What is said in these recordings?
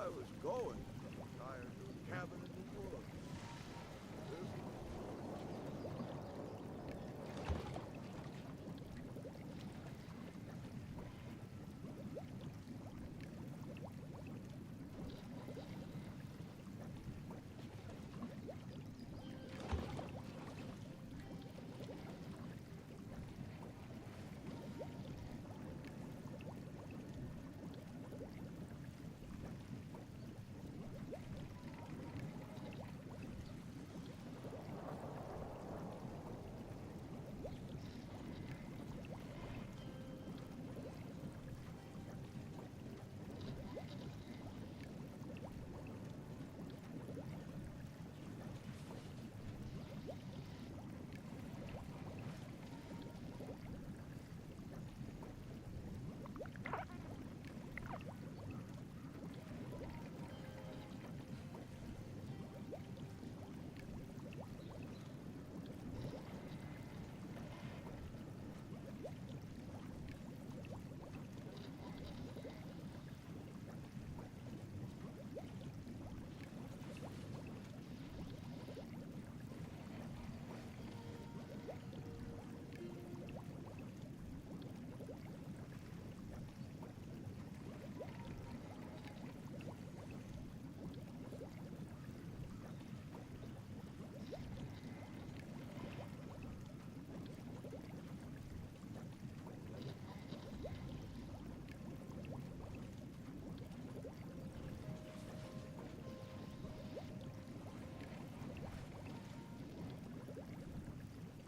I was going. Tired of a cabin in the woods.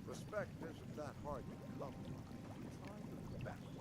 Respect isn't that hard to come by. Try your best.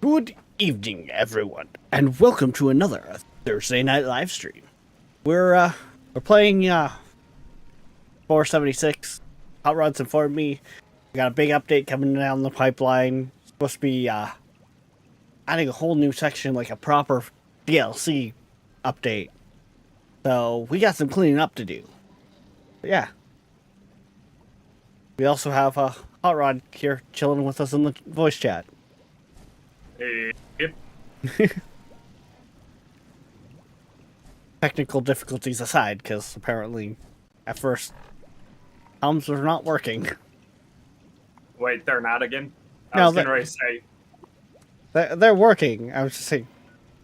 Good evening, everyone, and welcome to another Thursday night live stream. We're playing 476. Hot Rod's informed me we got a big update coming down the pipeline. It's supposed to be adding a whole new section, like a proper DLC update. So we got some cleaning up to do. But yeah. We also have Hot Rod here chilling with us in the voice chat. Yep. Technical difficulties aside, because apparently at first comms were not working. Wait, they're not again? I No, was getting ready to say. They're working. I was just saying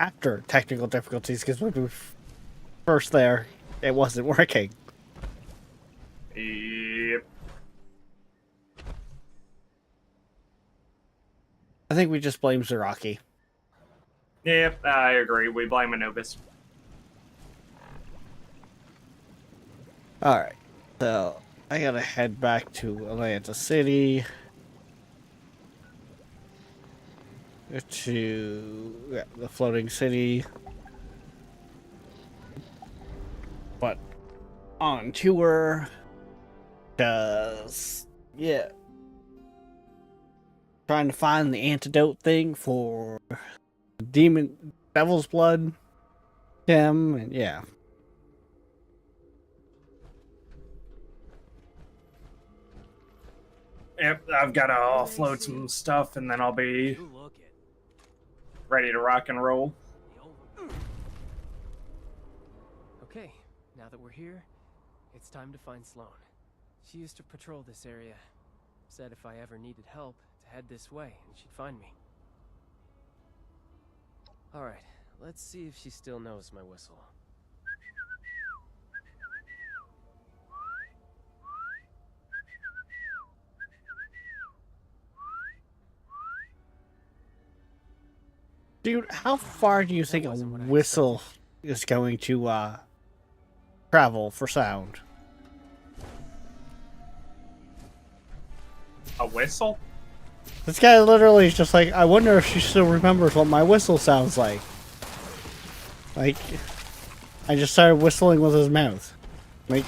after technical difficulties, because when we were first there, it wasn't working. Yep. I think we just blame Zeraki. Yep, I agree. We blame Anubis. Alright, so I gotta head back to Atlanta City. To the floating city. But on tour. Because, yeah. Trying to find the antidote thing for Devil's Blood gem, and yeah. Yep, I've got to offload some stuff, and then I'll be ready to rock and roll. Okay, now that we're here, it's time to find Sloane. She used to patrol this area. Said if I ever needed help, to head this way, and she'd find me. Alright, let's see if she still knows my whistle. Dude, how far do you think a whistle is going to travel for sound? A whistle? This guy literally is just like, I wonder if she still remembers what my whistle sounds like. Like, I just started whistling with his mouth. Like,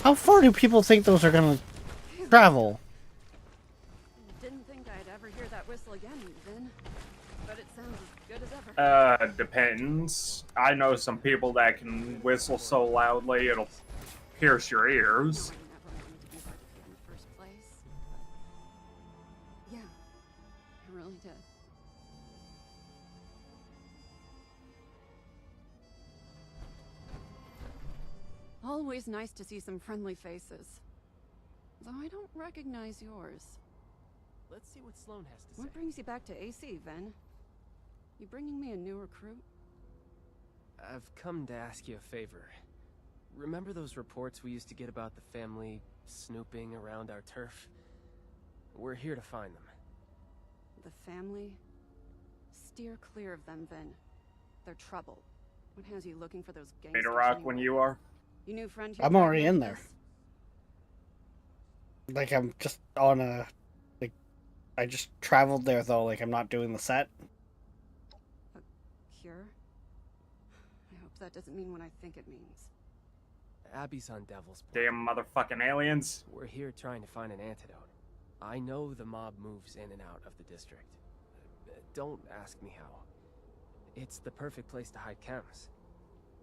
how far do people think those are gonna travel? Didn't think I'd ever hear that whistle again, Vin. But it sounds as good as ever. Depends. I know some people that can whistle so loudly it'll pierce your ears. I never wanted to be that kid in the first place. But yeah, I really did. Always nice to see some friendly faces. Though I don't recognize yours. Let's see what Sloane has to say. What brings you back to AC, Ven? You bringing me a new recruit? I've come to ask you a favor. Remember those reports we used to get about the family snooping around our turf? We're here to find them. The family? Steer clear of them, Ven. They're trouble. What has you looking for those gangsters? Ready to rock when anyway? you are? You new friend here? I'm already in diagnosed there. Like, I'm just on a... Like, I just traveled there, though. Like, I'm not doing the set. this? A cure? I hope that doesn't mean what I think it means. Abby's on Devil's Blood. Damn motherfucking aliens. We're here trying to find an antidote. I know the mob moves in and out of the district. Don't ask me how. It's the perfect place to hide chems.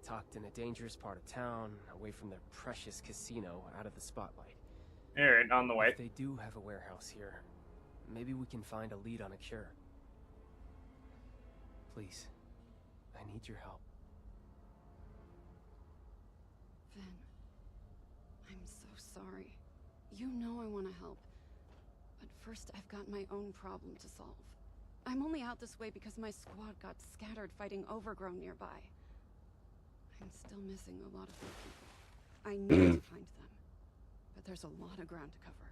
Tucked in a dangerous part of town, away from their precious casino, out of the spotlight. Alright, on the way. If they do have a warehouse here, maybe we can find a lead on a cure. Please, I need your help. Vin, I'm so sorry. You know I want to help. But first, I've got my own problem to solve. I'm only out this way because my squad got scattered fighting Overgrown nearby. I'm still missing a lot of my people. I need to find them. But there's a lot of ground to cover.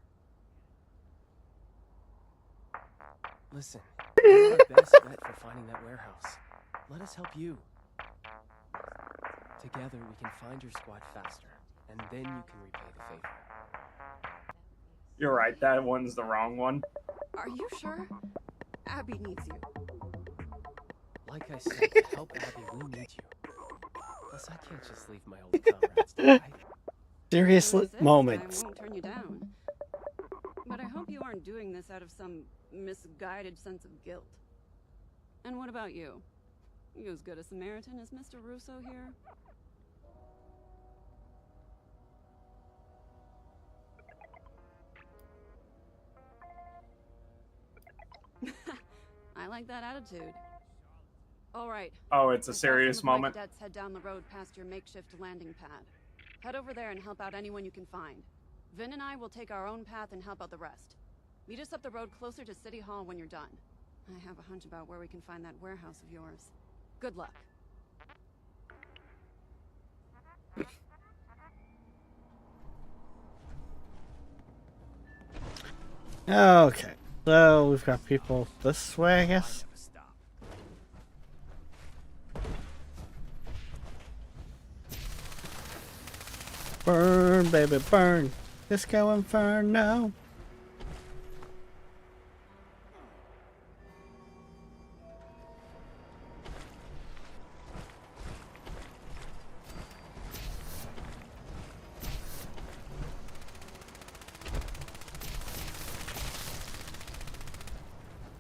Listen, you're our best bet for finding that warehouse. Let us help you. Together we can find your squad faster, and then you can repay the favor. You're right, that one's the wrong one. Are you sure? Abby needs you. Like I said, to help Abby, we need you. Plus, I can't just leave my old comrades to die. Serious I insist, moments. I won't turn you down. But I hope you aren't doing this out of some misguided sense of guilt. And what about you? You as good a Samaritan as Mr. Russo here? I like that attitude. All right. Oh, it's a Myself serious and the Black moment. Cadets head down the road past your makeshift landing pad. Head over there and help out anyone you can find. Vin and I will take our own path and help out the rest. Meet us up the road closer to City Hall when you're done. I have a hunch about where we can find that warehouse of yours. Good luck. Okay, so we've got people this way, I guess. Burn, baby, burn. Disco Inferno.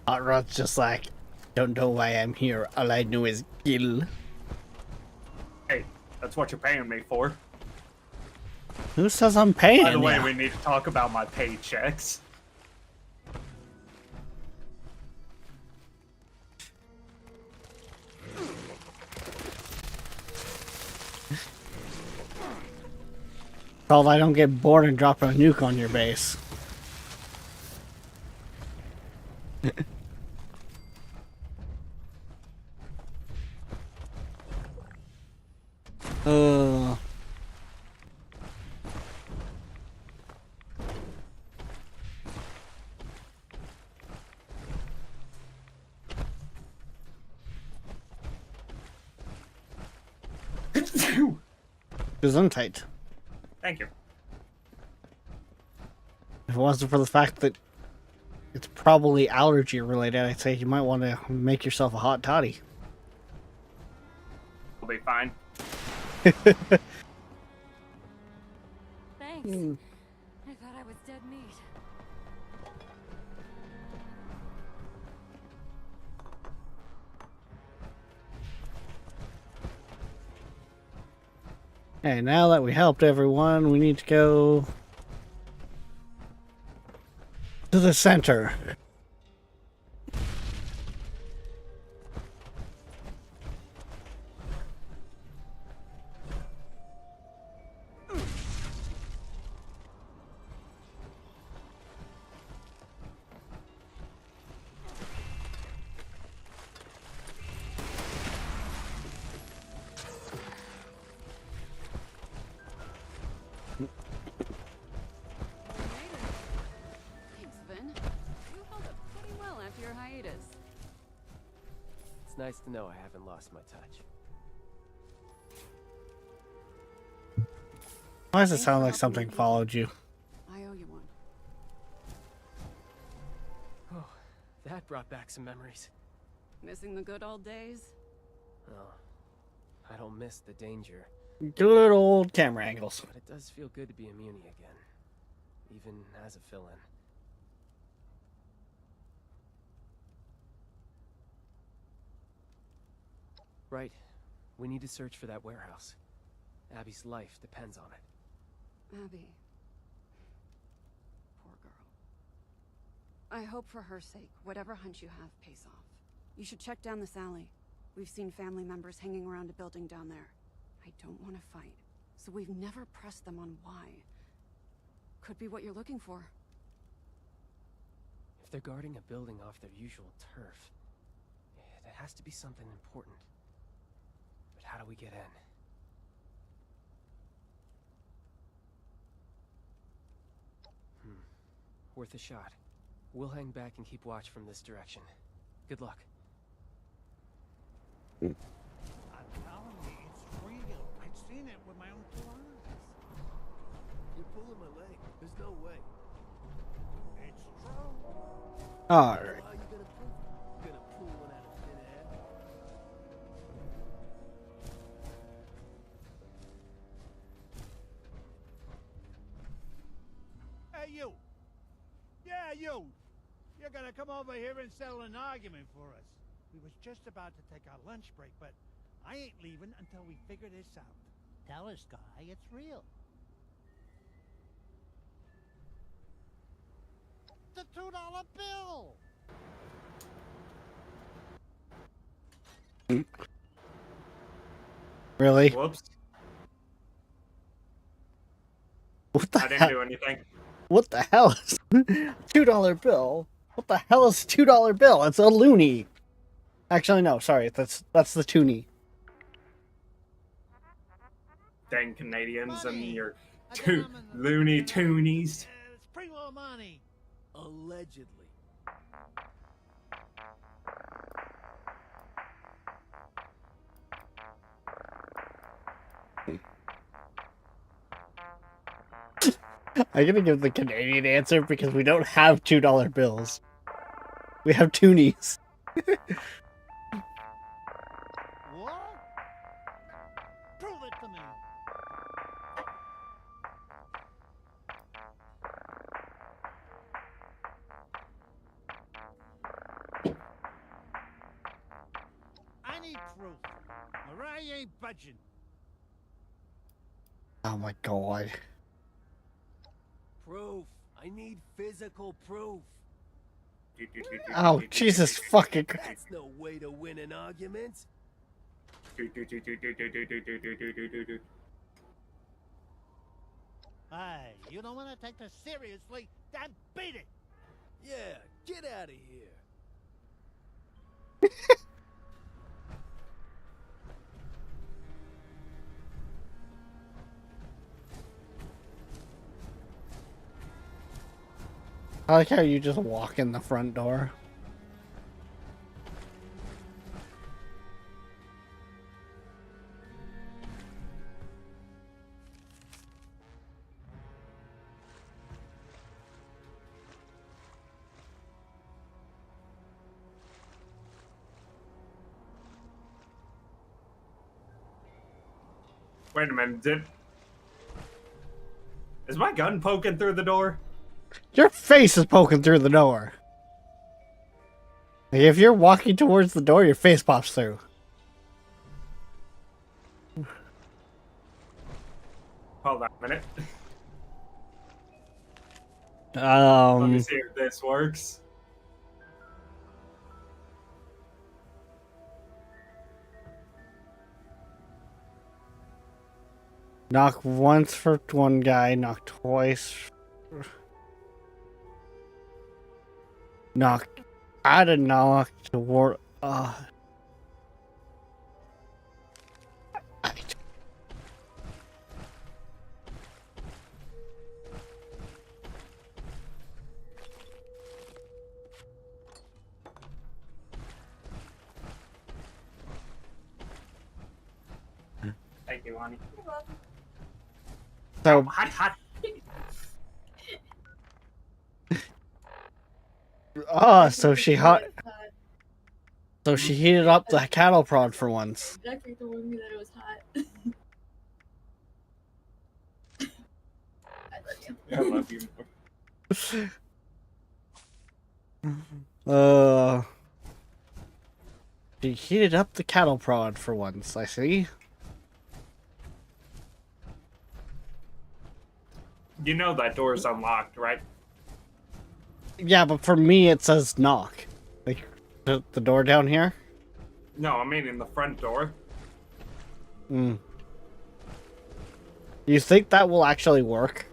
Hot Rod's just like, don't know why I'm here. All I know is kill. Hey, that's what you're paying me for. Who says I'm paying By the way, ya? we need to talk about my paychecks. Called I don't get bored and drop a nuke on your base. uh Gesundheit. Thank you. If it wasn't for the fact that it's probably allergy related, I'd say you might want to make yourself a hot toddy. We'll be fine. Thanks. I thought I was dead meat. Okay, now that we helped everyone, we need to go to the center. Thanks, Vin. You held up pretty well after your hiatus. It's nice to know I haven't lost my touch. Why does it sound like something followed you? I owe you one. Oh, that brought back some memories. Missing the good old days? Oh, I don't miss the danger, Good old camera angles. but it does feel good to be a Muni again, even as a fill-in. Right. We need to search for that warehouse. Abby's life depends on it. Abby. Poor girl. I hope for her sake, whatever hunch you have pays off. You should check down this alley. We've seen family members hanging around a building down there. I don't want to fight, so we've never pressed them on why. Could be what you're looking for. If they're guarding a building off their usual turf, it has to be something important. But how do we get in? Worth a shot. We'll hang back and keep watch from this direction. Good luck. I'm telling you, it's real. I've seen it with my own two eyes. You're pulling my leg. There's no way. It's true. Alright. How are you gonna prove it? you. Yeah, you. You're gonna come over here and settle an argument for us. We was just about to take our lunch break, but I ain't leaving until we figure this out. Tell us, guy, it's real. The $2 bill! Really? Whoops. What the I didn't hell? do anything. What the hell is $2 bill? What the hell is $2 bill? It's a loony. Actually, no. Sorry, that's the toonie. Dang Canadians and Money. your I got two them in the- Looney Toonies. It's Primo money. Allegedly. I'm gonna give the Canadian answer because we don't have $2 bills. We have toonies. What? Prove it to me. I need proof, or I ain't budging. Oh my god. Proof. I need physical proof. Oh, Jesus fucking Christ. That's no way to win an argument. Hey, you don't want to take this seriously? Then beat it. Yeah, get out of here. I like how you just walk in the front door. Wait a minute, is my gun poking through the door? Your face is poking through the door. Like, if you're walking towards the door, your face pops through. Hold on a minute. Let me see if this works. Knock once for one guy, knock twice. Knock. Add a knock toward. Thank you, honey. So Hot, hot. so she hot. So she heated up the cattle prod for once. Exactly told me that it was hot. I love you. I love you. She heated up the cattle prod for once, I see. You know that door is unlocked, right? Yeah, but for me it says knock. Like, the door down here? No, I mean in the front door. Hmm. You think that will actually work?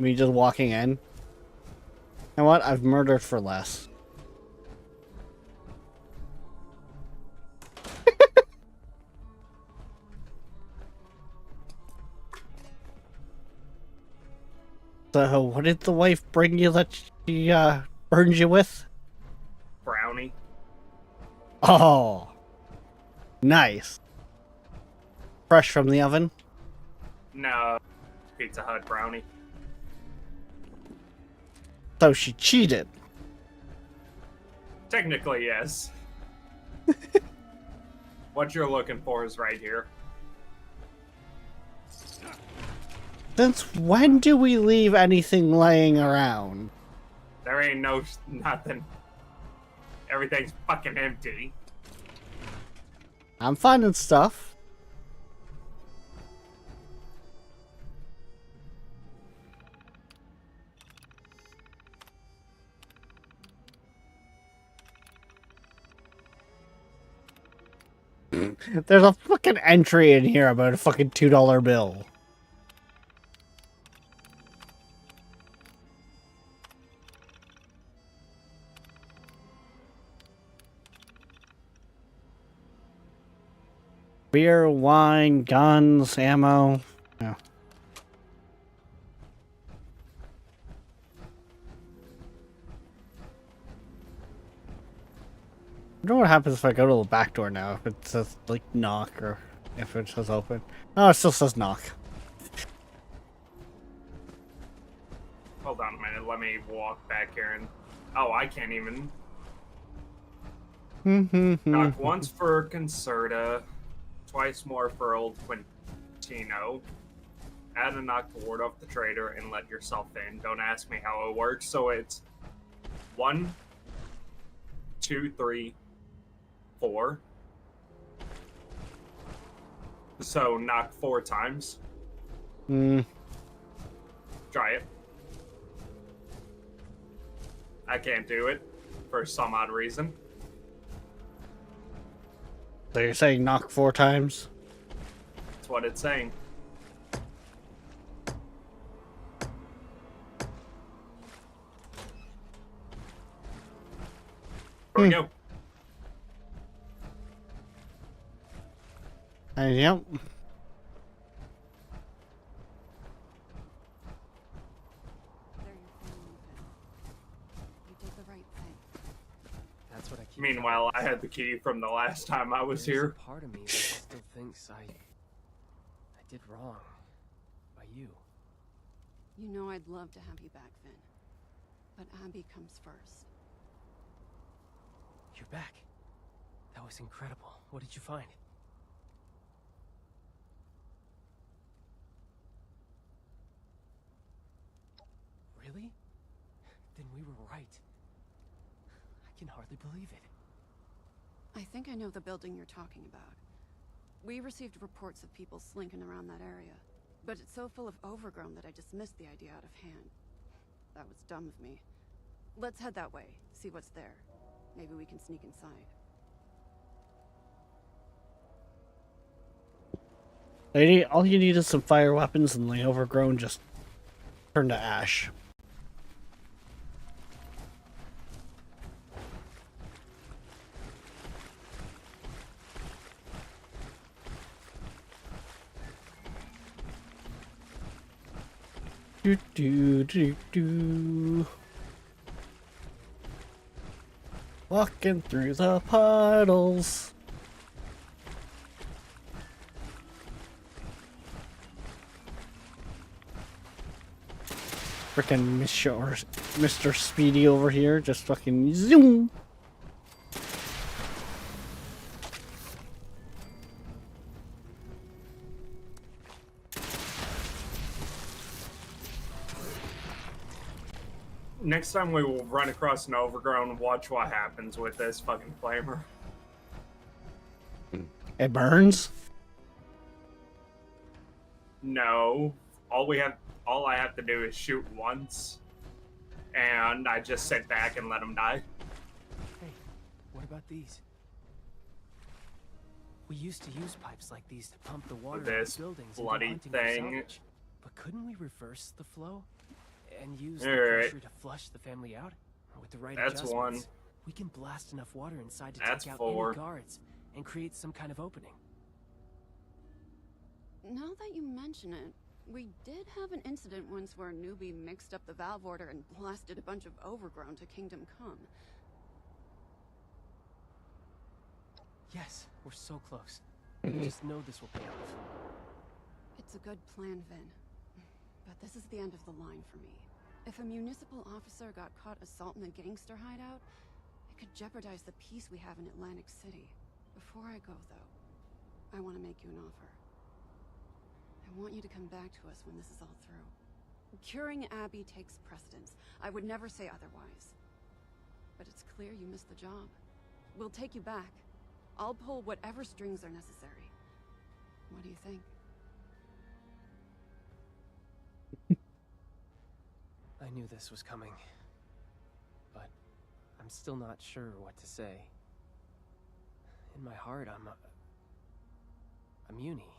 Me just walking in? You know what? I've murdered for less. So, what did the wife bring you that she, burned you with? Brownie. Oh. Nice. Fresh from the oven? No. Pizza Hut brownie. So she cheated. Technically, yes. What you're looking for is right here. Since when do we leave anything laying around? There ain't nothing. Everything's fucking empty. I'm finding stuff. There's a fucking entry in here about a fucking $2 bill. Beer, wine, guns, ammo. Yeah. I wonder what happens if I go to the back door now, if it says, like, knock, or if it says open. No, it still says knock. Hold on a minute, let me walk back here and... Oh, I can't even... Knock once for Concerta, twice more for Old Quintino. Add a knock to ward off the traitor and let yourself in. Don't ask me how it works, so it's 1, 2, 3, 4. So knock 4 times. Try it. I can't do it for some odd reason. So you're saying knock 4 times? That's what it's saying. Here we go. Yep. There you're feeling, Finn. You did the right thing. That's what I keep. Meanwhile, I had the key from the last time I was There's here. a part of me that still thinks I did wrong by you. You know I'd love to have you back, Finn. But Abby comes first. You're back. That was incredible. What did you find? Really? Then we were right. I can hardly believe it. I think I know the building you're talking about. We received reports of people slinking around that area, but it's so full of overgrown that I dismissed the idea out of hand. That was dumb of me. Let's head that way, see what's there. Maybe we can sneak inside. Lady, all you need is some fire weapons and the overgrown just turn to ash. Do do do do. Walking through the puddles. Frickin' Mr. Speedy over here, just fucking zoom. Next time we will run across an overgrown, watch what happens with this fucking flamer. It burns? No. All I have to do is shoot once, and I just sit back and let him die. Hey, what about these? We used to use pipes like these to pump the water out This of buildings bloody and go hunting for thing. salvage. But couldn't we reverse the flow and use the Alright. pressure to flush the family out? With the right That's adjustments, one. we can blast enough water inside to That's take out 4. any guards and create some kind of opening. Now that you mention it, we did have an incident once where a newbie mixed up the valve order and blasted a bunch of overgrown to Kingdom Come. Yes, we're so close. I just know this will pay off. It's a good plan, Vin. But this is the end of the line for me. If a municipal officer got caught assaulting a gangster hideout, it could jeopardize the peace we have in Atlantic City. Before I go, though, I want to make you an offer. I I want you to come back to us when this is all through. Curing Abby takes precedence. I would never say otherwise. But it's clear you missed the job. We'll take you back. I'll pull whatever strings are necessary. What do you think? I knew this was coming, but I'm still not sure what to say. In my heart, I'm Uni,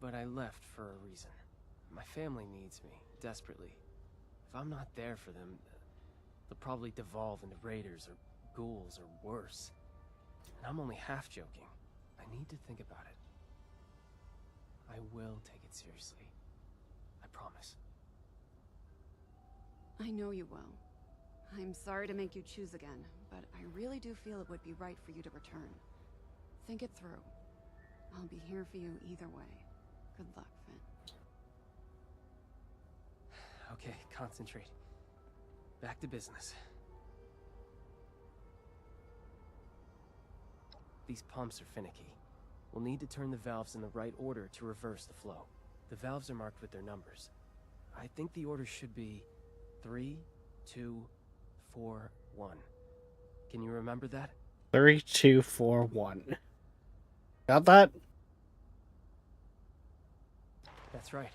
but I left for a reason. My family needs me, desperately. If I'm not there for them, they'll probably devolve into raiders or ghouls or worse. And I'm only half joking. I need to think about it. I will take it seriously. I promise. I know you will. I'm sorry to make you choose again, but I really do feel it would be right for you to return. Think it through. I'll be here for you either way. Good luck, Finn. Okay, concentrate. Back to business. These pumps are finicky. We'll need to turn the valves in the right order to reverse the flow. The valves are marked with their numbers. I think the order should be 3, 2, 4, 1. Can you remember that? 3, 2, 4, 1. Got that? That's right.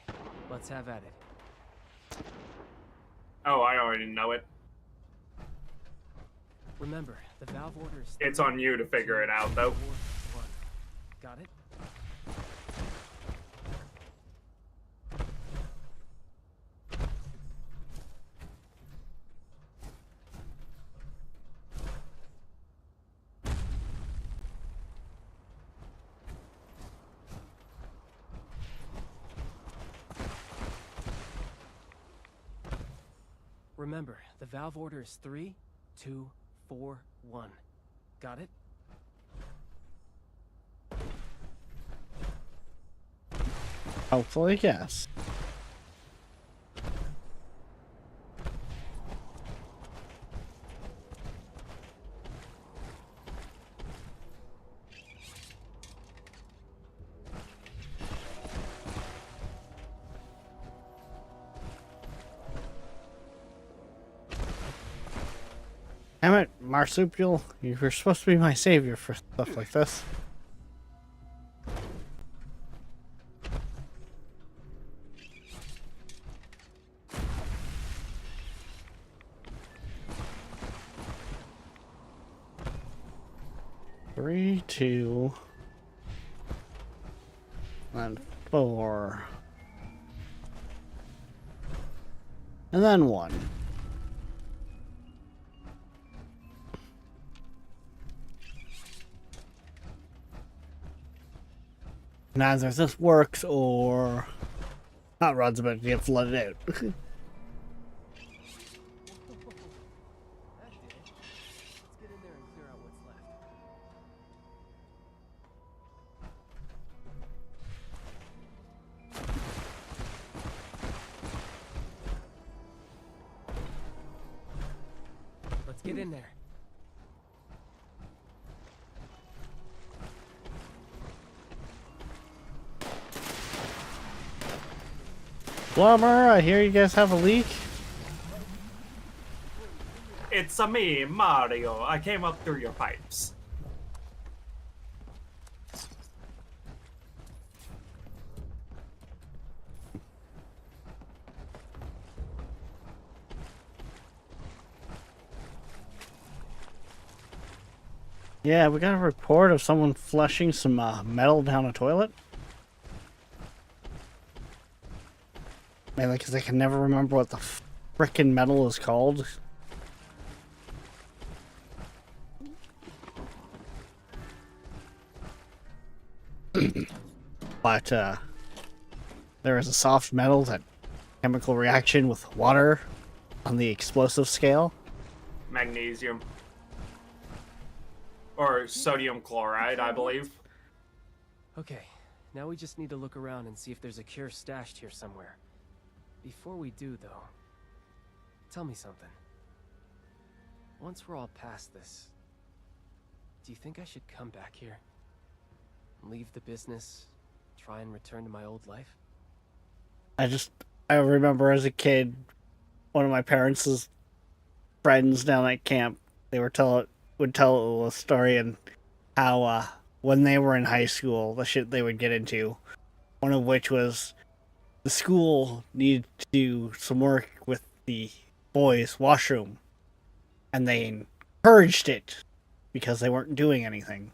Let's have at it. Oh, I already know it. Remember, the valve order is... It's on you to figure it out, though. 4, 1. Got it? Remember, the valve order is 3, 2, 4, 1. Got it? Hopefully, yes. Damn it, Marsupial. You were supposed to be my savior for stuff like this. Three, 2, and 4, and then 1. And either this works or hot rod's about to get flooded out. That did it. Let's get in there and clear out what's left. Let's get in there. Plumber, I hear you guys have a leak. It's a me, Mario. I came up through your pipes. Yeah, we got a report of someone flushing some metal down a toilet. Mainly because I can never remember what the frickin' metal is called. But there is a soft metal that chemical reaction with water on the explosive scale. Magnesium. Or sodium chloride, I believe. Okay, now we just need to look around and see if there's a cure stashed here somewhere. Before we do, though, tell me something. Once we're all past this, do you think I should come back here? Leave the business, try and return to my old life? I remember as a kid, one of my parents' friends down at camp, they would tell a story and how when they were in high school, the shit they would get into. One of which was the school needed to do some work with the boys' washroom, and they encouraged it because they weren't doing anything.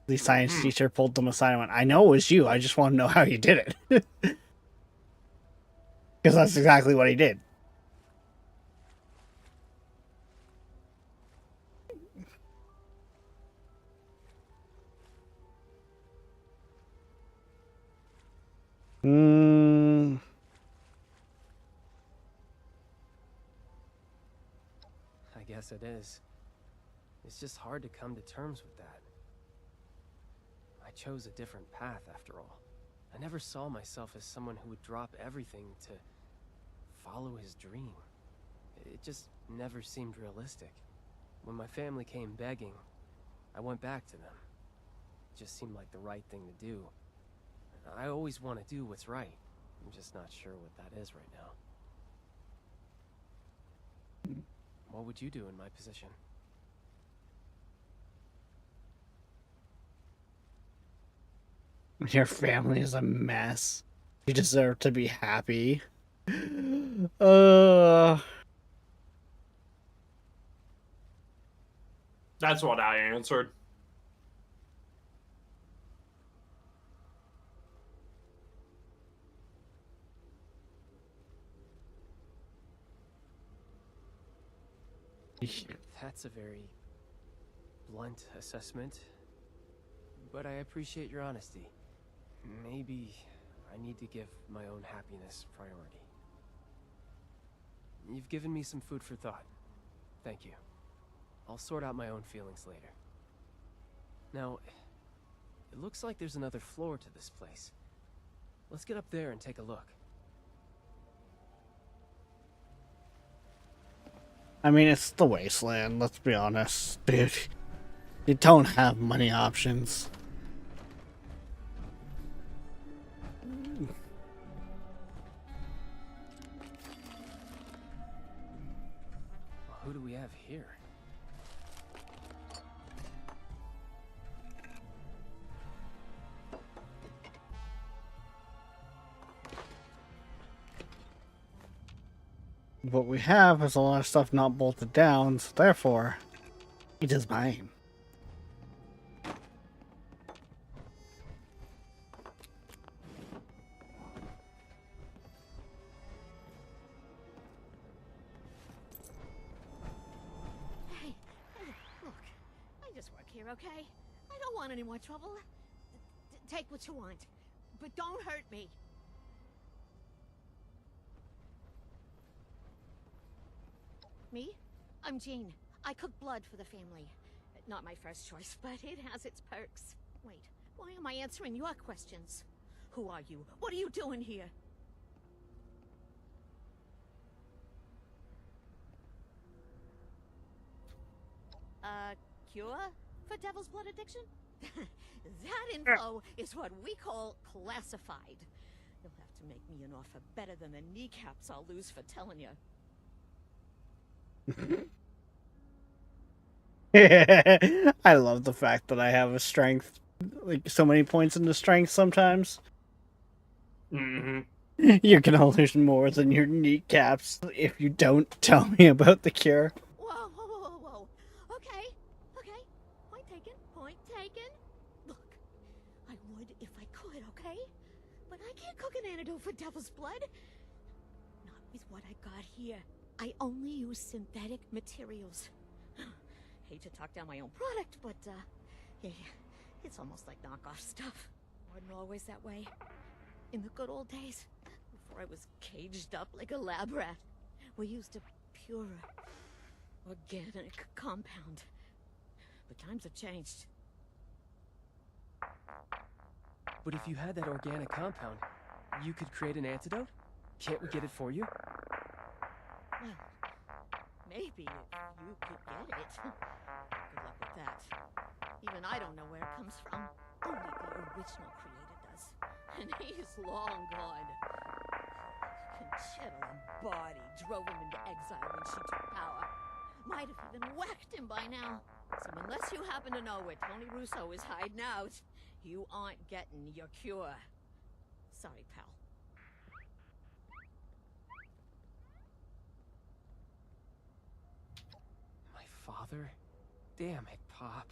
The science teacher pulled them aside and went, "I know it was you. I just want to know how you did it." Because that's exactly what he did. I guess it is. It's just hard to come to terms with that. I chose a different path after all. I never saw myself as someone who would drop everything to follow his dream. It just never seemed realistic. When my family came begging, I went back to them. It just seemed like the right thing to do. I always want to do what's right. I'm just not sure what that is right now. What would you do in my position? Your family is a mess. You deserve to be happy. That's what I answered. That's a very blunt assessment, but I appreciate your honesty. Maybe I need to give my own happiness priority. You've given me some food for thought. Thank you. I'll sort out my own feelings later. Now, it looks like there's another floor to this place. Let's get up there and take a look. I mean, it's the wasteland, let's be honest, dude. You don't have many options. Who do we have here? What we have is a lot of stuff not bolted down, so therefore, it is mine. Hey, look, I just work here, okay? I don't want any more trouble. Take what you want, but don't hurt me. Me? I'm Jean. I cook blood for the family. Not my first choice, but it has its perks. Wait, why am I answering your questions? Who are you? What are you doing here? Cure for Devil's Blood addiction? That info is what we call classified. You'll have to make me an offer better than the kneecaps I'll lose for telling you. I love the fact that I have a strength, like so many points into strength sometimes. You can lose more than your kneecaps if you don't tell me about the cure. Whoa, whoa, whoa, whoa, whoa. Okay, okay. Point taken, point taken. Look, I would if I could, okay? But I can't cook an antidote for Devil's Blood. Not with what I got here. I only use synthetic materials. Hate to talk down my own product, but, yeah, it's almost like knockoff stuff. Wasn't always that way. In the good old days, before I was caged up like a lab rat, we used a purer, organic compound. But times have changed. But if you had that organic compound, you could create an antidote? Can't we get it for you? Well, maybe if you could get it. Good luck with that. Even I don't know where it comes from. Only the original creator does. and he's long gone. Conchetta Lombardi drove him into exile when she took power. Might have even whacked him by now. So unless you happen to know where Tony Russo is hiding out, you aren't getting your cure. Sorry, pal. My father? Damn it, Pop.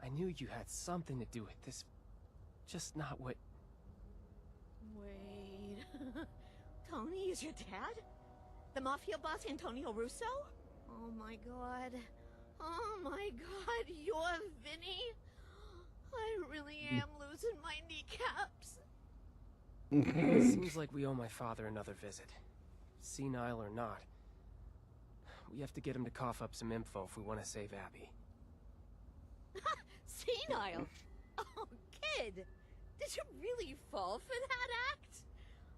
I knew you had something to do with this. Just not what... Wait. Tony is your dad? The mafia boss Antonio Russo? Oh my god. Oh my god, you're Vinny? I really am losing my kneecaps. Seems like we owe my father another visit. Senile or not. We have to get him to cough up some info if we want to save Abby. Senile? Oh, kid! Did you really fall for that act?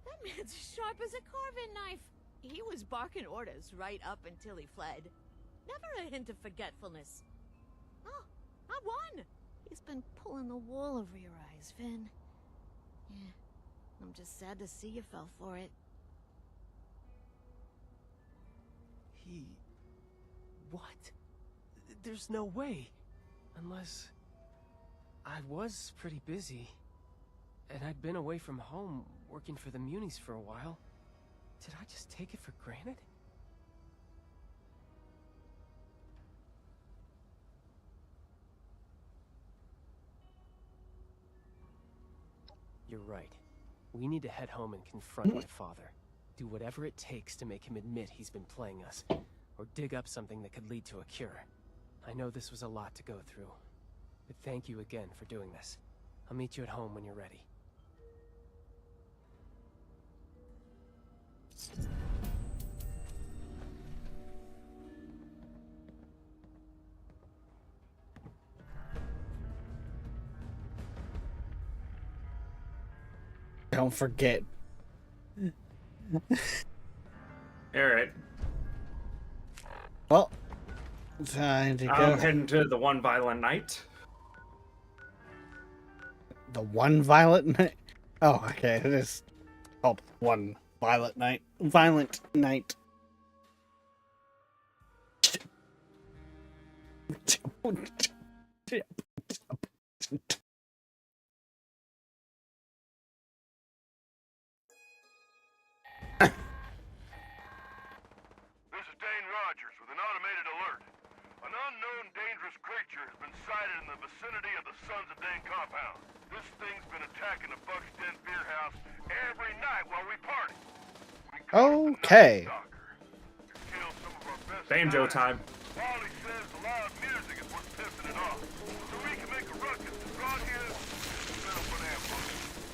That man's as sharp as a carving knife. He was barking orders right up until he fled. Never a hint of forgetfulness. Oh, not one. He's been pulling the wool over your eyes, Vin. Yeah, I'm just sad to see you fell for it. He... What? There's no way. Unless... I was pretty busy. And I'd been away from home, working for the Munis for a while. Did I just take it for granted? You're right. We need to head home and confront my father. Do whatever it takes to make him admit he's been playing us, or dig up something that could lead to a cure. I know this was a lot to go through, but thank you again for doing this. I'll meet you at home when you're ready. Don't forget. Alright. Well, time to go. I'm heading to the One Violent Night. The One Violent Night? Oh, okay. It is called One Violent Night. Violent Night. This is Dane Rogers with an automated alert. An unknown dangerous creature has been sighted in the vicinity of the Sons of Dane compound. This thing's been attacking the Buck's Den beer house every night while we party. We call it the Okay. Night Stalker. It's killed some of our best Banjo guys. time. Wally says the loud music is what's pissing it off. So we can make a ruckus to draw here and set up an ambush.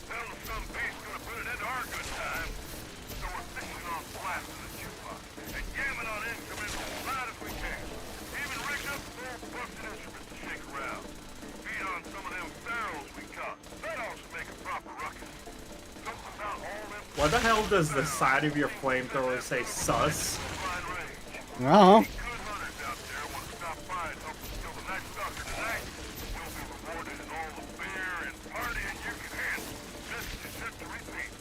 Tell us some beast's gonna put it into our good time. So we're fishing on flats in the jukebox and jamming on instruments as loud as we can. Even rigged up some old busted instruments to shake around. Feed on some of them barrels we caught. That ought to make a proper ruckus. Something about all them What the hell does the side of your flamethrower say sus? fine range. Well, Good hunters out there want to stop by and help us kill the Night Stalker tonight. You'll be rewarded in all the beer and partying you can handle. This is set to repeat.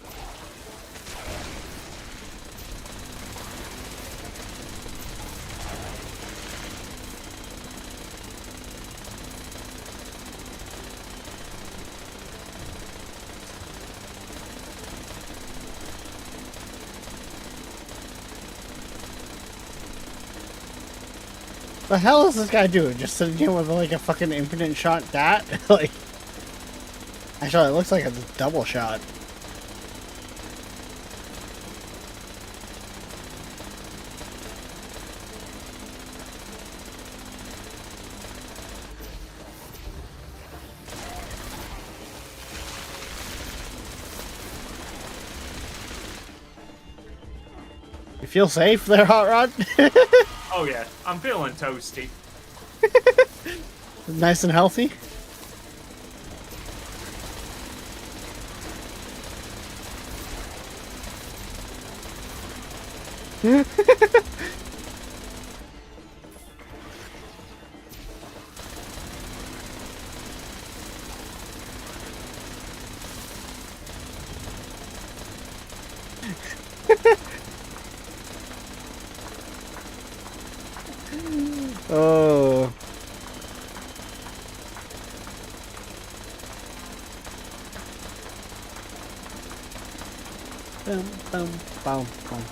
the hell is this guy doing? Just sitting here with like a fucking infinite shot dat? Like, actually, it looks like it's a double shot. You feel safe there, Hot Rod? Oh yeah, I'm feeling toasty. Nice and healthy? Oh. Bum, bum, bum, bum.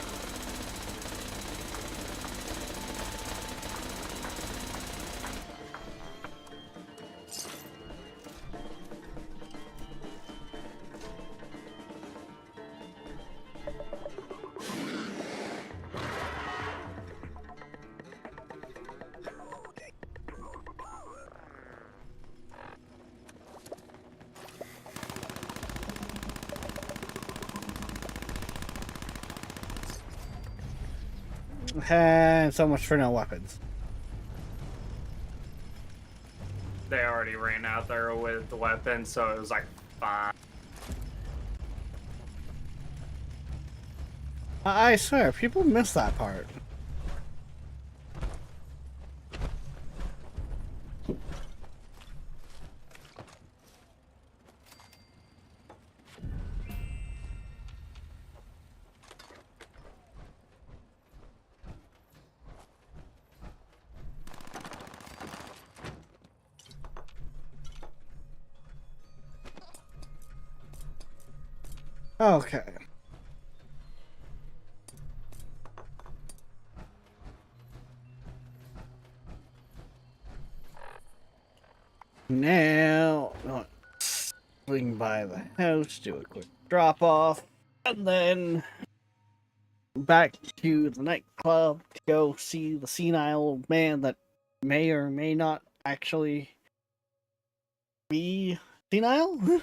And so much for no weapons. They already ran out there with the weapon, so it was like fine. I swear, people miss that part. Okay. Now, swing by the house, do a quick drop off, and then back to the nightclub to go see the senile old man that may or may not actually be senile.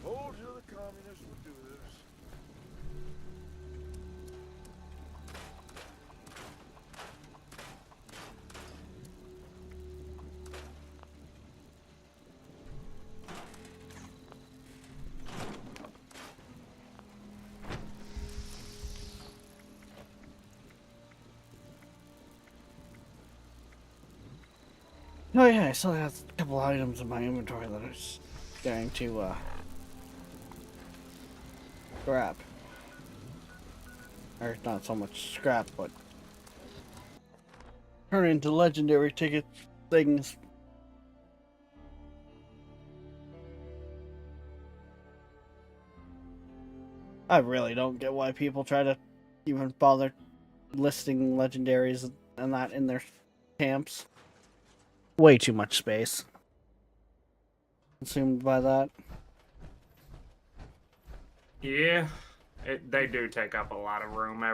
Told you the communists would do this. Oh yeah, I still have a couple items in my inventory that I was going to scrap. Or not so much scrap, but turn into legendary ticket things. I really don't get why people try to even bother listing legendaries and that in their camps. Way too much space consumed by that. Yeah, they do take up a lot of room.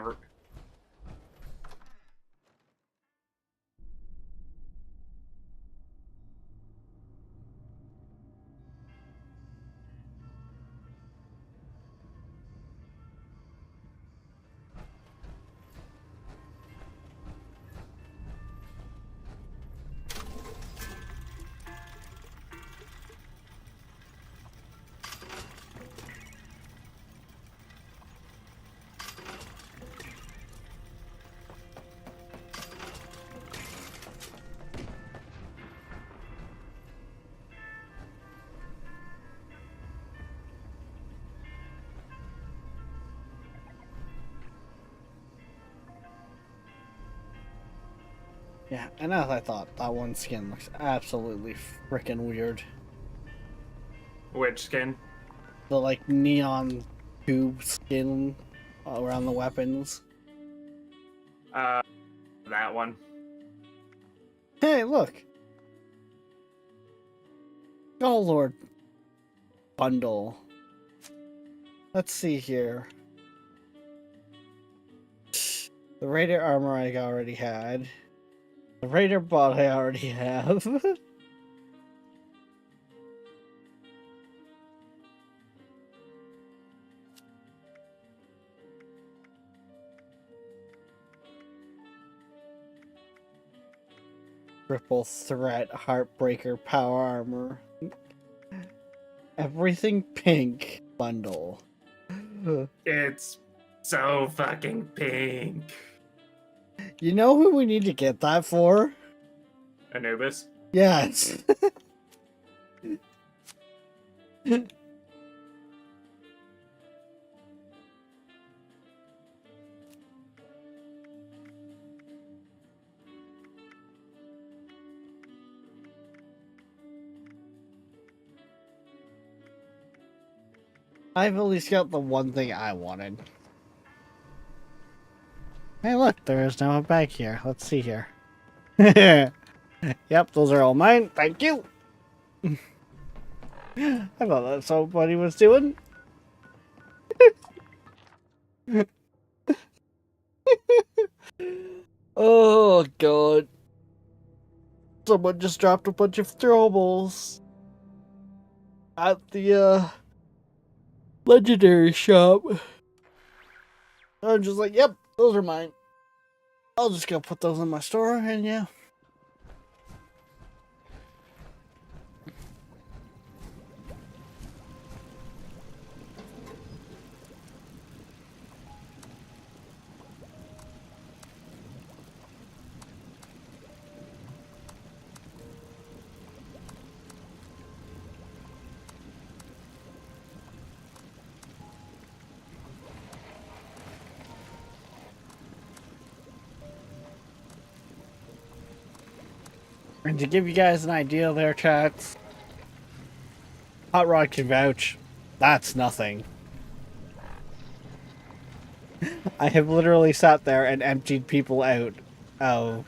Yeah, and as I thought, that one skin looks absolutely freaking weird. Which skin? The like neon tube skin around the weapons. That one. Hey, look! Oh Lord. Bundle. Let's see here. The Raider armor I already had. The Raider bot I already have. Triple threat, Heartbreaker, power armor. Everything pink bundle. It's so fucking pink. You know who we need to get that for? Anubis. Yes. I've at least got the one thing I wanted. Hey, look, there is now a bag here. Let's see here. Yep, those are all mine. Thank you. I thought that's what he was doing. Oh, God. Someone just dropped a bunch of throwables at the, legendary shop. I'm just like, yep, those are mine. I'll just go put those in my store, and yeah. And to give you guys an idea there, chats, Hot Rod can vouch, that's nothing. I have literally sat there and emptied people out of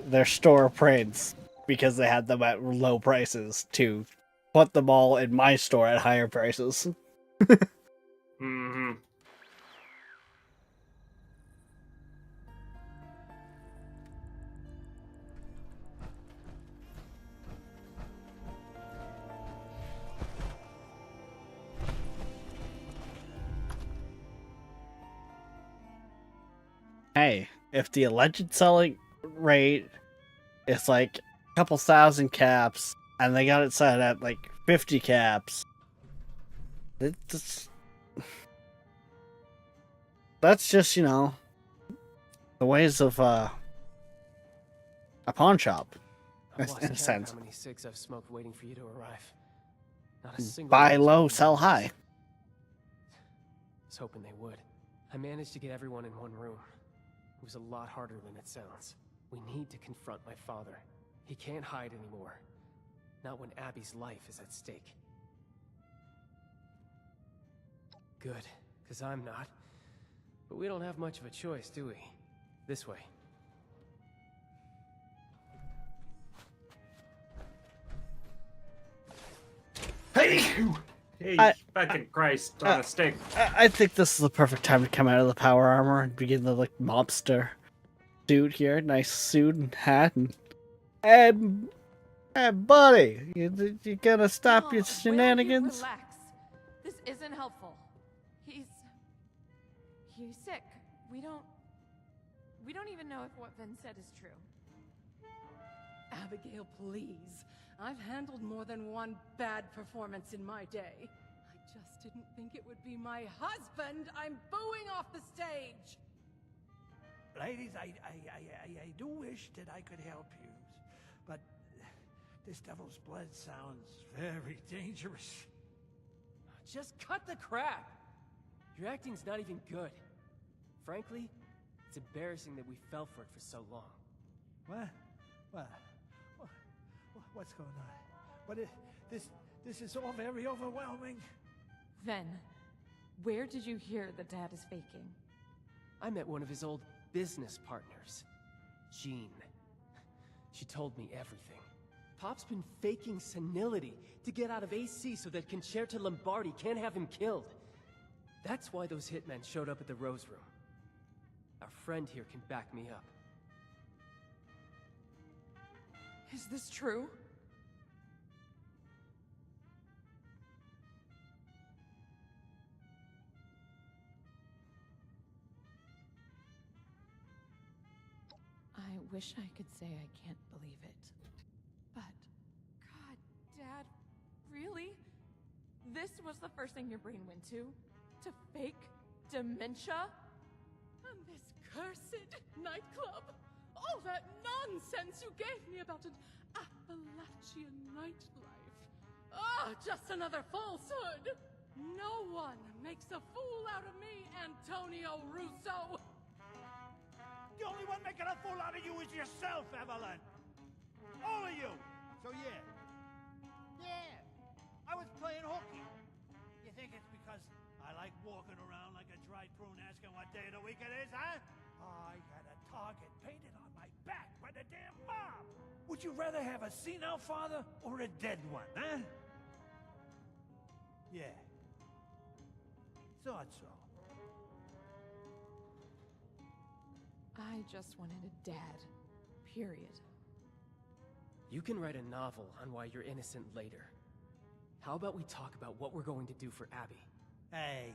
their store prints because they had them at low prices to put them all in my store at higher prices. Mm-hmm. Hey, if the alleged selling rate is like a couple thousand caps, and they got it set at like 50 caps, that's just, you know, the ways of a pawn shop, I in lost a count sense. how many cigs I've smoked waiting for you to arrive. Not a single Buy one's low, been sell noticed. high. I was hoping they would. I managed to get everyone in one room. It was a lot harder than it sounds. We need to confront my father. He can't hide anymore. Not when Abby's life is at stake. Good, because I'm not. But we don't have much of a choice, do we? This way. Hey, fucking Christ on a stick. I think this is the perfect time to come out of the power armor and begin the like mobster suit here. Nice suit and hat and buddy, you gonna stop your shenanigans? Relax. This isn't helpful. He's sick. We don't even know if what Vin said is true. Abigail, please. I've handled more than one bad performance in my day. I just didn't think it would be my husband I'm booing off the stage. Ladies, I do wish that I could help you, but this devil's blood sounds very dangerous. Just cut the crap! Your acting's not even good. Frankly, it's embarrassing that we fell for it for so long. What? What's going on? But this is all very overwhelming. Ven, where did you hear that Dad is faking? I met one of his old business partners, Jean. She told me everything. Pop's been faking senility to get out of AC so that Concerta Lombardi can't have him killed. That's why those hitmen showed up at the Rose Room. Our friend here can back me up. Is this true? I wish I could say I can't believe it. But, God, Dad, really? This was the first thing your brain went to? To fake dementia? And this cursed nightclub. All that nonsense you gave me about an Appalachian nightlife. Ah, just another falsehood. No one makes a fool out of me, Antonio Russo. The only one making a fool out of you is yourself, Evelyn. All of you. So yeah, I was playing hooky. You think it's because I like walking around like a dried prune asking what day of the week it is, huh? I had a target painted on my back by the damn mob. Would you rather have a senile father or a dead one, huh? Yeah. Thought so. I just wanted a dad. Period. You can write a novel on why you're innocent later. How about we talk about what we're going to do for Abby? Hey,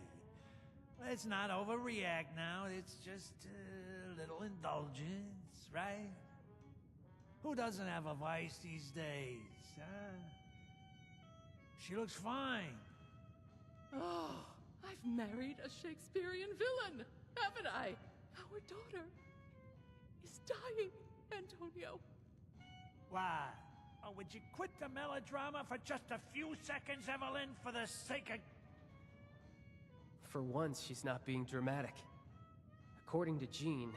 let's not overreact now. It's just a little indulgence, right? Who doesn't have a vice these days, huh? She looks fine. Oh, I've married a Shakespearean villain, haven't I? Our daughter is dying, Antonio. Why? Oh, would you quit the melodrama for just a few seconds, Evelyn, for the sake of... For once, she's not being dramatic. According to Jean,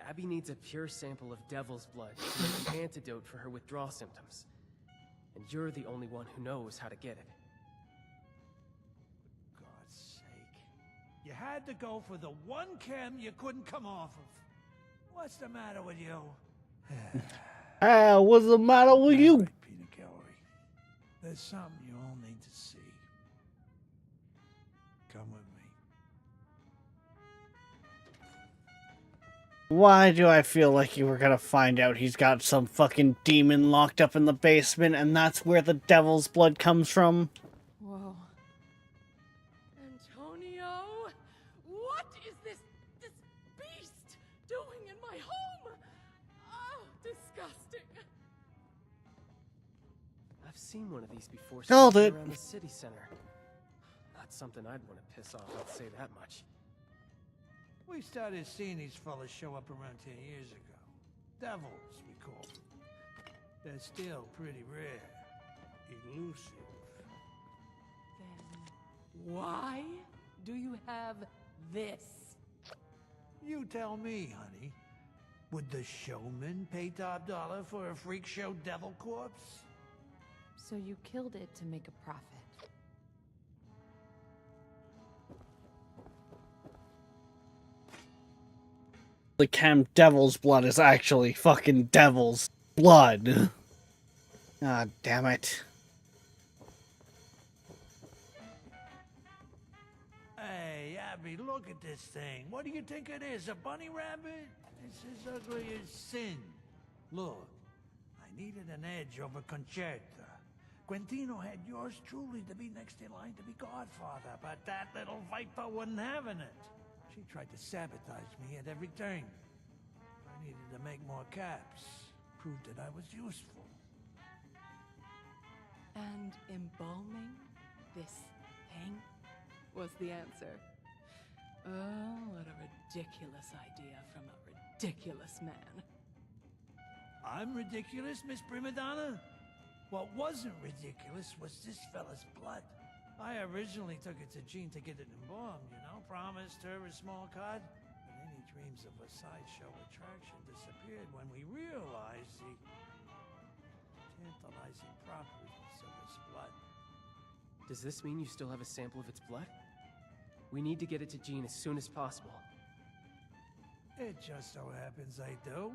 Abby needs a pure sample of devil's blood to make an antidote for her withdrawal symptoms. And you're the only one who knows how to get it. For God's sake. You had to go for the one chem you couldn't come off of. What's the matter with you? What's the matter with you? Right, Peter Gallery. There's something you all need to see. Come with me. Why do I feel like you were gonna find out he's got some fucking demon locked up in the basement and that's where the devil's blood comes from? Whoa. Antonio, what is this beast doing in my home? Oh, disgusting. I've seen one of these before Hold sneaking it. around the city center. Not something I'd want to piss off, I'd say that much. We started seeing these fellas show up around 10 years ago. Devils, we call them. They're still pretty rare. Elusive. Then why do you have this? You tell me, honey. Would the showman pay top dollar for a freak show devil corpse? So you killed it to make a profit. The chem devil's blood is actually fucking devil's blood. Ah, damn it. Hey, Abby, look at this thing. What do you think it is, a bunny rabbit? It's as ugly as sin. Look, I needed an edge over Concerta. Quintino had yours truly to be next in line to be godfather, but that little viper wasn't having it. She tried to sabotage me at every turn. I needed to make more caps, prove that I was useful. And embalming this thing was the answer. Oh, what a ridiculous idea from a ridiculous man. I'm ridiculous, Miss Primadonna? What wasn't ridiculous was this fella's blood. I originally took it to Jean to get it embalmed, you know, promised her a small cut. But any dreams of a sideshow attraction disappeared when we realized the tantalizing properties of its blood. Does this mean you still have a sample of its blood? We need to get it to Jean as soon as possible. It just so happens I do.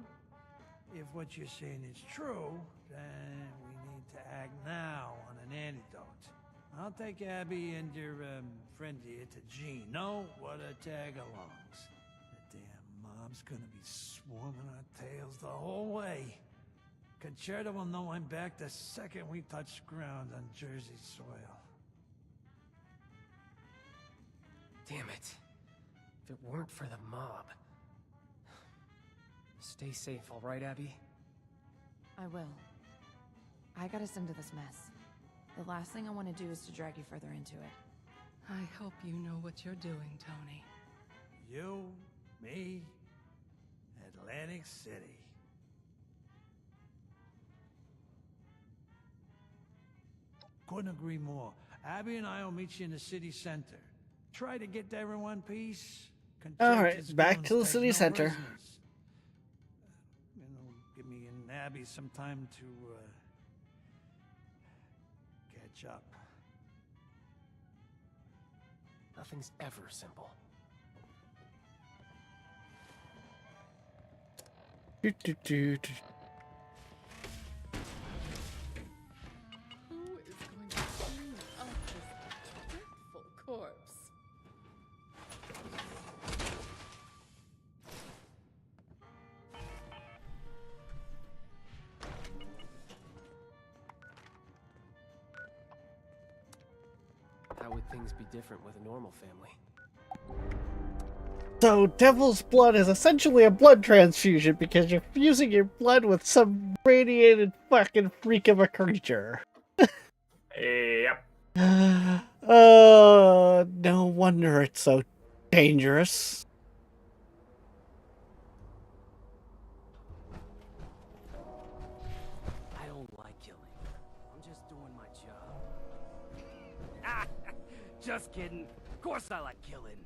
If what you're saying is true, then we need to act now on an antidote. I'll take Abby and your friend here to Jean. No, what a tag-alongs. The damn mob's gonna be swarming our tails the whole way. Concerta will know I'm back the second we touch ground on Jersey soil. Damn it. If it weren't for the mob. Stay safe, all right, Abby? I will. I got us into this mess. The last thing I want to do is to drag you further into it. I hope you know what you're doing, Tony. You, Me, Atlantic City. Couldn't agree more. Abby and I will meet you in the city center. Try to get there in one piece. All right, Conjecture's back guns to the take city no center. prisoners. Give me and Abby some time to catch up. Nothing's ever simple. Do, do, do, do. Who is going to clean up this dreadful corpse? How would things be different with a normal family? So, Devil's Blood is essentially a blood transfusion because you're fusing your blood with some radiated fucking freak of a creature. Yep. No wonder it's so dangerous. I don't like killing. I'm just doing my job. Just kidding. Of course I like killing.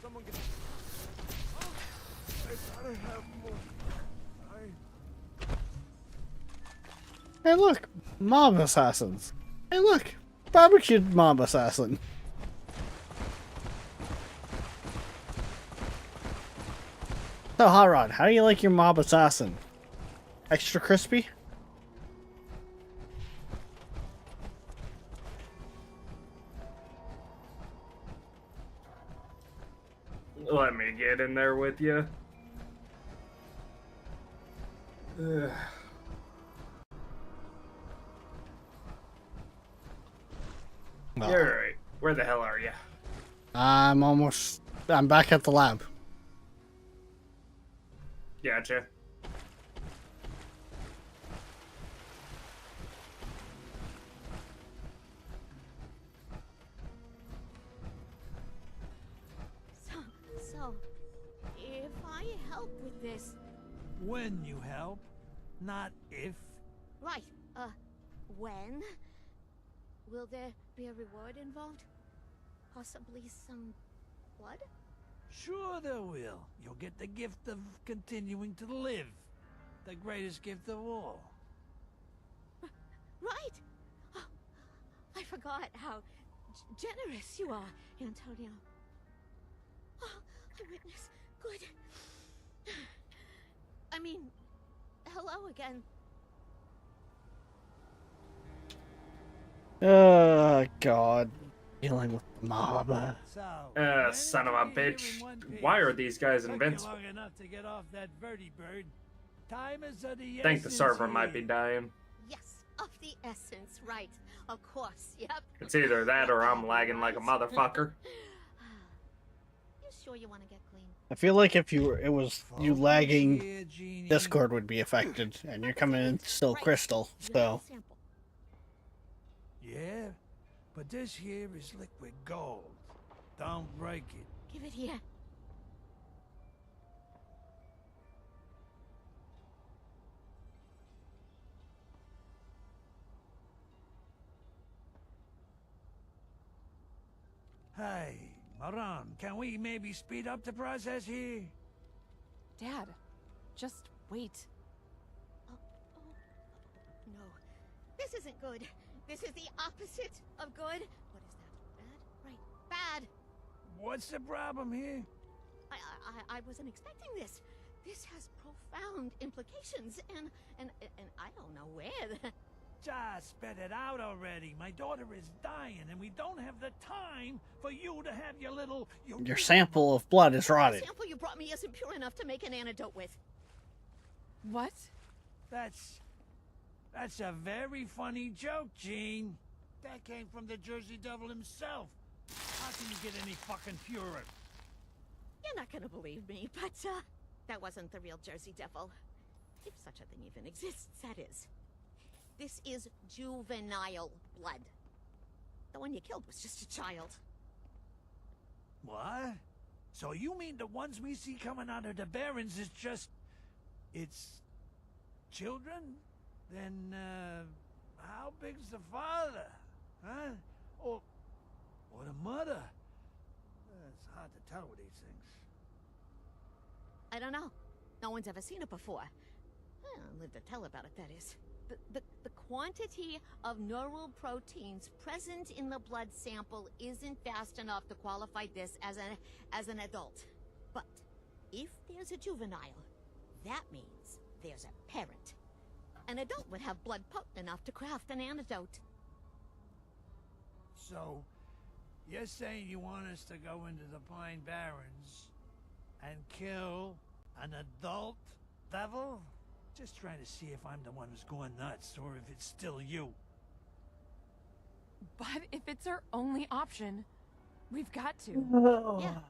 Someone get. I gotta have more. Hey look, mob assassins. Hey look, barbecued mob assassin. So, Hot Rod, how do you like your mob assassin? Extra crispy? Let me get in there with you. You're right. Where the hell are you? I'm back at the lab. Gotcha. So, if I help with this, When you help, not if. right, when? Will there be a reward involved? Possibly some blood? Sure there will. You'll get the gift of continuing to live. The greatest gift of all. Right! Oh, I forgot how generous you are, Antonio. Oh, a witness. Good. I mean, hello again. Oh, God. Dealing with the mob. So, Son of a bitch. Why are these guys took you invincible? long enough to get off that vertibird. Time is of the Think the essence server might here. be dying. Yes, of the essence, right. Of course, yep. It's either that or I'm lagging like a motherfucker. You sure you want to get clean? I feel like if you were, it was you Focus lagging, here, Genie. Discord would be affected, and you're coming in still Right. crystal, You have so. a sample. Yeah, but this here is liquid gold. Don't break it. Give it here. Hey, Maran, can we maybe speed up the process here? Dad, just wait. No, this isn't good. This is the opposite of good. What is that? Bad? Right. Bad. What's the problem here? I wasn't expecting this. This has profound implications, and I don't know where. Just spit it out already. My daughter is dying, and we don't have the time for you to have your little... Your sample of blood is The rotted. sample you brought me isn't pure enough to make an antidote with. What? That's a very funny joke, Gene. That came from the Jersey Devil himself. till you get any fucking purer. You're not gonna believe me, but, that wasn't the real Jersey Devil. If such a thing even exists, that is. This is juvenile blood. The one you killed was just a child. What? So you mean the ones we see coming out of the Barrens is just... it's... children? Then, how big's the father? Huh? Or the mother? It's hard to tell with these things. I don't know. No one's ever seen it before. Live to tell about it, that is. The quantity of neural proteins present in the blood sample isn't fast enough to qualify this as an adult. But if there's a juvenile, that means there's a parent. An adult would have blood potent enough to craft an antidote. So, you're saying you want us to go into the Pine Barrens and kill an adult devil? Just trying to see if I'm the one who's going nuts, or if it's still you. But if it's our only option, we've got to. Yeah.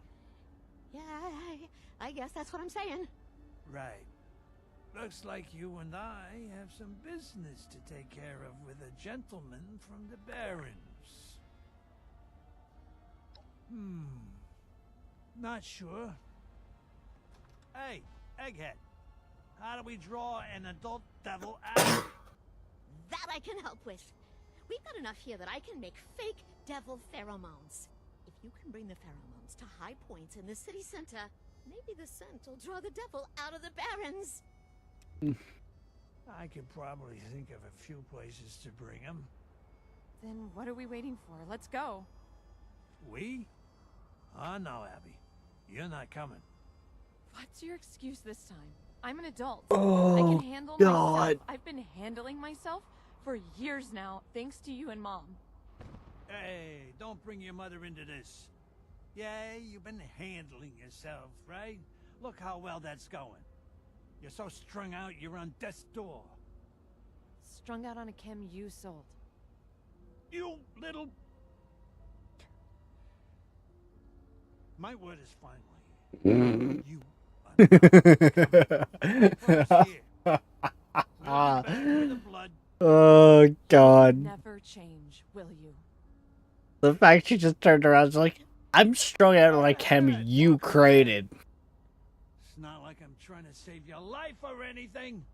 Yeah, I guess that's what I'm saying. Right. Looks like you and I have some business to take care of with a gentleman from the Barrens. Not sure. Hey, Egghead. How do we draw an adult devil out? That I can help with. We've got enough here that I can make fake devil pheromones. If you can bring the pheromones to high points in the city center, maybe the scent will draw the devil out of the Barrens. I could probably think of a few places to bring him. Then what are we waiting for? Let's go. We? Oh, no, Abby. You're not coming. What's your excuse this time? I'm an adult. Oh, I can handle God. myself. I've been handling myself for years now, thanks to you and Mom. Hey, don't bring your mother into this. Yeah, you've been handling yourself, right? Look how well that's going. You're so strung out, you're on death's door. Strung out on a chem you sold. You little... My word is finally. You... Oh, God. Never change, will you? The fact she just turned around is like, I'm strung out like him you created. It's not like I'm trying to save your life or anything.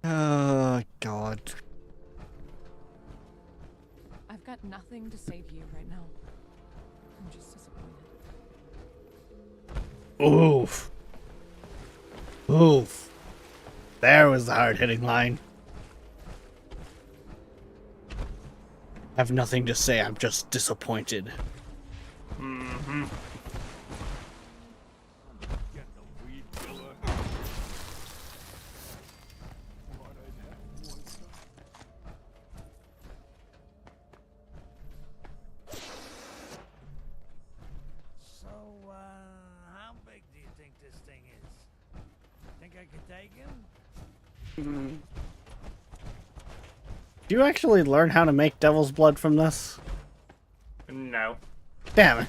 Oh, God. I've got nothing to save you right now. I'm just disappointed. Oof. Oof. There was the hard-hitting line. I have nothing to say, I'm just disappointed. Mm-hmm. So, how big do you think this thing is? Think I could take him? Do you actually learn how to make devil's blood from this? No. Damn it.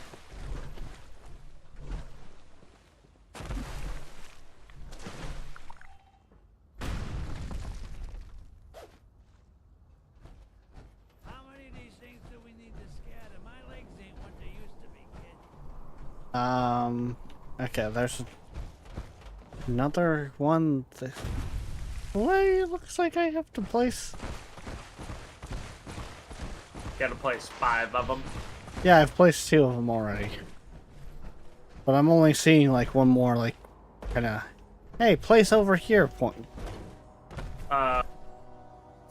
How many of these things do we need to scatter? My legs ain't what they used to be, kid. Okay, there's another one. Why it looks like I have to place. Gotta place 5 of them. Yeah, I've placed 2 of them already. But I'm only seeing like one more, like, kinda, hey, place over here point.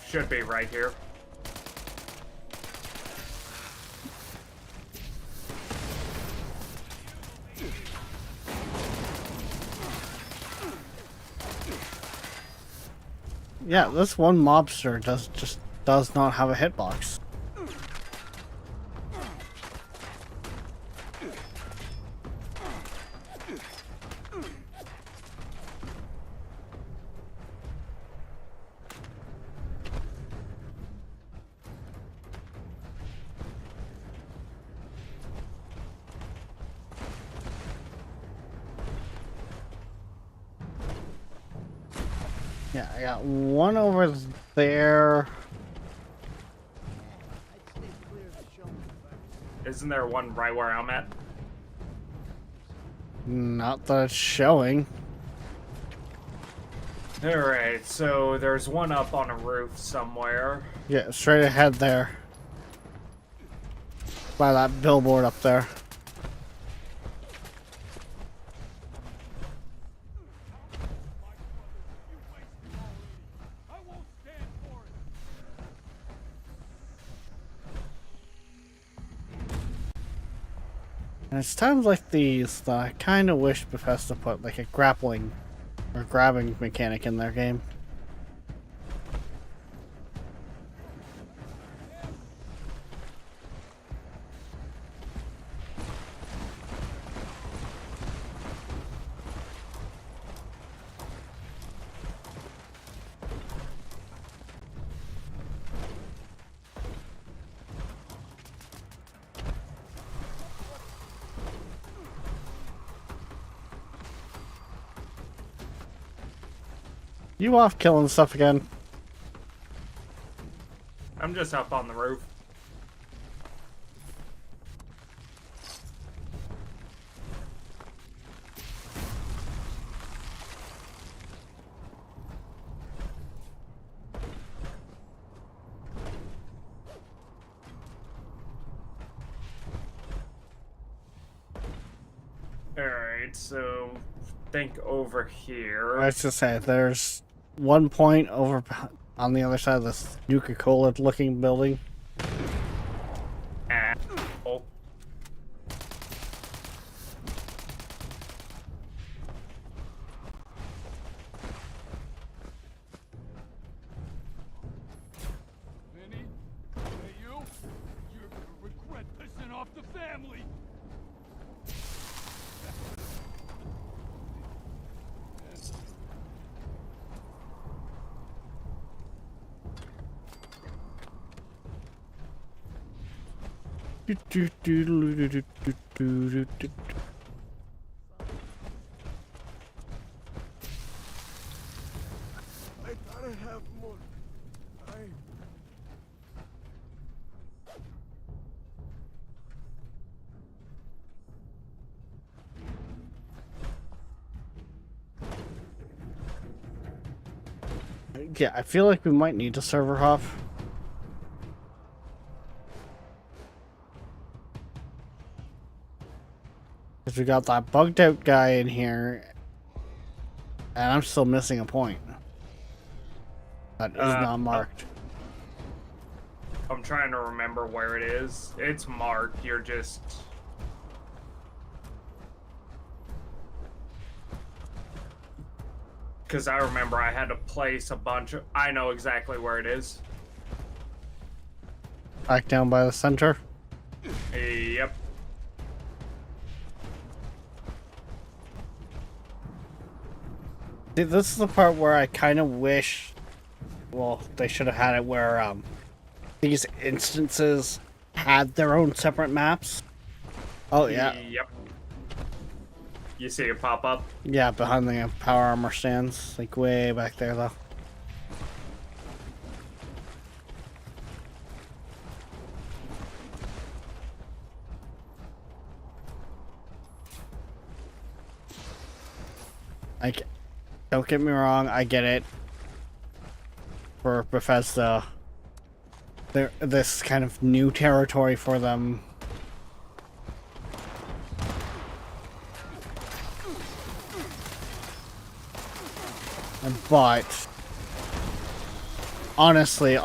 Should be right here. Yeah, this one mobster does not have a hitbox. Yeah, I got one over there. Isn't there one right where I'm at? Not that it's showing. Alright, so there's one up on a roof somewhere. Yeah, straight ahead there. By that billboard up there. And it's times like these that I kind of wish Bethesda put like a grappling or grabbing mechanic in their game. You off killing stuff again? I'm just up on the roof. Alright, so think over here. I was just say there's one point over on the other side of this Nuka-Cola looking building. Oh. Vinny? Hey, you? You're gonna regret pissing off the family! I thought I have more time. Yeah, I feel like we might need a server hop. Because we got that bugged out guy in here, and I'm still missing a point. That is not marked. I'm trying to remember where it is. It's marked, you're just... Because I remember I had to place a bunch of... I know exactly where it is. Back down by the center. Yep. See, this is the part where I kind of wish... Well, they should have had it where these instances had their own separate maps. Oh, yeah. Yep. You see it pop up? Yeah, behind the power armor stands. Like, way back there, though. Like, don't get me wrong, I get it. For Bethesda, this kind of new territory for them. But honestly,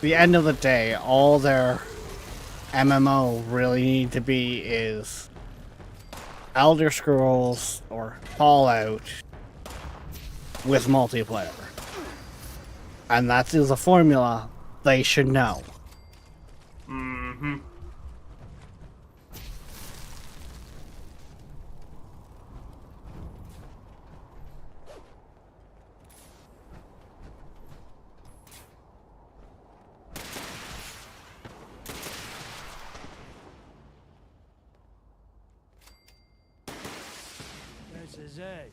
the end of the day, all their MMO really need to be is Elder Scrolls or Fallout with multiplayer. And that is a formula they should know. Mm-hmm. This is A.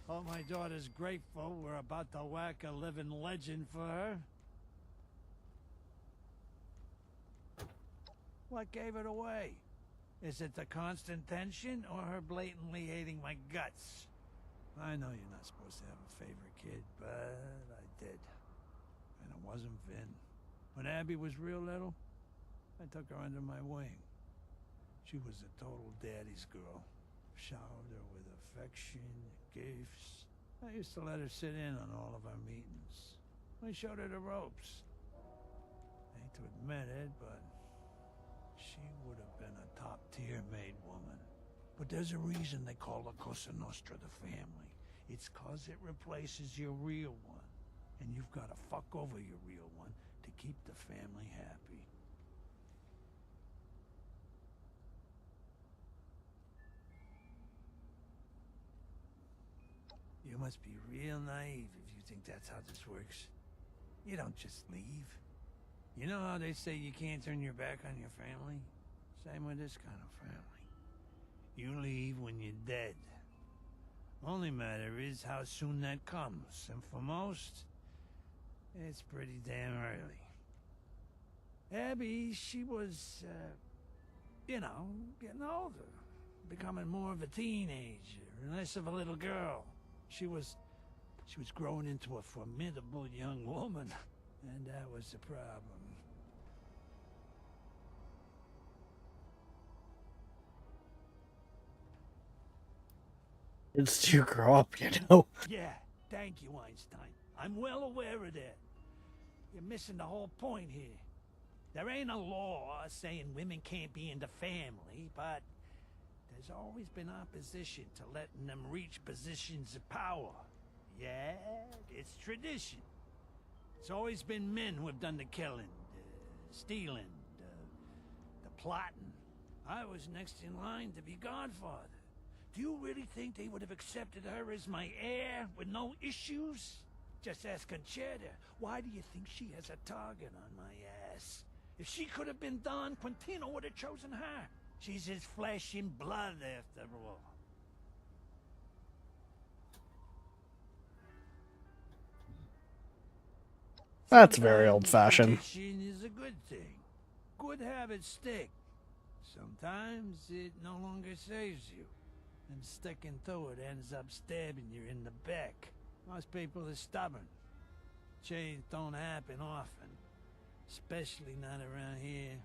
Hope my daughter's grateful we're about to whack a living legend for her. What gave it away? Is it the constant tension or her blatantly hating my guts? I know you're not supposed to have a favorite kid, but I did. And it wasn't Vin. When Abby was real little, I took her under my wing. She was a total daddy's girl. Showered her with affection, gifts. I used to let her sit in on all of our meetings. I showed her the ropes. I hate to admit it, but she would have been a top-tier maid woman. But there's a reason they call La Cosa Nostra the family. It's 'cause it replaces your real one. And you've got to fuck over your real one to keep the family happy. You must be real naive if you think that's how this works. You don't just leave. You know how they say you can't turn your back on your family? Same with this kind of family. You leave when you're dead. Only matter is how soon that comes, and for most, it's pretty damn early. Abby, she was, you know, getting older, becoming more of a teenager, less of a little girl. She was growing into a formidable young woman, and that was the problem. It's to grow up, you know. Yeah, thank you, Einstein. I'm well aware of that. You're missing the whole point here. There ain't a law saying women can't be in the family, but there's always been opposition to letting them reach positions of power. Yeah, it's tradition. It's always been men who have done the killing, stealing, the plotting. I was next in line to be godfather. Do you really think they would have accepted her as my heir with no issues? Just ask Conchetta. Why do you think she has a target on my ass? If she could have been Don, Quintino would have chosen her. She's his flesh and blood, after all. That's very old-fashioned. Tradition is a good thing. Good habits stick. Sometimes it no longer saves you. And sticking to it ends up stabbing you in the back. Most people are stubborn. Change don't happen often. Especially not around here.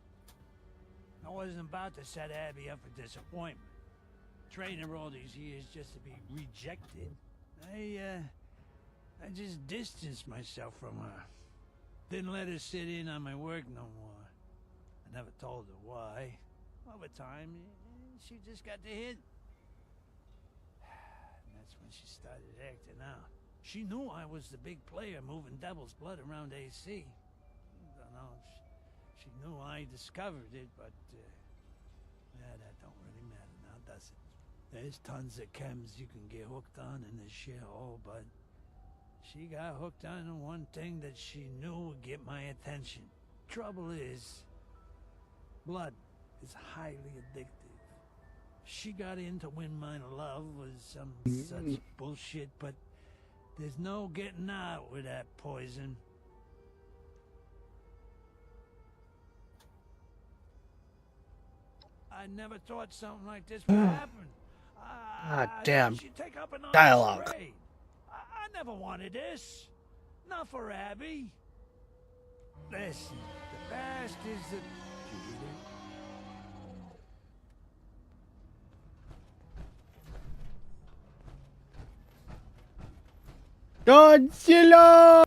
I wasn't about to set Abby up for disappointment. Train her all these years just to be rejected. I just distanced myself from her. Didn't let her sit in on my work no more. I never told her why. Over time, she just got the hint. And that's when she started acting out. She knew I was the big player moving Devil's Blood around AC. Don't know if she knew I discovered it, but that don't really matter now, does it? There's tons of chems you can get hooked on in this shithole, but she got hooked on one thing that she knew would get my attention. Trouble is, blood is highly addictive. She got in to win my love with some such bullshit, but there's no getting out with that poison. I never thought something like this would happen. Damn. She'd take up an arms Dialogue. trade. I never wanted this. Not for Abby. Listen, the past is the... Godzilla!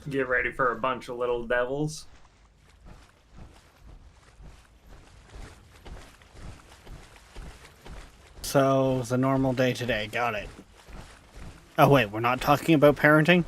Get ready for a bunch of little devils. So, the normal day today. Got it. Oh wait, we're not talking about parenting?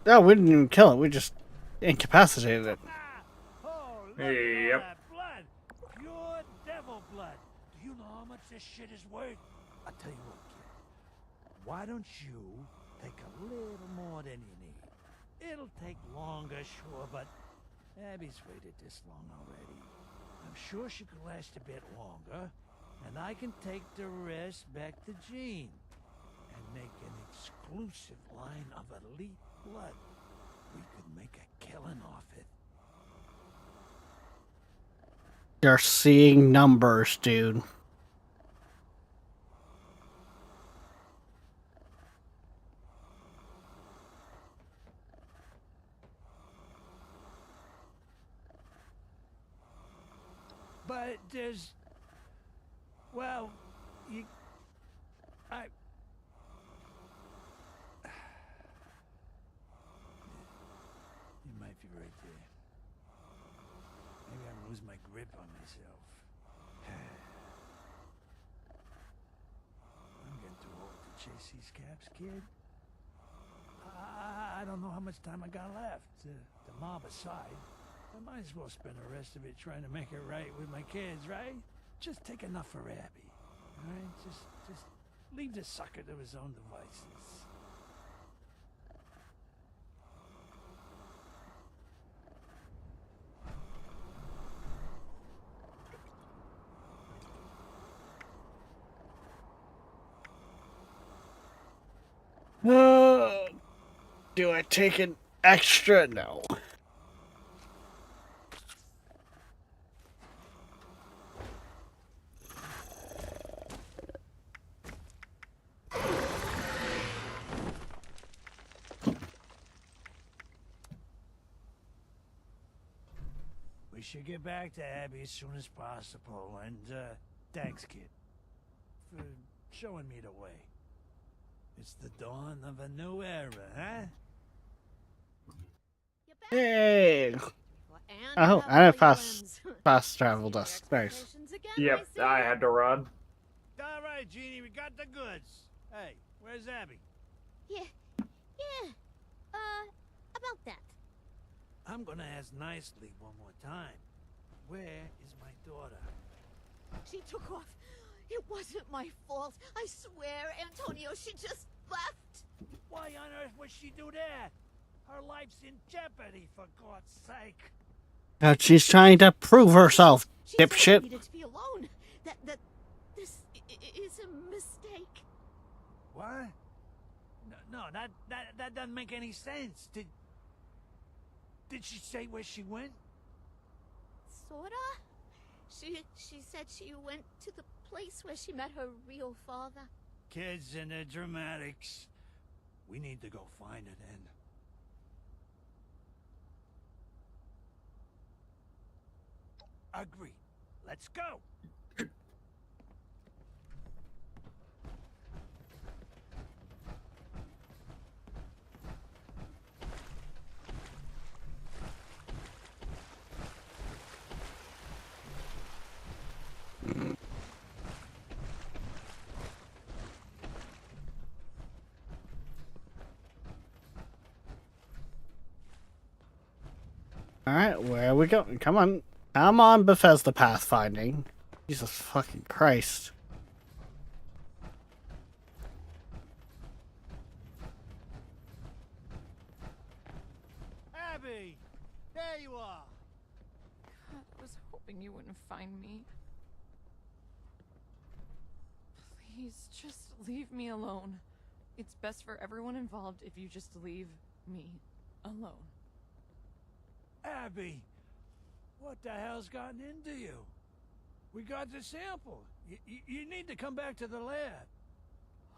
No, we didn't even kill it. We just incapacitated it. Oh, look Hey, at all yep. that blood. Pure devil blood. Do you know how much this shit is worth? I'll tell you what, kid. Why don't you take a little more than you need? It'll take longer, sure, but Abby's waited this long already. I'm sure she could last a bit longer, and I can take the rest back to Jean and make an exclusive line of elite blood. We could make a killing off it. You're seeing numbers, dude. But there's... Well, you... You might be right there. Maybe I'm losing my grip on myself. I'm getting too old to chase these caps, kid. I don't know how much time I got left. The mob aside, I might as well spend the rest of it trying to make it right with my kids, right? Just take enough for Abby, all right? Just leave the sucker to his own devices. Do I take an extra? No. We should get back to Abby as soon as possible, and, thanks, kid, for showing me the way. It's the dawn of a new era, huh? Yay! Oh, I have fast travel dust. Nice. Yep, I had to run. All right, Jeannie, we got the goods. Hey, where's Abby? Yeah, about that. I'm gonna ask nicely one more time. Where is my daughter? She took off. It wasn't my fault. I swear, Antonio, she just left. Why on earth would she do that? Her life's in jeopardy, for God's sake. She's trying to prove herself, She said I dipshit. needed to be alone. That this is a mistake. What? No, that doesn't make any sense. Did she say where she went? Sorta. She said she went to the place where she met her real father. Kids and their dramatics. We need to go find her then. Agreed. Let's go. Alright, where are we going? Come on. Come on, Bethesda pathfinding. Jesus fucking Christ. Abby! There you are! I was hoping you wouldn't find me. Please, just leave me alone. It's best for everyone involved if you just leave me alone. Abby, what the hell's gotten into you? We got the sample. You need to come back to the lab.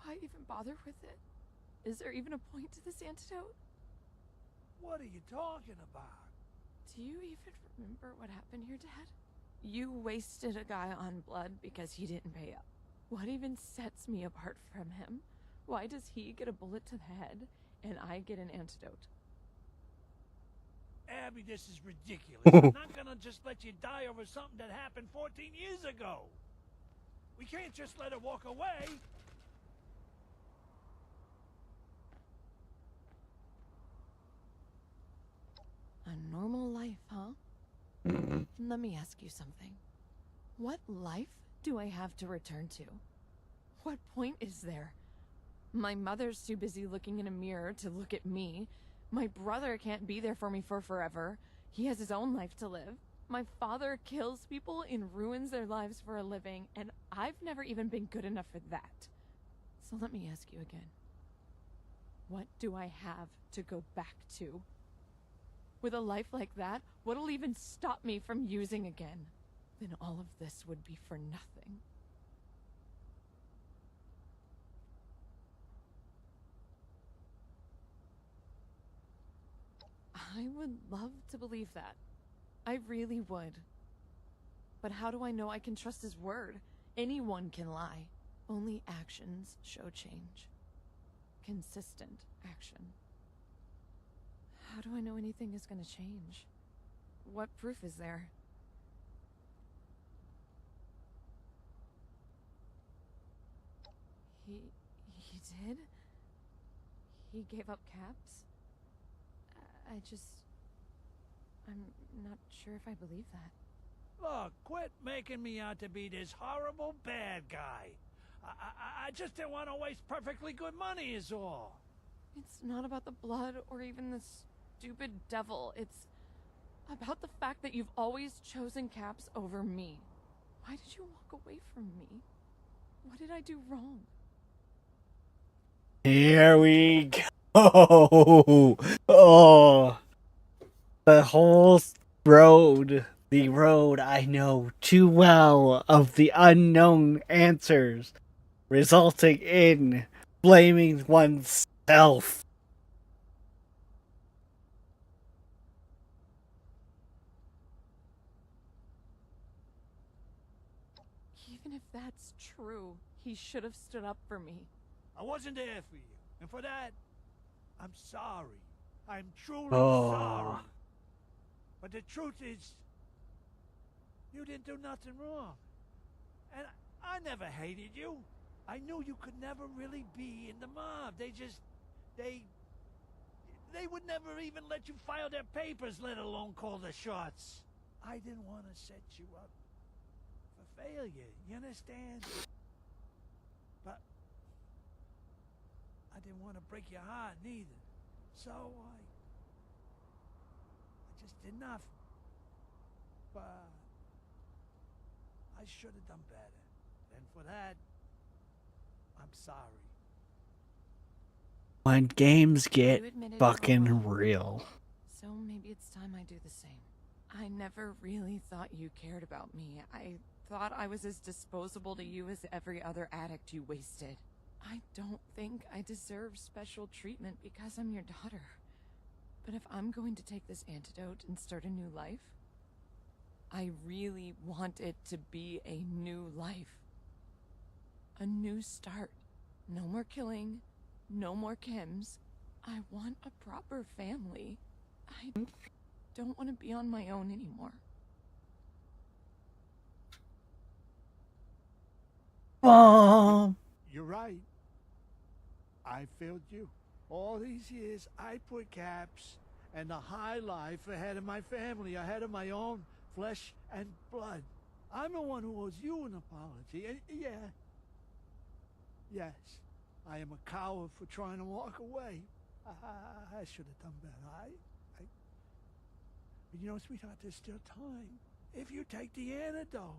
Why even bother with it? Is there even a point to this antidote? What are you talking about? Do you even remember what happened here, Dad? You wasted a guy on blood because he didn't pay up. What even sets me apart from him? Why does he get a bullet to the head and I get an antidote? Abby, this is ridiculous. I'm not gonna just let you die over something that happened 14 years ago. We can't just let her walk away. A normal life, huh? Let me ask you something. What life do I have to return to? What point is there? My mother's too busy looking in a mirror to look at me. My brother can't be there for me for forever. He has his own life to live. My father kills people and ruins their lives for a living, and I've never even been good enough for that. So let me ask you again. What do I have to go back to? With a life like that, what'll even stop me from using again? Then all of this would be for nothing. I would love to believe that. I really would. But how do I know I can trust his word? Anyone can lie. Only actions show change. Consistent action. How do I know anything is going to change? What proof is there? He did? He gave up Caps? I'm not sure if I believe that. Look, quit making me out to be this horrible bad guy. I just didn't want to waste perfectly good money is all. It's not about the blood or even the stupid devil. It's about the fact that you've always chosen Caps over me. Why did you walk away from me? What did I do wrong? Here we go. Oh, the whole road, the road I know too well of the unknown answers, resulting in blaming oneself. Even if that's true, he should have stood up for me. I wasn't there for you, and for that, I'm sorry. I'm truly Oh. sorry. But the truth is, you didn't do nothing wrong. And I never hated you. I knew you could never really be in the mob. They would never even let you file their papers, let alone call the shots. I didn't want to set you up for failure, you understand? But I didn't want to break your heart neither. So I just did nothing. But I should have done better. And for that, I'm sorry. When games get You admitted you were fucking wrong. real. So maybe it's time I do the same. I never really thought you cared about me. I thought I was as disposable to you as every other addict you wasted. I don't think I deserve special treatment because I'm your daughter. But if I'm going to take this antidote and start a new life, I really want it to be a new life. A new start. No more killing. No more Kims. I want a proper family. I don't want to be on my own anymore. Mom. You're right. I failed you. All these years, I put Caps and the high life ahead of my family, ahead of my own flesh and blood. I'm the one who owes you an apology. And yes, I am a coward for trying to walk away. I should have done better. But you know, sweetheart, there's still time. if you take the antidote,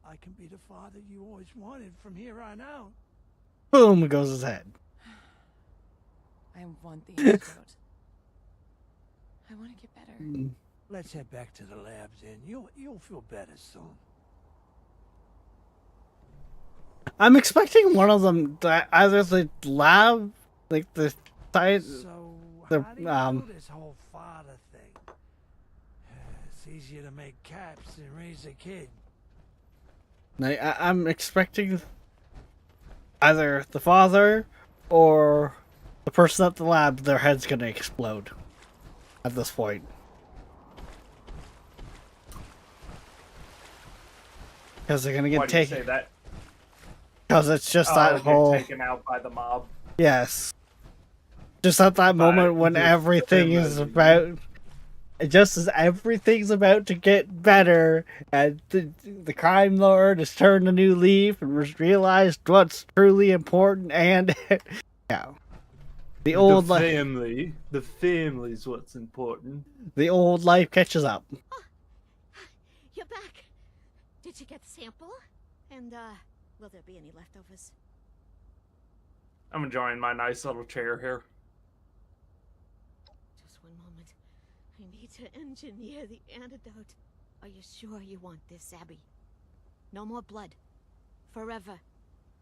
I can be the father you always wanted from here on out. Boom goes his head. I want the antidote. I want to get better. Let's head back to the labs, and you'll feel better soon. I'm expecting one of them to either the lab, like the side, So, the how do you do this whole father thing? It's easier to make caps than raise a kid. I'm expecting either the father or the person at the lab. Their head's gonna explode at this point. Because they're gonna Why get do you say taken. that? Because it's just Oh, that get whole. taken out by the mob. Yes. Just at that moment when the everything is family. about. Just as everything's about to get better, and the crime lord has turned a new leaf and has realized what's truly important, and yeah, the old family. The family's what's important. the old life catches up. You're back. Did you get the sample? And, will there be any leftovers? I'm enjoying my nice little chair here. Just one moment. I need to engineer the antidote. Are you sure you want this, Abby? No more blood. Forever.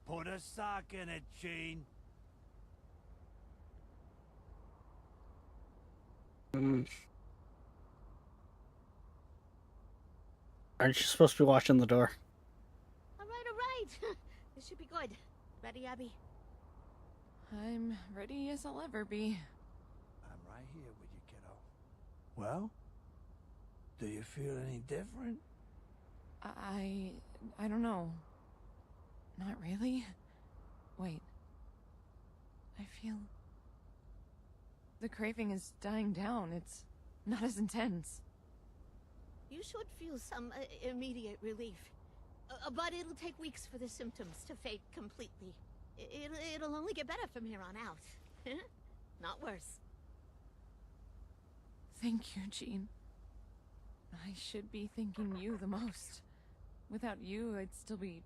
Put a sock in it, Gene. Aren't you supposed to be watching the door? All right. This should be good. Ready, Abby? I'm ready as I'll ever be. I'm right here with you, kiddo. Well, do you feel any different? I don't know. Not really. Wait. I feel... the craving is dying down. It's not as intense. You should feel some immediate relief. But it'll take weeks for the symptoms to fade completely. It'll only get better from here on out. Not worse. Thank you, Jean. I should be thanking you the most. Without you, I'd still be...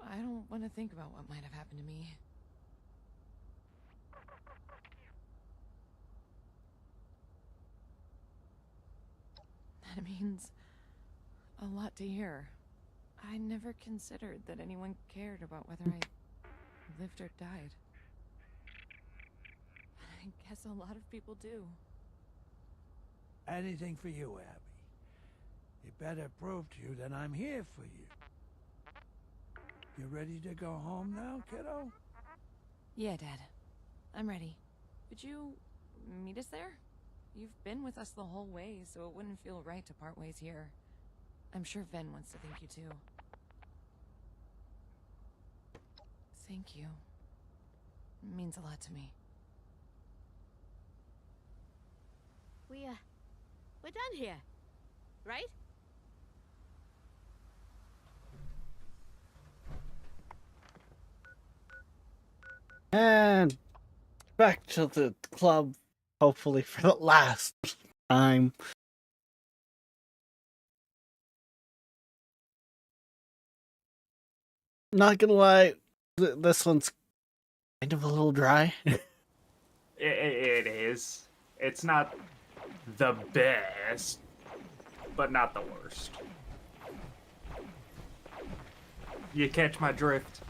I don't want to think about what might have happened to me. That means a lot to hear. I never considered that anyone cared about whether I lived or died. I guess a lot of people do. Anything for you, Abby. You better prove to you that I'm here for you. You ready to go home now, kiddo? Yeah, Dad. I'm ready. Would you meet us there? You've been with us the whole way, so it wouldn't feel right to part ways here. I'm sure Ven wants to thank you too. Thank you. It means a lot to me. We're done here, right? And back to the club, hopefully for the last time. Not gonna lie, this one's kind of a little dry. It is. It's not the best, but not the worst. You catch my drift?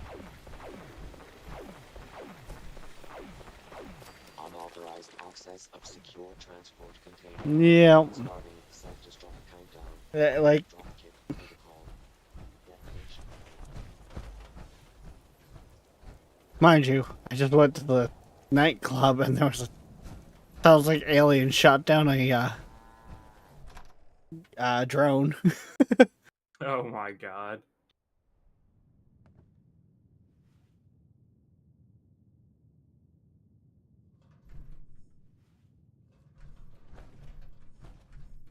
Unauthorized access of secure transport container. Yeah. Starting self-destruct countdown. Like, Dropkick protocol. Detonation. mind you, I just went to the nightclub and there was a... sounds like alien shot down a drone. Oh my god.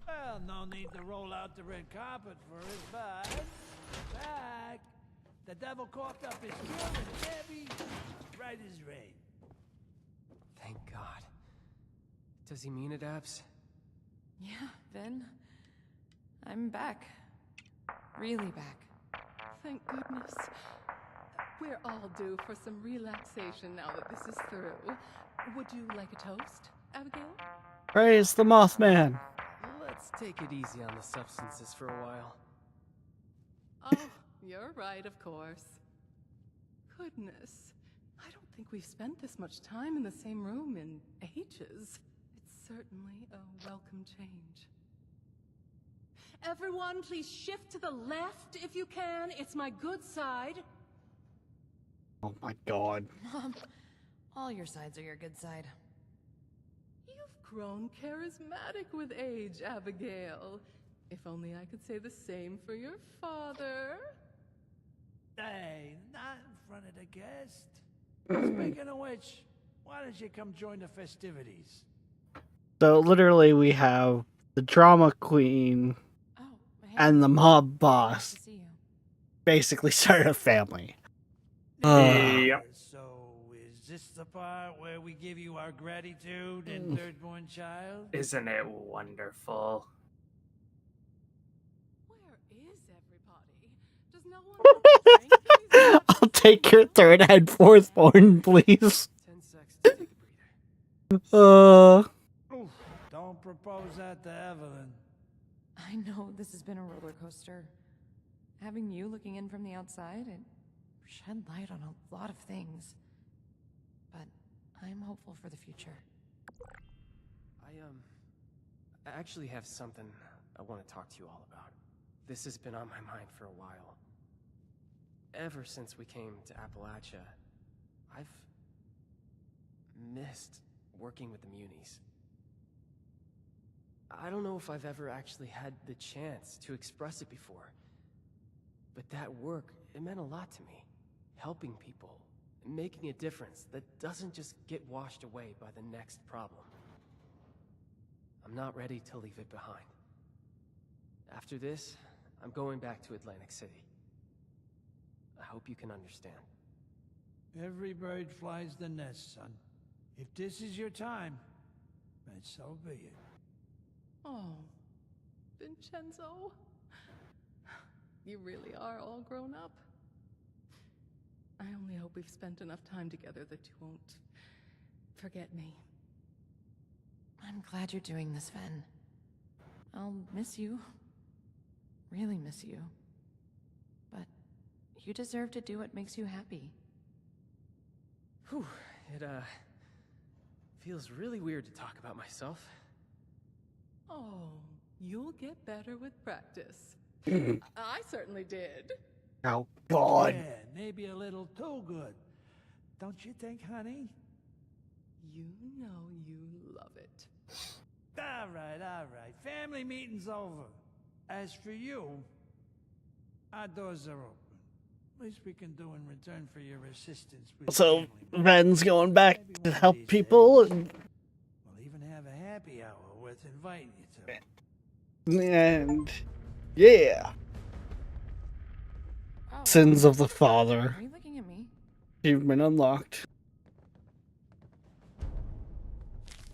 Well, no need to roll out the red carpet for us, but... Back! The devil coughed up his skill and Abby, right as rain. Thank God. Does he mean it, Abs? Yeah, Vin. I'm back. Really back. Thank goodness. We're all due for some relaxation now that this is through. Would you like a toast, Abigail? Praise the Mothman. Let's take it easy on the substances for a while. Oh, you're right, of course. Goodness. I don't think we've spent this much time in the same room in ages. It's certainly a welcome change. Everyone, please shift to the left if you can. It's my good side. Oh my god. Mom, all your sides are your good side. You've grown charismatic with age, Abigail. If only I could say the same for your father. Hey, not in front of the guest. Speaking of which, why don't you come join the festivities? So literally we have the drama queen and the mob boss basically start a family. Yep. So, is this the part where we give you our gratitude and third-born child? Isn't it wonderful? Where is everybody? Does no one want to drink? I'll take your third and fourth born, please. 10 seconds to take a breather. Oof, don't propose that to Evelyn. I know this has been a roller coaster. Having you looking in from the outside, it shed light on a lot of things. But I'm hopeful for the future. I actually have something I want to talk to you all about. This has been on my mind for a while. Ever since we came to Appalachia, I've missed working with the Munis. I don't know if I've ever actually had the chance to express it before, but that work, it meant a lot to me. Helping people, making a difference that doesn't just get washed away by the next problem. I'm not ready to leave it behind. After this, I'm going back to Atlantic City. I hope you can understand. Every bird flies the nest, son. If this is your time, then so be it. Oh, Vincenzo. You really are all grown up. I only hope we've spent enough time together that you won't forget me. I'm glad you're doing this, Ven. I'll miss you. Really miss you. But you deserve to do what makes you happy. Whew, it feels really weird to talk about myself. Oh, you'll get better with practice. I certainly did. Oh god. Yeah, maybe a little too good. Don't you think, honey? You know you love it. All right. Family meeting's over. As for you, our doors are open. Least we can do in return for your assistance with So family. Ven's going back Maybe to one of help these people days, and We'll even have a happy hour worth inviting you to. yeah. Oh, Sins of the Father. are you looking at me? You've been unlocked.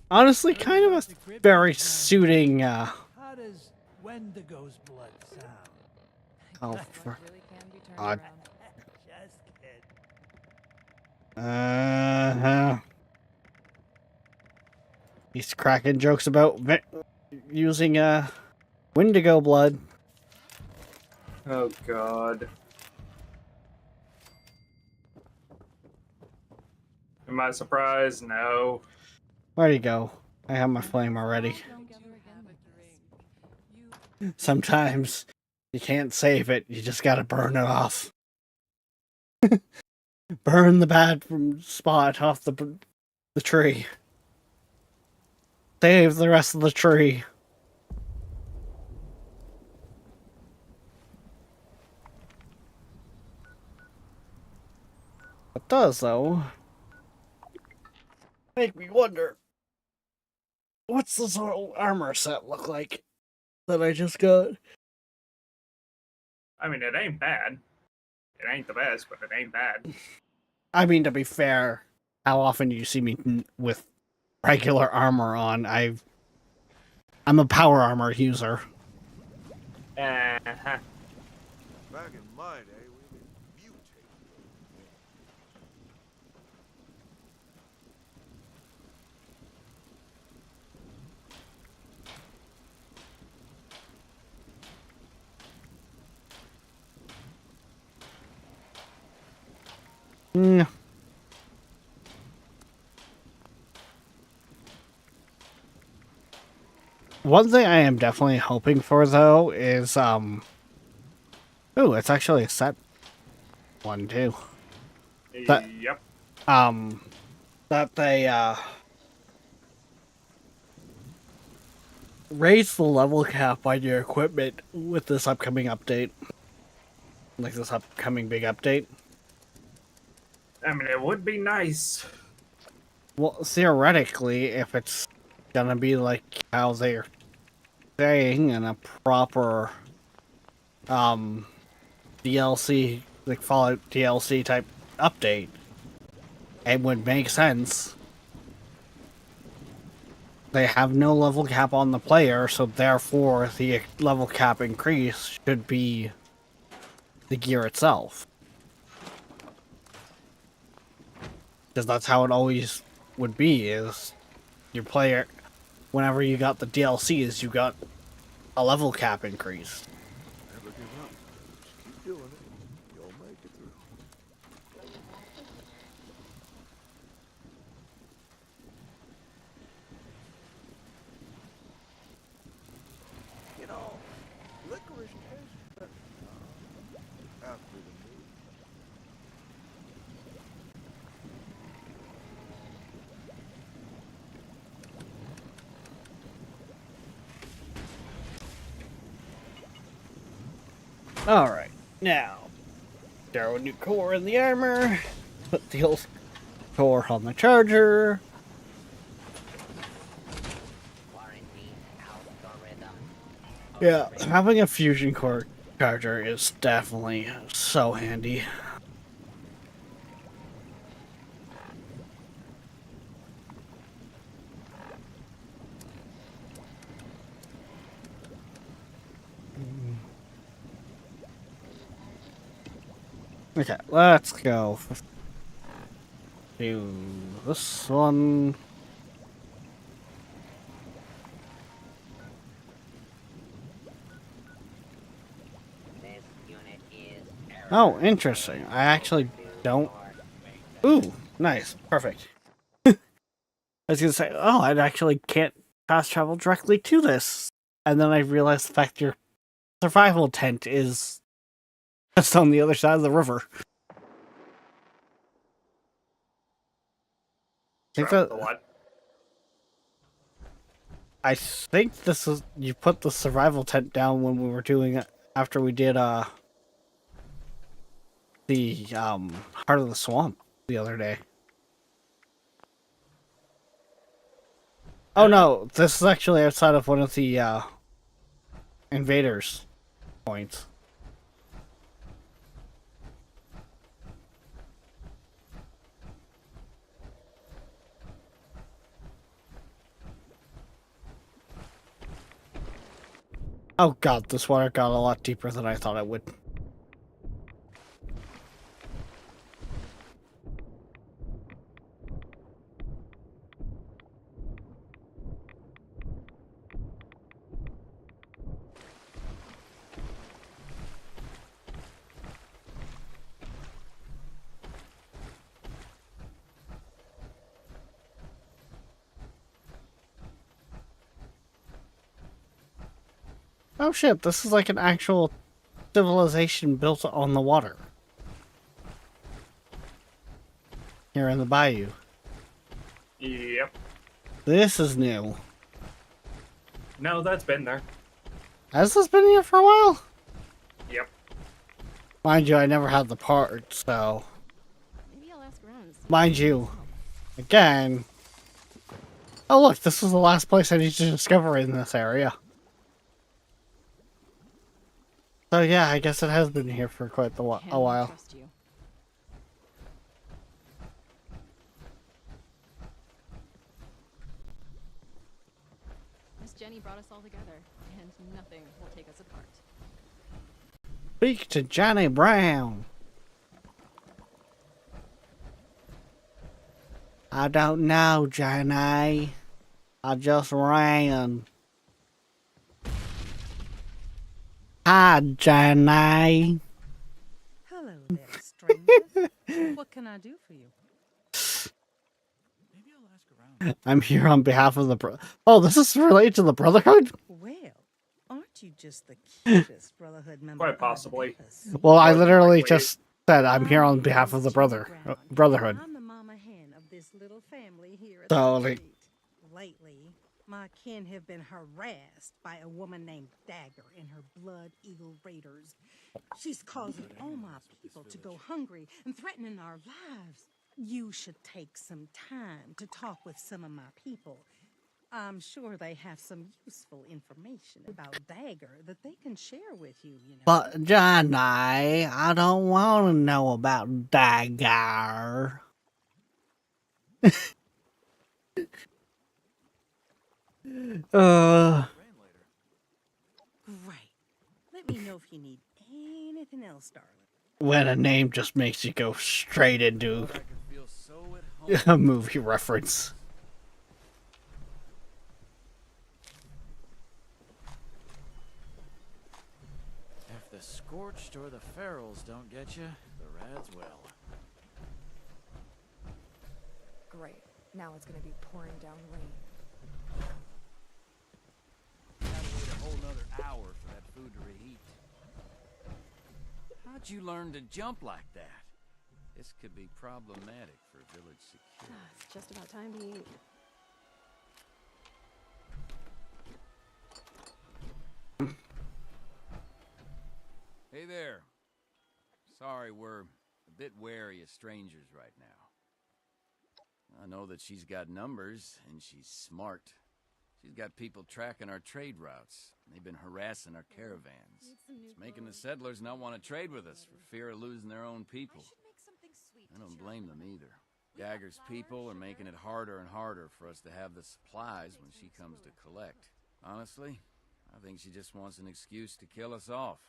Honestly, kind of a very suiting, How does Wendigo's blood sound? oh, Blood for really can be turned God. around. Just kidding. He's cracking jokes about using, Wendigo blood. Oh god. Am I surprised? No. Where'd he go? I have my flame already. Sometimes you can't save it, you just gotta burn it off. Burn the bad spot off the tree. Save the rest of the tree. It does, though. Make me wonder. What's this whole armor set look like that I just got? I mean, it ain't bad. It ain't the best, but it ain't bad. I mean, to be fair, how often do you see me with regular armor on? I'm a power armor user. Uh-huh. Back in my day, we didn't mutate. Mm. One thing I am definitely hoping for though is ooh, it's actually a set one too. That Yep. that they raise the level cap on your equipment with this upcoming update. Like this upcoming big update. I mean, it would be nice. Well, theoretically, if it's gonna be like how they're saying in a proper DLC, like Fallout DLC type update, it would make sense. They have no level cap on the player, so therefore the level cap increase should be the gear itself. Because that's how it always would be, is your player, whenever you got the DLCs, you got a level cap increase. Never give up. Just keep doing it. You'll make it through. You know, licorice tastes better after the move. Alright, now, throw a new core in the armor, put the old core on the charger. Yeah, having a fusion core charger is definitely so handy. Okay, let's go do this one. Oh, interesting. I actually don't. Ooh, nice. Perfect. I was gonna say, oh, I actually can't fast travel directly to this. And then I realized the fact your survival tent is just on the other side of the river. I think this is, you put the survival tent down when we were doing it after we did the Heart of the Swamp the other day. Oh no, this is actually outside of one of the invaders points. Oh god, this water got a lot deeper than I thought it would. Oh shit, this is like an actual civilization built on the water. Here in the bayou. Yep. This is new. No, that's been there. Has this been here for a while? Yep. Mind you, I never had the part, so... Maybe I'll ask around. Mind you, again... Oh look, this is the last place I need to discover in this area. So yeah, I guess it has been here for quite a while. Jenny brought us all together, and nothing will take us apart. Speak to Johnny Brown. I don't know, Johnny. I just ran. Hi, Johnny. Hello there, stranger. What can I do for you? I'm here on behalf of the Oh, this is related to the Brotherhood? Well, aren't you just the cutest Brotherhood member? Quite possibly. Well, I literally just said I'm here on behalf of the Brotherhood. I'm the mama hen of this little family here at So, the like, retreat. Lately, my kin have been harassed by a woman named Dagger and her Blood Eagle Raiders. She's causing all my people to go hungry and threatening our lives. You should take some time to talk with some of my people. I'm sure they have some useful information about Dagger that they can share with you, you know. But, Johnny, I don't want to know about Dagger. Great. Let me know if you need anything else, darling. When a name just makes you go straight into a movie reference. If the Scorched or the Ferals don't get you, the Rads will. Great. Now it's gonna be pouring down rain. Gotta wait a whole nother hour for that food to reheat. How'd you learn to jump like that? This could be problematic for village security. It's just about time to eat. Hey there. Sorry, we're a bit wary of strangers right now. I know that she's got numbers, and she's smart. She's got people tracking our trade routes. They've been harassing our caravans. It's making the settlers not want to trade with us for fear of losing their own people. I don't blame them either. Dagger's people are making it harder and harder for us to have the supplies when she comes to collect. Honestly, I think she just wants an excuse to kill us off.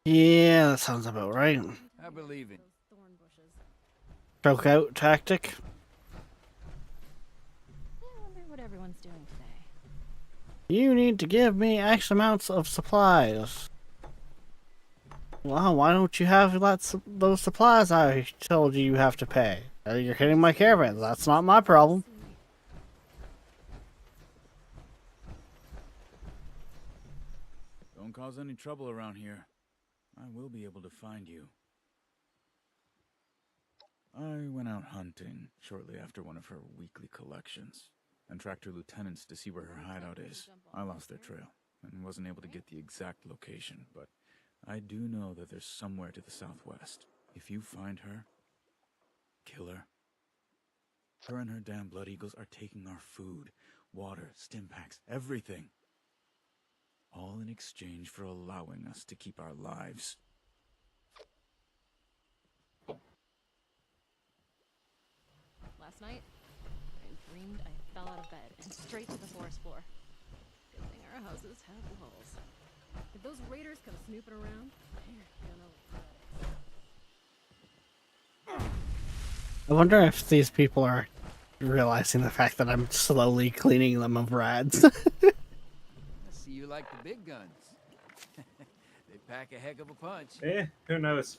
Yeah, that sounds about right. I believe in. Choke out tactic. I wonder what everyone's doing today. You need to give me X amounts of supplies. Well, why don't you have those supplies I told you have to pay? You're hitting my caravan. That's not my problem. Don't cause any trouble around here. I will be able to find you. I went out hunting shortly after one of her weekly collections and tracked her lieutenants to see where her hideout is. I lost their trail and wasn't able to get the exact location, but I do know that there's somewhere to the southwest. If you find her, kill her. Her and her damn Blood Eagles are taking our food, water, stim packs, everything. All in exchange for allowing us to keep our lives. Last night, I dreamed I fell out of bed and straight to the forest floor. Good thing our houses have walls. If those raiders come snooping around, they're gonna... I wonder if these people are realizing the fact that I'm slowly cleaning them of rads. I see you like the big guns. They pack a heck of a punch. Who knows?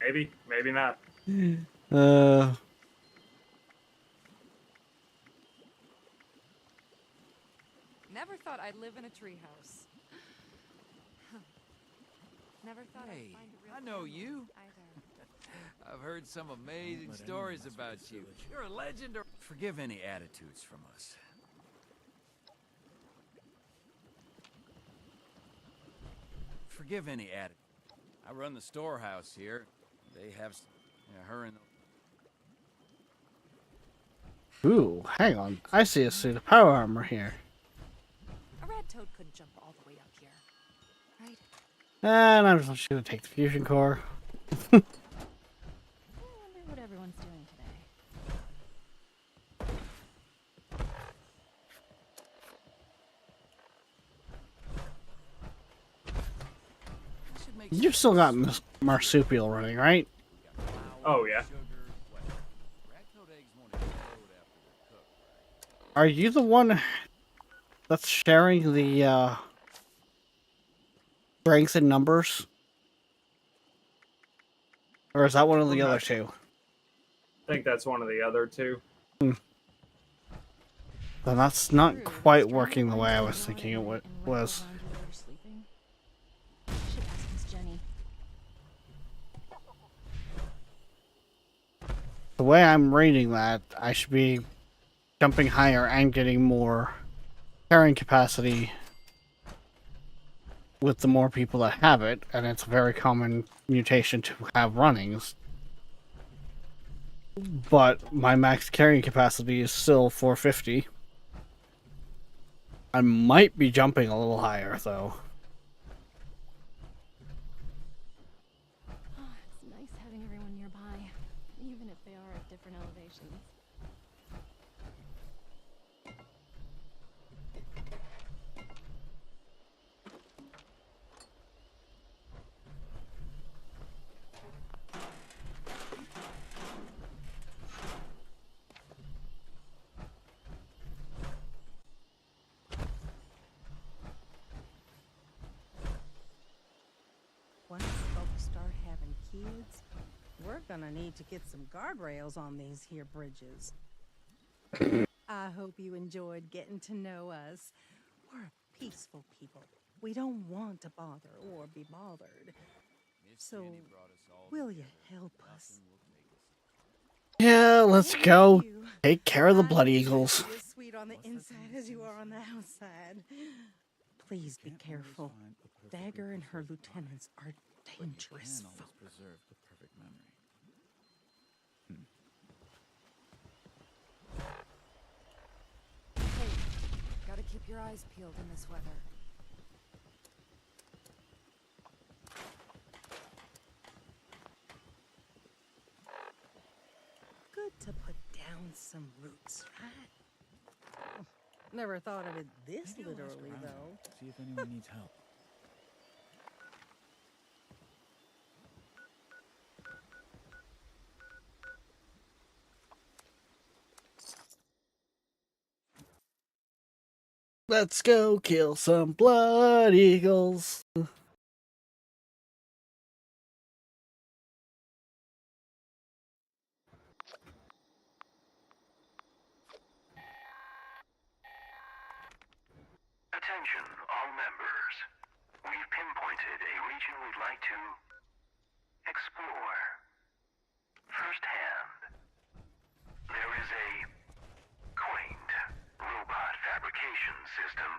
Maybe, maybe not. Never thought I'd live in a treehouse. Never thought Hey, I'd find a real I know family you. either. I've heard some amazing stories about you. You're a legend. Forgive any attitudes from us. Forgive any attitude. I run the storehouse here. They have her and Ooh, hang on. I see a suit of power armor here. A red toad couldn't jump all the way up here, right? And I'm just gonna take the fusion core. I wonder what everyone's doing today. You still got Marsupial running, right? Oh, yeah. Are you the one that's sharing the strength and numbers? Or is that one of the other two? I think that's one of the other two. Then that's not quite working the way I was thinking it was. Should ask Miss Jenny. The way I'm reading that, I should be jumping higher and getting more carrying capacity with the more people that have it, and it's a very common mutation to have runnings. But my max carrying capacity is still 450. I might be jumping a little higher, though. Oh, it's nice having everyone nearby, even if they are at different elevations. Once folks start having kids, we're gonna need to get some guardrails on these here bridges. I hope you enjoyed getting to know us. We're peaceful people. We don't want to bother or be bothered. So, will you help us? Yeah, let's go take care of the Blood Eagles. As sweet on the inside as you are on the outside. Please be careful. Dagger and her lieutenants are dangerous folk. Preserve the perfect memory. Hey, gotta keep your eyes peeled in this weather. Good to put down some roots, right? Never thought of it this literally, though. See if anyone needs help. Let's go kill some Blood Eagles. Attention, all members. We've pinpointed a region we'd like to explore firsthand. There is a quaint robot fabrication system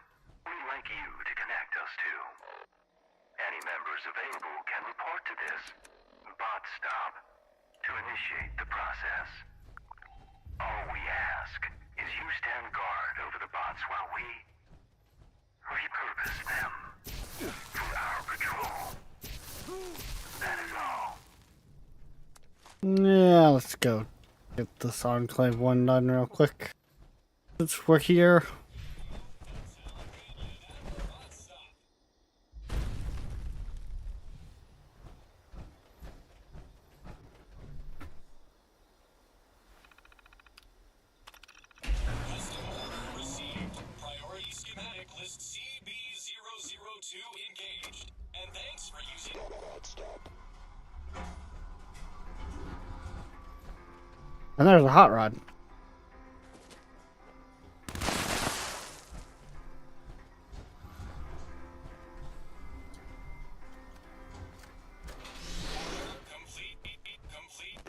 we'd like you to connect us to. Any members available can report to this bot stop to initiate the process. All we ask is you stand guard over the bots while we repurpose them for our patrol. That is all. Yeah, let's go get this Enclave 1 done real quick. Since we're here. Priority schematic list CB002 engaged. And thanks for using And there's a hot rod.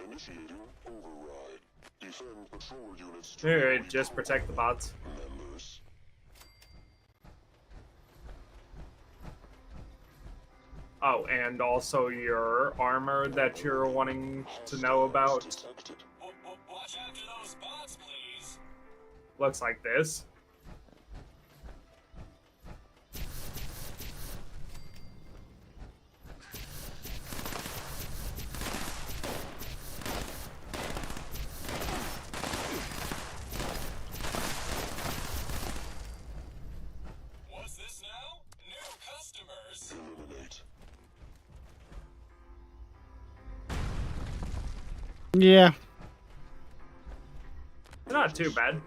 Initiating override. Defend patrol units. Alright, just protect the bots. Members. Oh, and also your armor that you're wanting to know about. Watch after those bots, please. Looks like this. What's this now? New customers. Eliminate. Yeah. Not too bad.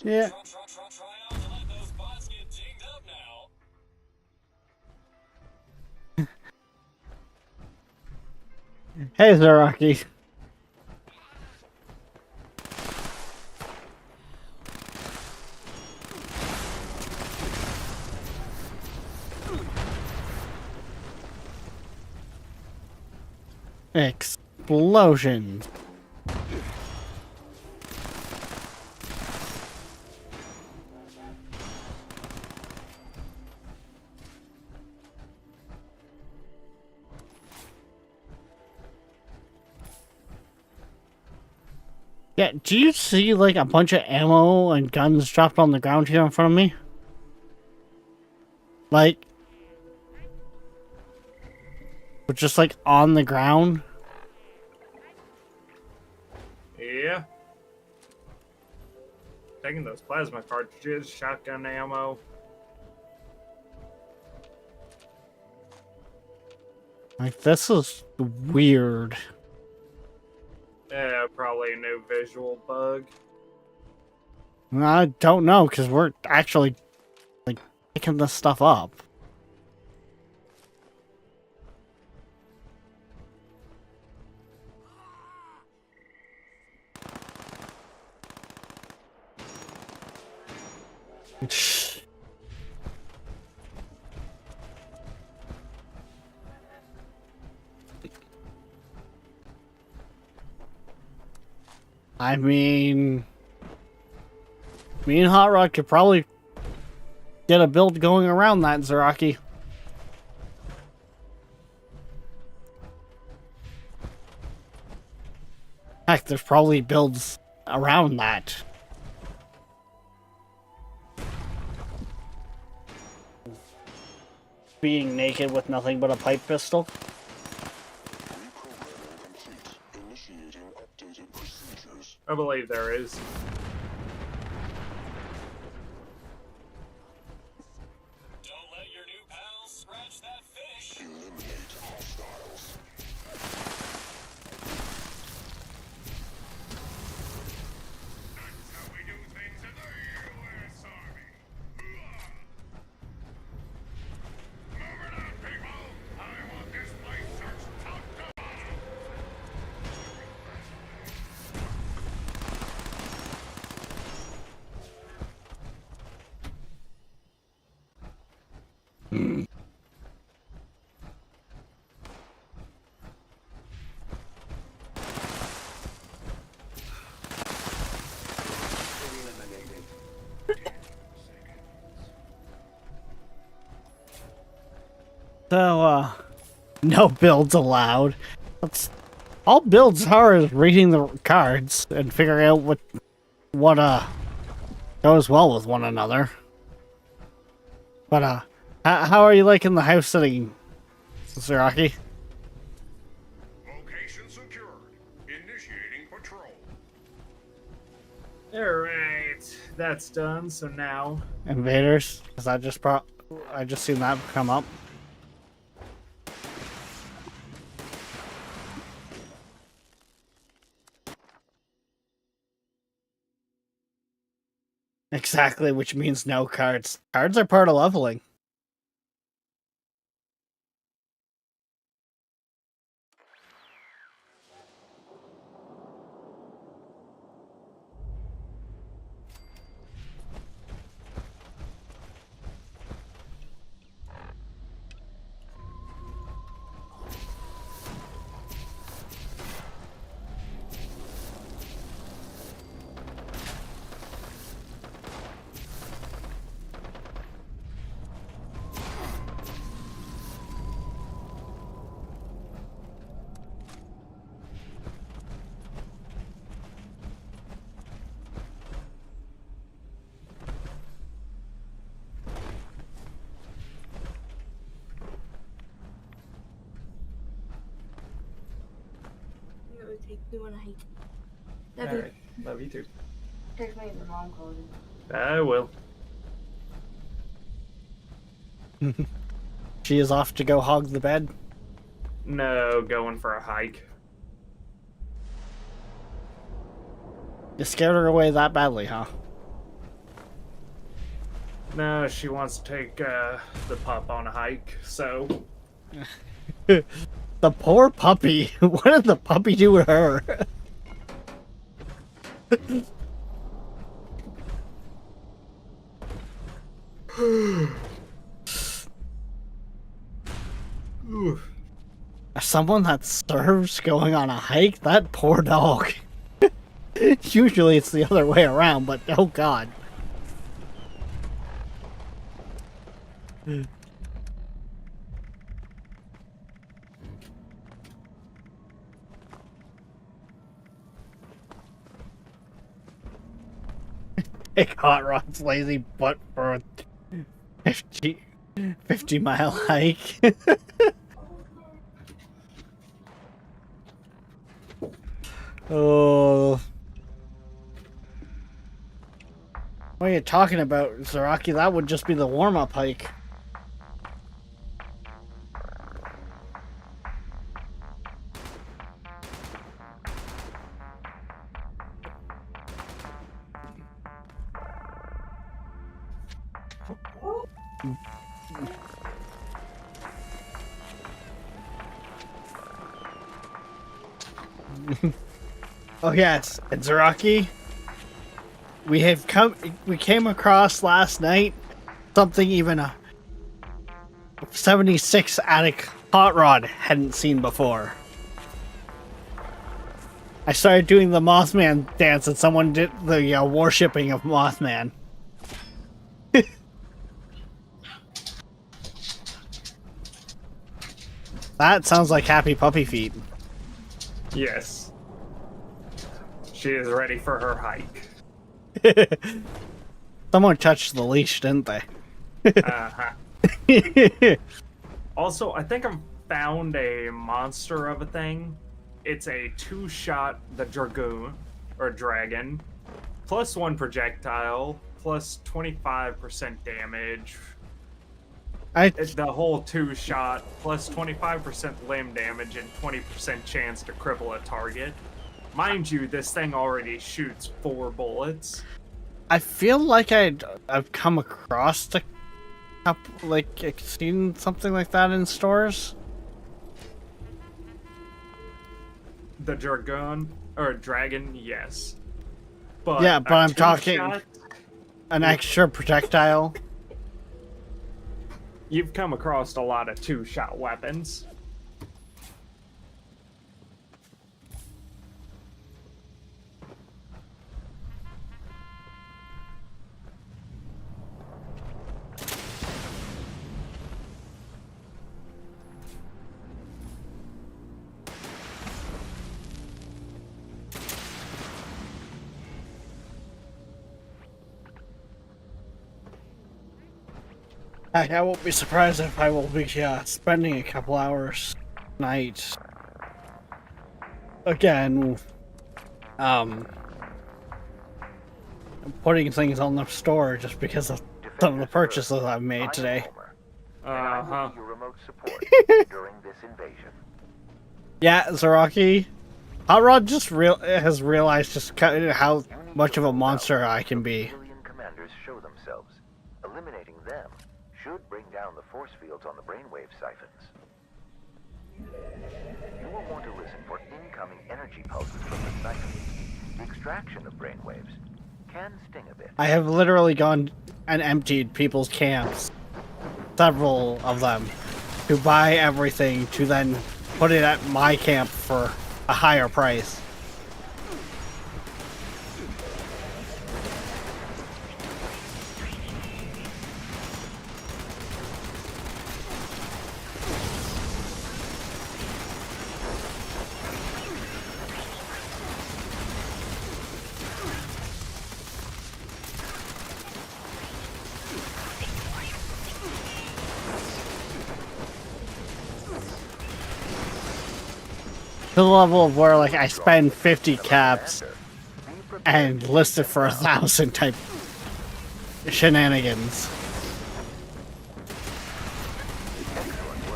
Yeah. Hey, Zaraki. Explosions. Yeah, do you see like a bunch of ammo and guns dropped on the ground here in front of me? Like, just like on the ground? Yeah. Taking those plasma cartridges, shotgun ammo. Like, this is weird. Yeah, probably a new visual bug. I don't know, because we're actually, like, picking this stuff up. I mean, me and Hot Rod could probably get a build going around that, Zaraki. Heck, there's probably builds around that. Being naked with nothing but a pipe pistol. I believe there is. Don't let your new pals scratch that fish. Eliminate hostiles. That's how we do things in the U.S. Army. Moving on, people. I want this place searched top to bottom. So, no builds allowed. All builds are is reading the cards and figuring out what goes well with one another. But, how are you liking the house sitting, Zaraki? Location secured. Initiating patrol. Alright, that's done, so now... Invaders? Because I just seen that come up. Exactly, which means no cards. Cards are part of leveling. Alright, love you too. Text me if your mom calls you. I will. She is off to go hog the bed. No, going for a hike. You scared her away that badly, huh? No, she wants to take the pup on a hike, so... The poor puppy. What did the puppy do with her? As someone that serves going on a hike, that poor dog. Usually it's the other way around, but oh god. Take Hot Rod's lazy butt for a 50-mile hike. Oh. What are you talking about, Zaraki? That would just be the warm-up hike. Oh yes, and Zaraki, we came across last night something even a 76 attic hot rod hadn't seen before. I started doing the Mothman dance and someone did the worshipping of Mothman. That sounds like happy puppy feet. Yes. She is ready for her hike. Someone touched the leash, didn't they? Also, I think I found a monster of a thing. It's a 2-shot, the Dragoon, or Dragon, plus 1 projectile, plus 25% damage. It's the whole 2-shot, plus 25% limb damage and 20% chance to cripple a target. Mind you, this thing already shoots 4 bullets. I feel like I've come across a couple, like, seen something like that in stores. The Dragoon, or Dragon, yes. But yeah, but I'm talking shot, an extra projectile. You've come across a lot of 2-shot weapons. I won't be surprised if I will be spending a couple hours tonight again, putting things on the store just because of some of the purchases I've made today. Uh-huh. Your remote support during this invasion. Yeah, Zaraki, Hot Rod just has realized just how much of a monster I can be. Alien commanders show themselves. Eliminating them should bring down the force fields on the brainwave siphons. You will want to listen for incoming energy pulses from the siphons. The extraction of brainwaves can sting a bit. I have literally gone and emptied people's camps, several of them, to buy everything to then put it at my camp for a higher price. To the level of where, like, I spend 50 caps and listed for 1,000 type shenanigans.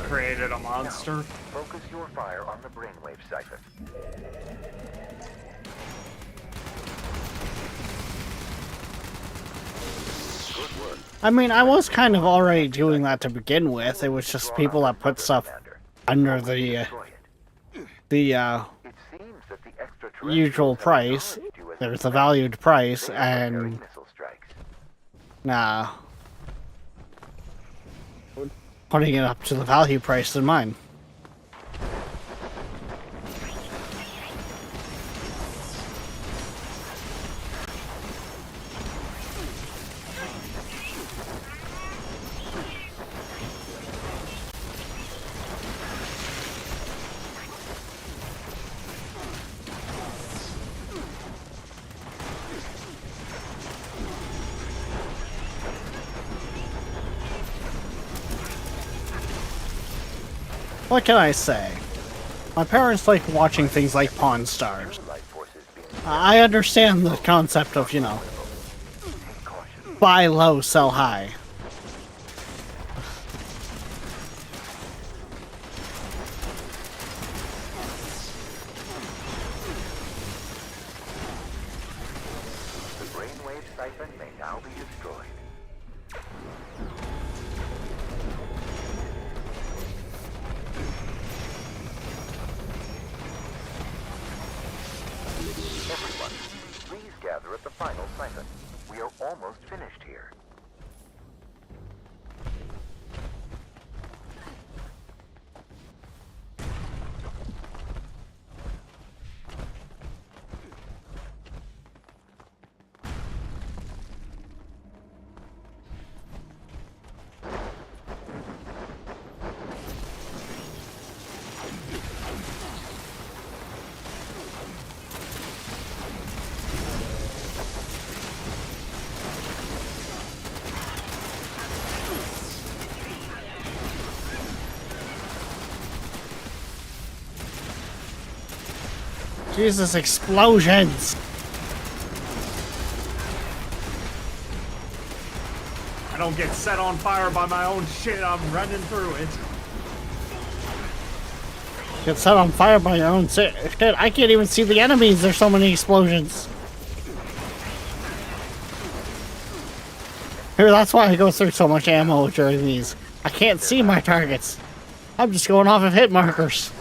Created a monster. Focus your fire on the brainwave siphon. I mean, I was kind of already doing that to begin with. It was just people that put stuff under the usual price. There's a valued price, and nah, putting it up to the value price than mine. What can I say? My parents like watching things like Pawn Stars. I understand the concept of, you know, buy low, sell high. The brainwave siphon may now be destroyed. Everyone, please gather at the final siphon. We are almost finished here. Jesus, explosions! I don't get set on fire by my own shit, I'm running through it. Get set on fire by your own shit. I can't even see the enemies, there's so many explosions. Here, that's why I go through so much ammo during these. I can't see my targets. I'm just going off of hit markers.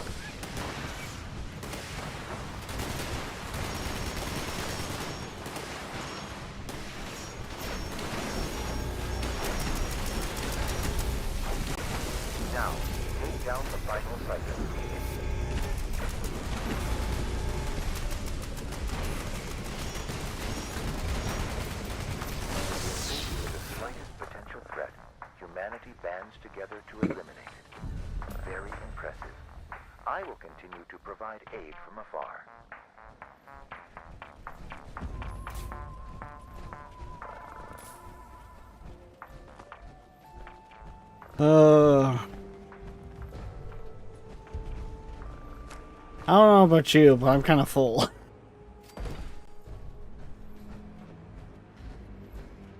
Now, take down the final siphon. With the slightest potential threat, humanity bands together to eliminate it. Very impressive. I will continue to provide aid from afar. I don't know about you, but I'm kind of full.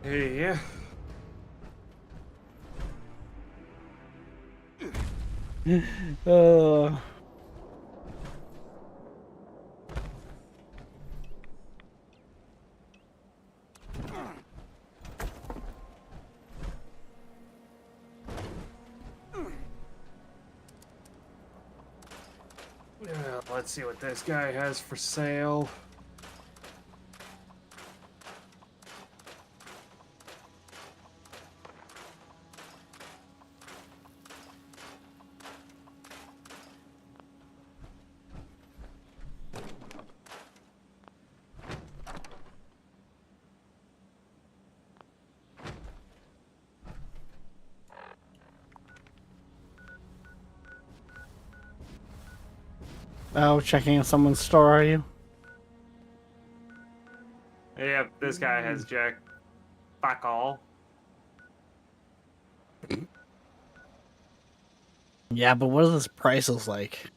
Yeah. Let's see what this guy has for sale. Oh, checking in someone's store, are you? Yep, this guy has jack. Fuck all. Yeah, but what are his prices like?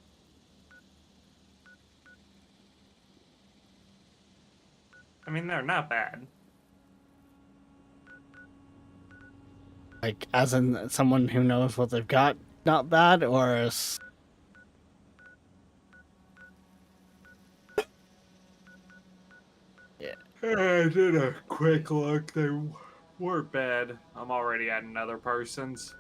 I mean, they're not bad. Like, as in someone who knows what they've got, not bad, or is... I did a quick look. They're We're bad. I'm already at another person's.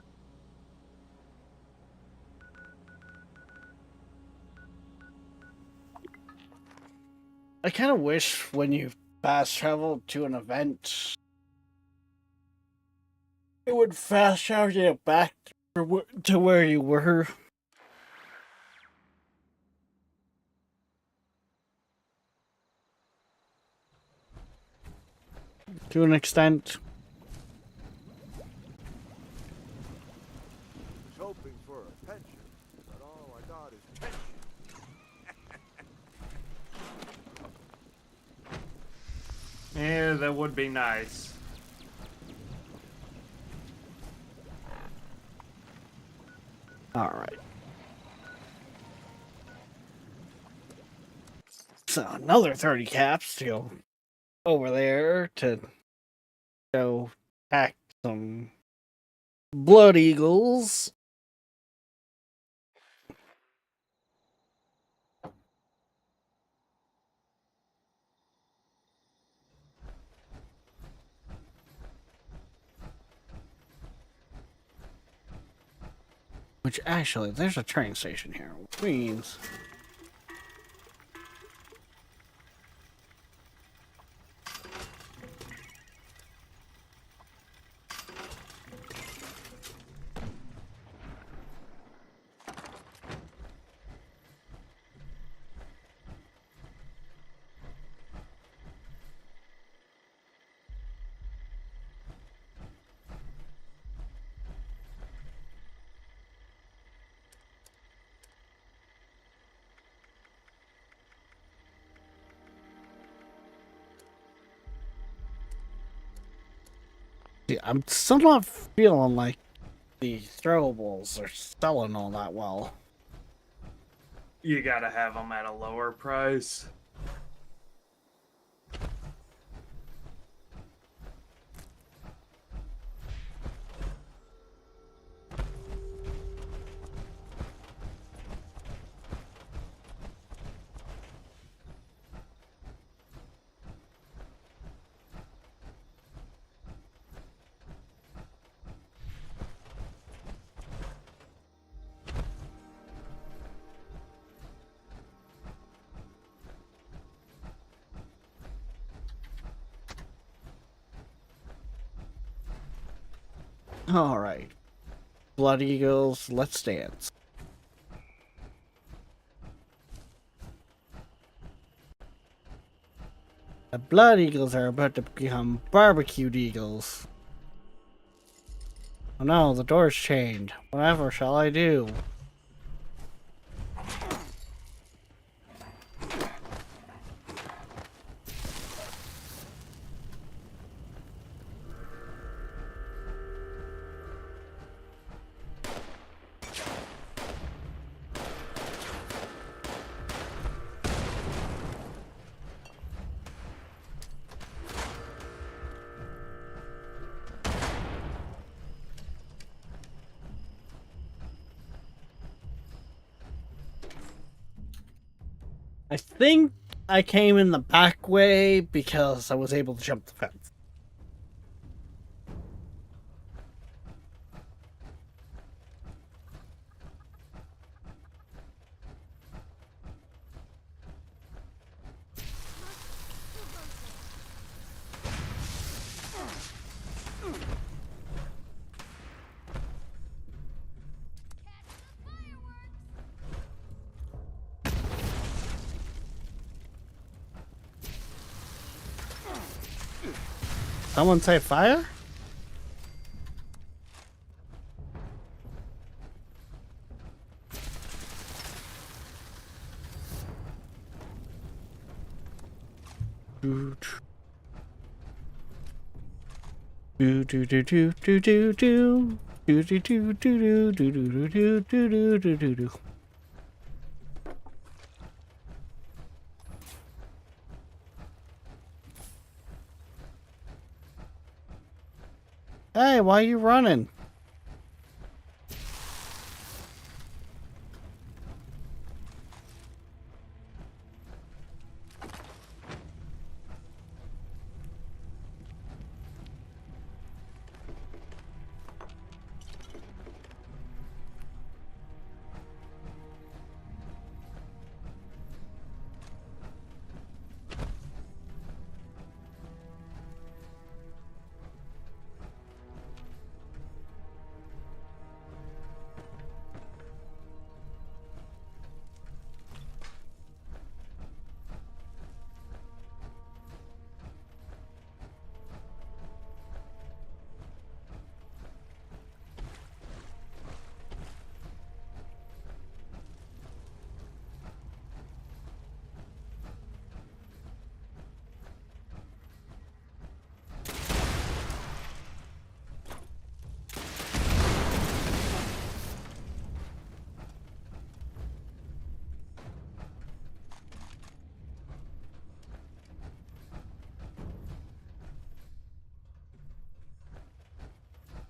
I kind of wish when you fast travel to an event, it would fast travel you back to where you were. To an extent. I was hoping for a pension, but all I got is tension. Yeah, that would be nice. Alright. So another 30 caps to go over there to go attack some Blood Eagles. Which actually, there's a train station here, which means I'm still not feeling like the throwables are selling all that well. You gotta have them at a lower price. Alright. Blood Eagles, let's dance. The Blood Eagles are about to become barbecued eagles. Oh no, the door's chained. Whatever shall I do? I think I came in the back way because I was able to jump the fence. Someone say fire? Do do do do do do do do do do do do do do do do do do do. Hey, why are you running?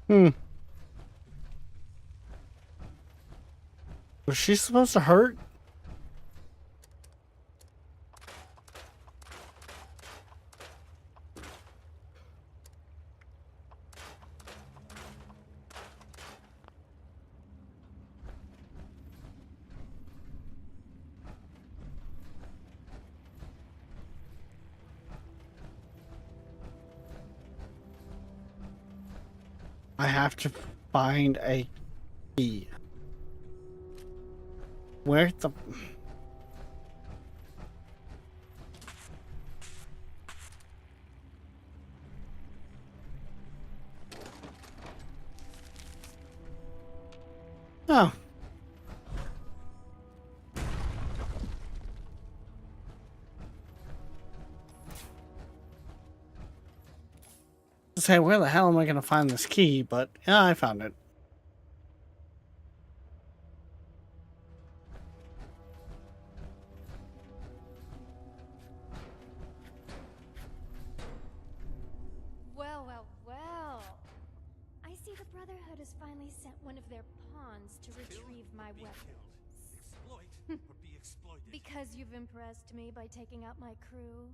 Was she supposed to hurt? I have to find a key. Where the... Oh. Say, where the hell am I going to find this key? But yeah, I found it. Well, well, well. I see the Brotherhood has finally sent one of their pawns to retrieve my weapons. Exploit or be exploited. Because you've impressed me by taking out my crew,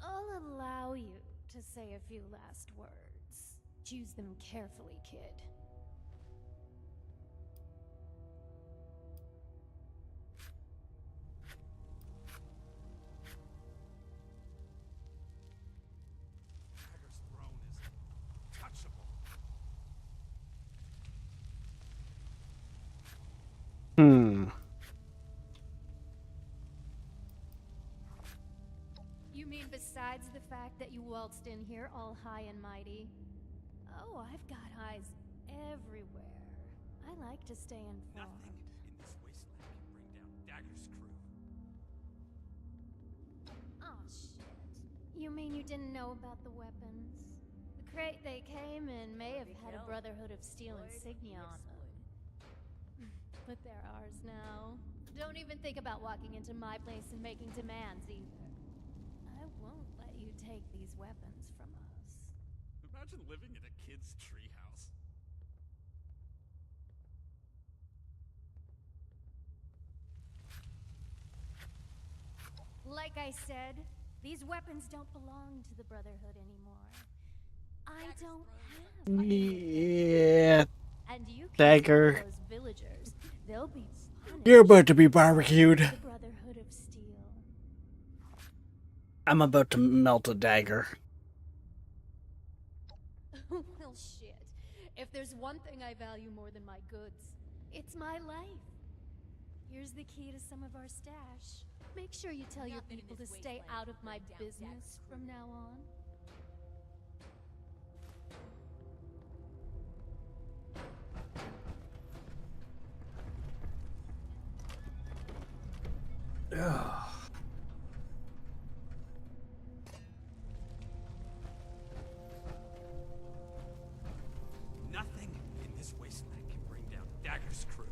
I'll allow you to say a few last words. Choose them carefully, kid. Dagger's throne is touchable. You mean besides the fact that you waltzed in here all high and mighty? Oh, I've got eyes everywhere. I like to stay informed. Nothing in this wasteland can bring down Dagger's crew. Oh, shit. You mean you didn't know about the weapons? The crate they came in may have had a Brotherhood of Steel insignia on them. But they're ours now. Don't even think about walking into my place and making demands either. I won't let you take these weapons from us. Imagine living in a kid's treehouse. Like I said, these weapons don't belong to the Brotherhood anymore. I don't have Yeah. And you can Dagger. tell those villagers. They'll be punished. You're about to be barbecued. The Brotherhood of Steel. I'm about to melt a dagger. Well, shit. If there's one thing I value more than my goods, it's my life. Here's the key to some of our stash. Make sure you tell your people to stay out of my business from now on. Nothing in this wasteland can bring down Dagger's crew.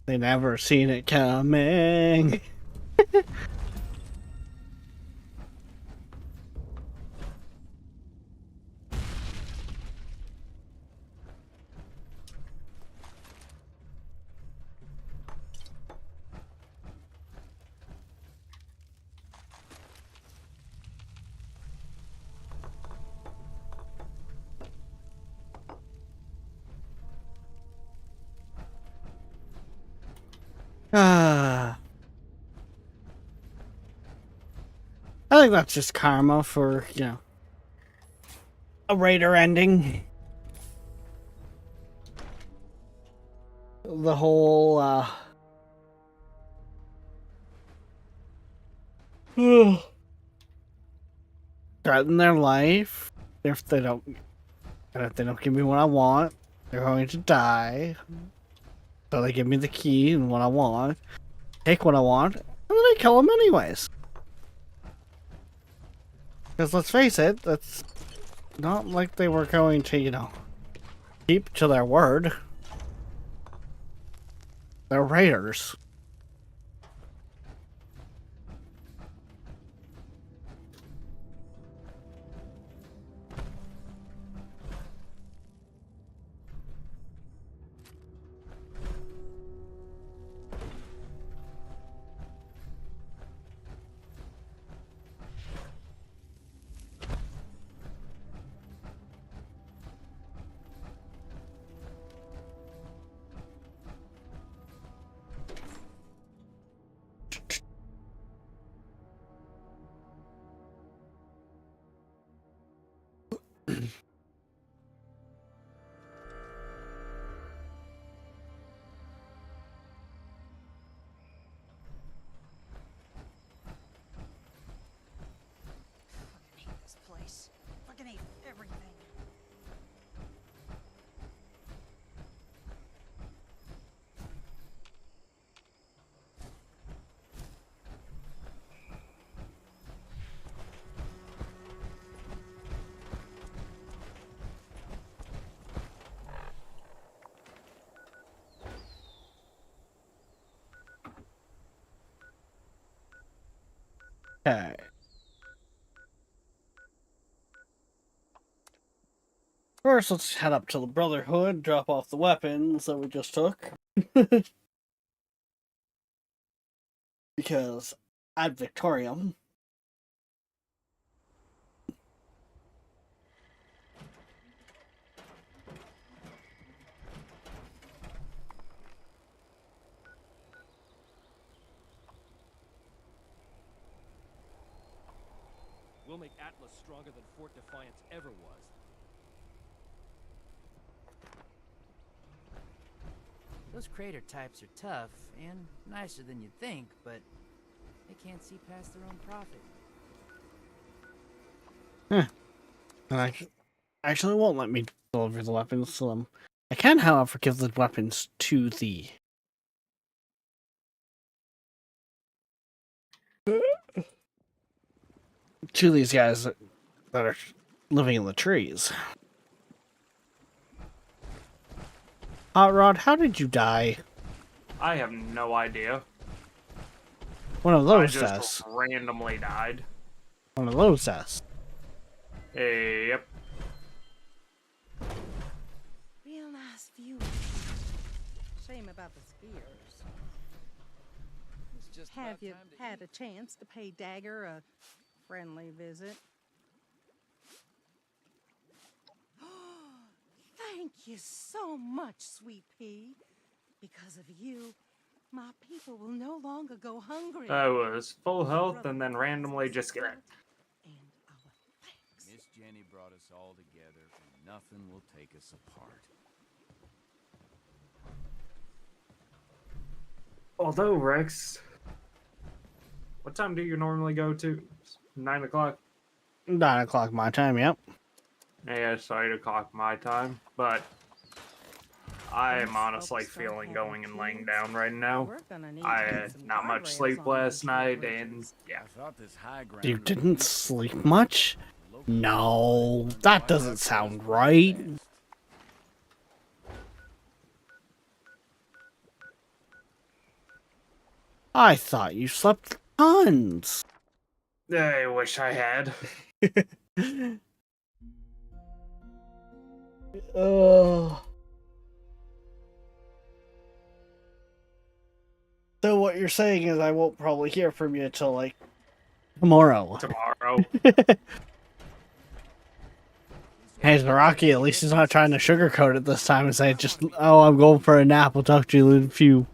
They never seen it coming. I think that's just karma for, you know, a Raider ending. The whole, threaten their life. If they don't give me what I want, they're going to die. So they give me the key and what I want, take what I want, and then I kill them anyways. Because let's face it, that's not like they were going to, you know, keep to their word. They're raiders. Hate this place. Fucking hate everything. Okay. First, let's head up to the Brotherhood, drop off the weapons that we just took. Because ad Victoriam. We'll make Atlas stronger than Fort Defiance ever was. Those crater types are tough and nicer than you'd think, but they can't see past their own profit. And actually won't let me deliver the weapons to them. I can, however, give the weapons to the... to these guys that are living in the trees. Hot Rod, how did you die? I have no idea. One of those I just says. randomly died. One of those says. Yep. Real nice view. Shame about the spears. Have you had a chance to pay Dagger a friendly visit? Thank you so much, Sweet Pea. Because of you, my people will no longer go hungry. I was full health and then randomly just get it. Miss Jenny brought us all together, and nothing will take us apart. Although, Rex, what time do you normally go to? 9 o'clock? 9 o'clock my time, yep. Yeah, it's 8 o'clock my time, but I am honestly feeling going and laying down right now. I had not much sleep last night, and yeah. You didn't sleep much? No, that doesn't sound right. I thought you slept tons. I wish I had. Oh. So what you're saying is I won't probably hear from you till like tomorrow. Tomorrow. Hey, Zaraki, at least he's not trying to sugarcoat it this time and say just, oh, I'm going for a nap. We'll talk to you in a few.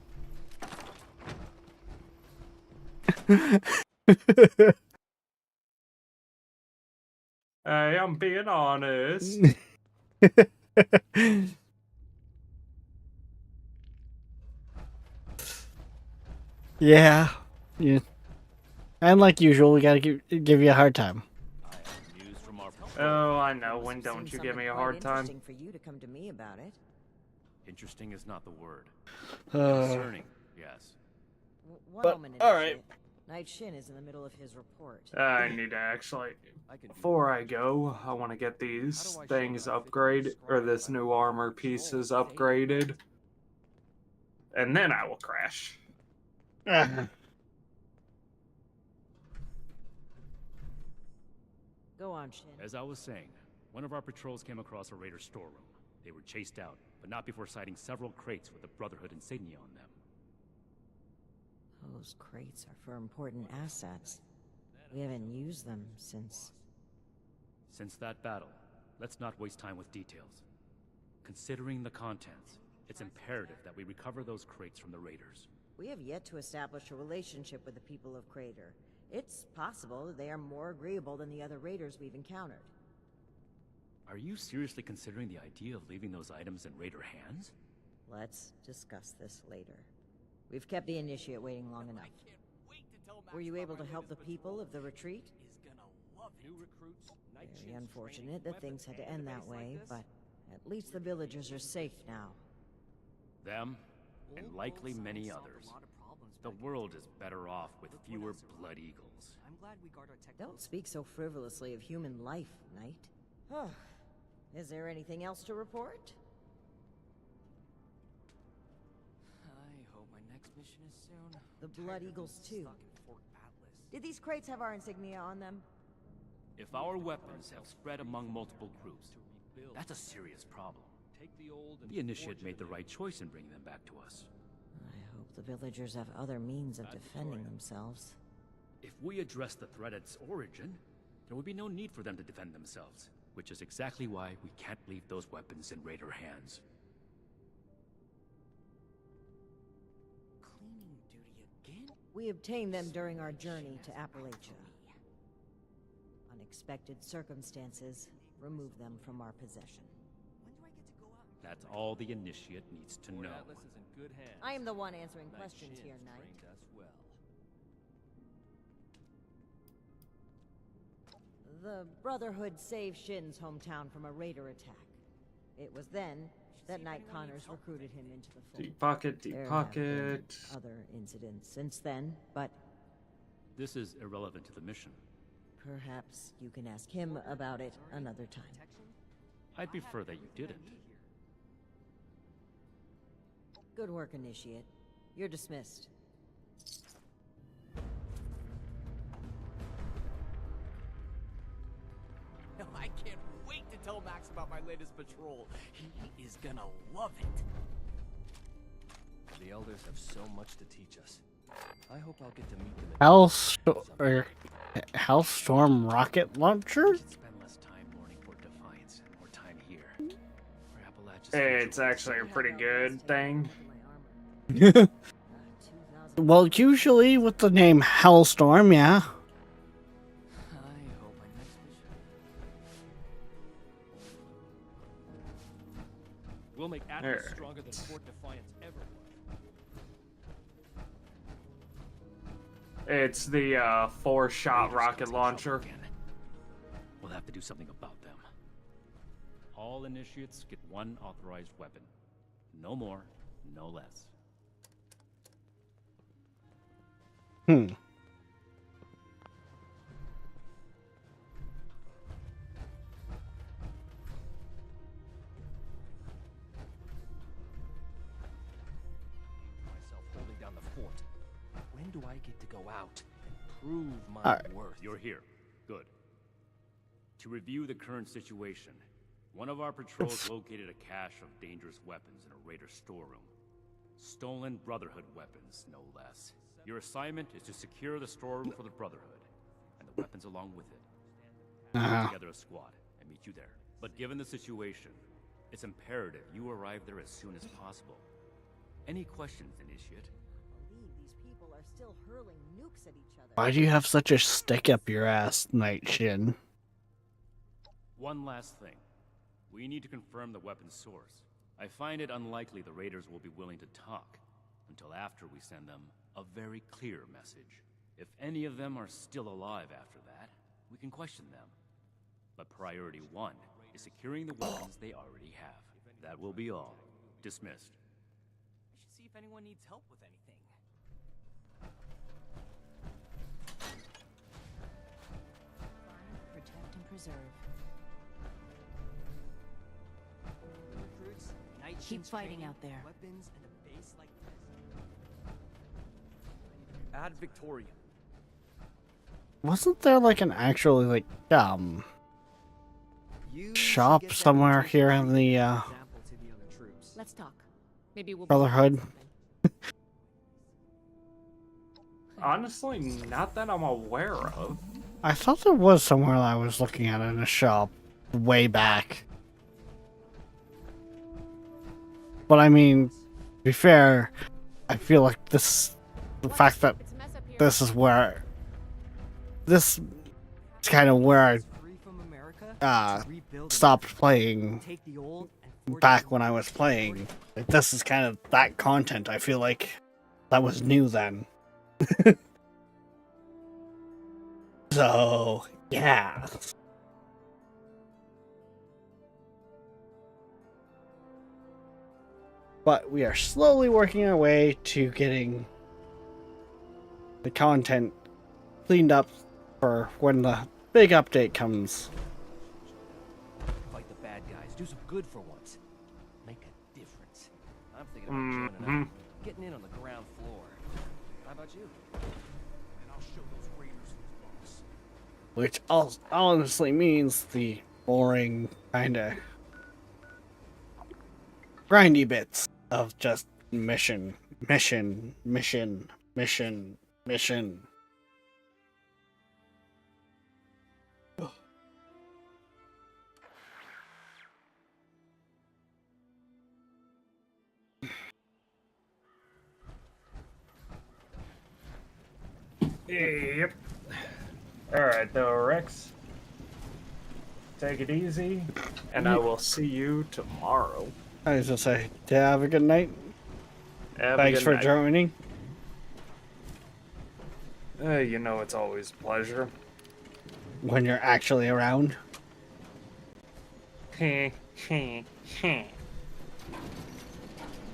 Hey, I'm being honest. Yeah. And like usual, we gotta give you a hard time. Oh, I know. When don't you give me a hard time? Interesting for you to come to me about it. Interesting is not the word. Uh, Concerning, yes. One But moment, all right. Night Shin is in the middle of his report. I need to actually, before I go, I want to get these things upgraded, or this new armor pieces upgraded, and then I will crash. Go on, Shin. As I was saying, one of our patrols came across a raider storeroom. They were chased out, but not before sighting several crates with the Brotherhood insignia on them. Those crates are for important assets. We haven't used them since... Since that battle, let's not waste time with details. Considering the contents, it's imperative that we recover those crates from the raiders. We have yet to establish a relationship with the people of Crater. It's possible that they are more agreeable than the other raiders we've encountered. Are you seriously considering the idea of leaving those items in raider hands? Let's discuss this later. We've kept the Initiate waiting long enough. Were you able to help the people of the retreat? Very unfortunate that things had to end that way, but at least the villagers are safe now. Them, and likely many others. The world is better off with fewer Blood Eagles. Don't speak so frivolously of human life, Knight. Is there anything else to report? I hope my next mission is soon. The Blood Eagles too. Did these crates have our insignia on them? If our weapons have spread among multiple groups, that's a serious problem. The Initiate made the right choice in bringing them back to us. I hope the villagers have other means of defending themselves. If we address the threat at its origin, there would be no need for them to defend themselves, which is exactly why we can't leave those weapons in raider hands. Cleaning duty again? We obtained them during our journey to Appalachia. Unexpected circumstances removed them from our possession. That's all the Initiate needs to know. Atlas is in good hands. I am the one answering questions here, Knight. Trained us well. The Brotherhood saved Shin's hometown from a raider attack. It was then that Knight Connors recruited him into the fold. Deep pocket, deep There have pocket. been other incidents since then, but This is irrelevant to the mission. perhaps you can ask him about it another time. I'd prefer that you didn't. Good work, Initiate. You're dismissed. I can't wait to tell Max about my latest patrol. He is gonna love it. The elders have so much to teach us. I hope I'll get to meet them. Hellstorm rocket launcher? Spend less time mourning for Defiance and more time here. It's actually a pretty good thing. Well, usually with the name Hellstorm, yeah. We'll make Atlas stronger than Fort Defiance ever was. It's the 4-shot rocket launcher. We'll have to do something about them. All Initiates get one authorized weapon. No more, no less. Myself holding down the fort. When do I get to go out and prove my worth? You're here. Good. To review the current situation, one of our patrols located a cache of dangerous weapons in a raider storeroom. Stolen Brotherhood weapons, no less. Your assignment is to secure the storeroom for the Brotherhood, and the weapons along with it. Put together a squad and meet you there. But given the situation, it's imperative you arrive there as soon as possible. Any questions, Initiate? These people are still hurling nukes at each other. Why do you have such a stick up your ass, Night Shin? One last thing. We need to confirm the weapon's source. I find it unlikely the raiders will be willing to talk until after we send them a very clear message. If any of them are still alive after that, we can question them. But priority one is securing the weapons they already have. That will be all. Dismissed. I should see if anyone needs help with anything. Keep fighting out there. Weapons and a base like this. Ad Victoriam. Wasn't there like an actually like shop somewhere here in the Let's talk. Maybe we'll Brotherhood? Honestly, not that I'm aware of. I thought there was somewhere that I was looking at in a shop way back. But I mean, to be fair, I feel like the fact that this is where this is kind of where I stopped playing back when I was playing. Like, this is kind of that content. I feel like that was new then. So, yeah. But we are slowly working our way to getting the content cleaned up for when the big update comes. Fight the bad guys. Do some good for once. Make a difference. I'm thinking about joining up. Getting in on the ground floor. How about you? And I'll show those raiders who's boss. Which honestly means the boring, kinda grindy bits of just mission. Yep. Alright, though, Rex. Take it easy, and I will see you tomorrow. I was gonna say, have a good night. Thanks for joining. You know it's always a pleasure. When you're actually around.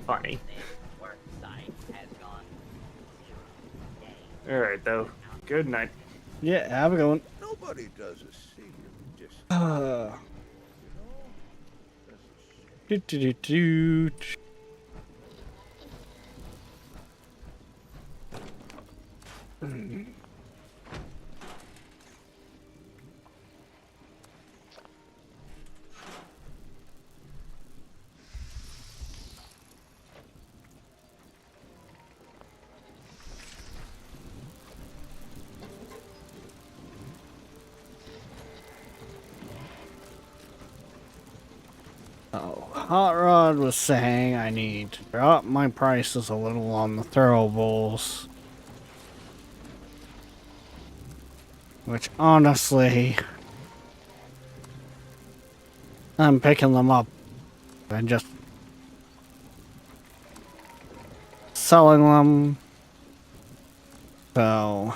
Funny. Alright, though. Good night. Yeah, have a good one. Nobody does a secret. Just Do. Oh, Hot Rod was saying I need to drop my prices a little on the throwables. Which, honestly, I'm picking them up and just selling them. So...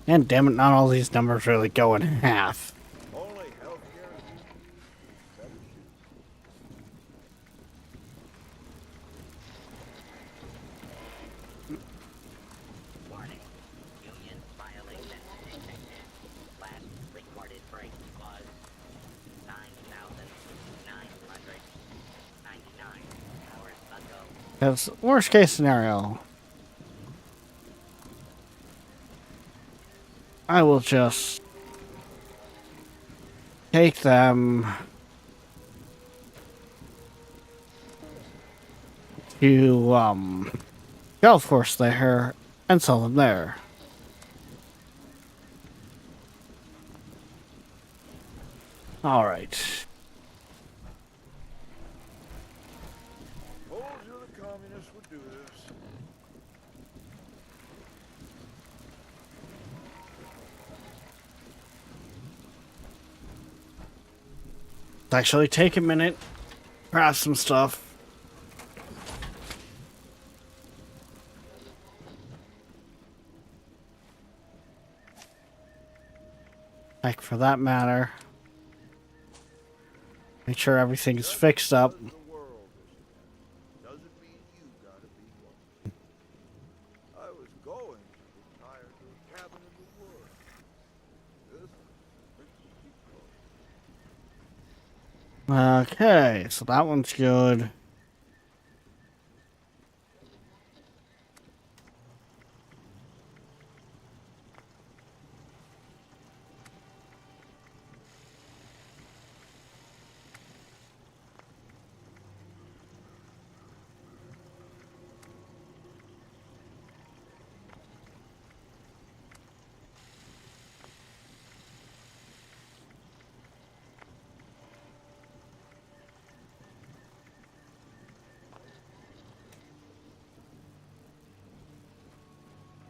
And damn it, not all these numbers really go in half. only healthcare and better shoes. Warning. Union violation detected. Last recorded break was 9,999 hours ago. Because worst case scenario, I will just take them to golf course there and sell them there. All right. Told you the communists would do this. Actually take a minute, craft some stuff. Like, for that matter, Make sure everything's fixed up. The world doesn't mean you gotta be one. I was going to retire to a cabin in the woods. This is pretty close. Okay, so that one's good.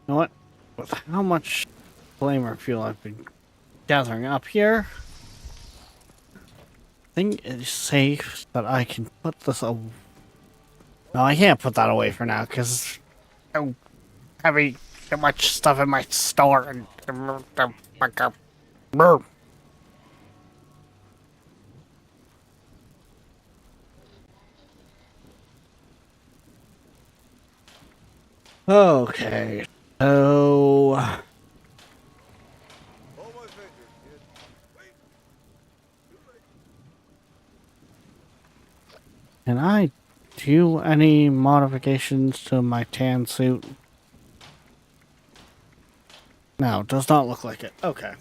You know what? With how much flamer fuel I've been gathering up here, I think it's safe that I can put this away. No, I can't put that away for now because I'm having too much stuff in my store and okay. So can I do any modifications to my tan suit? No, does not look like it. Okay.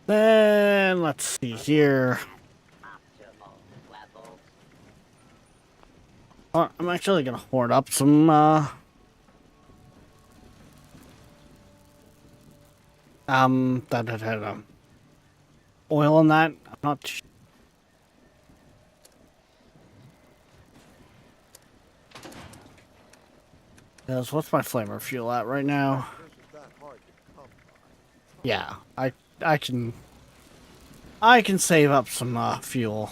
Then let's see here. Oh, I'm actually gonna hoard up some oil in that. I'm not sure. Because what's my flamer fuel at right now? Yeah, I can save up some fuel.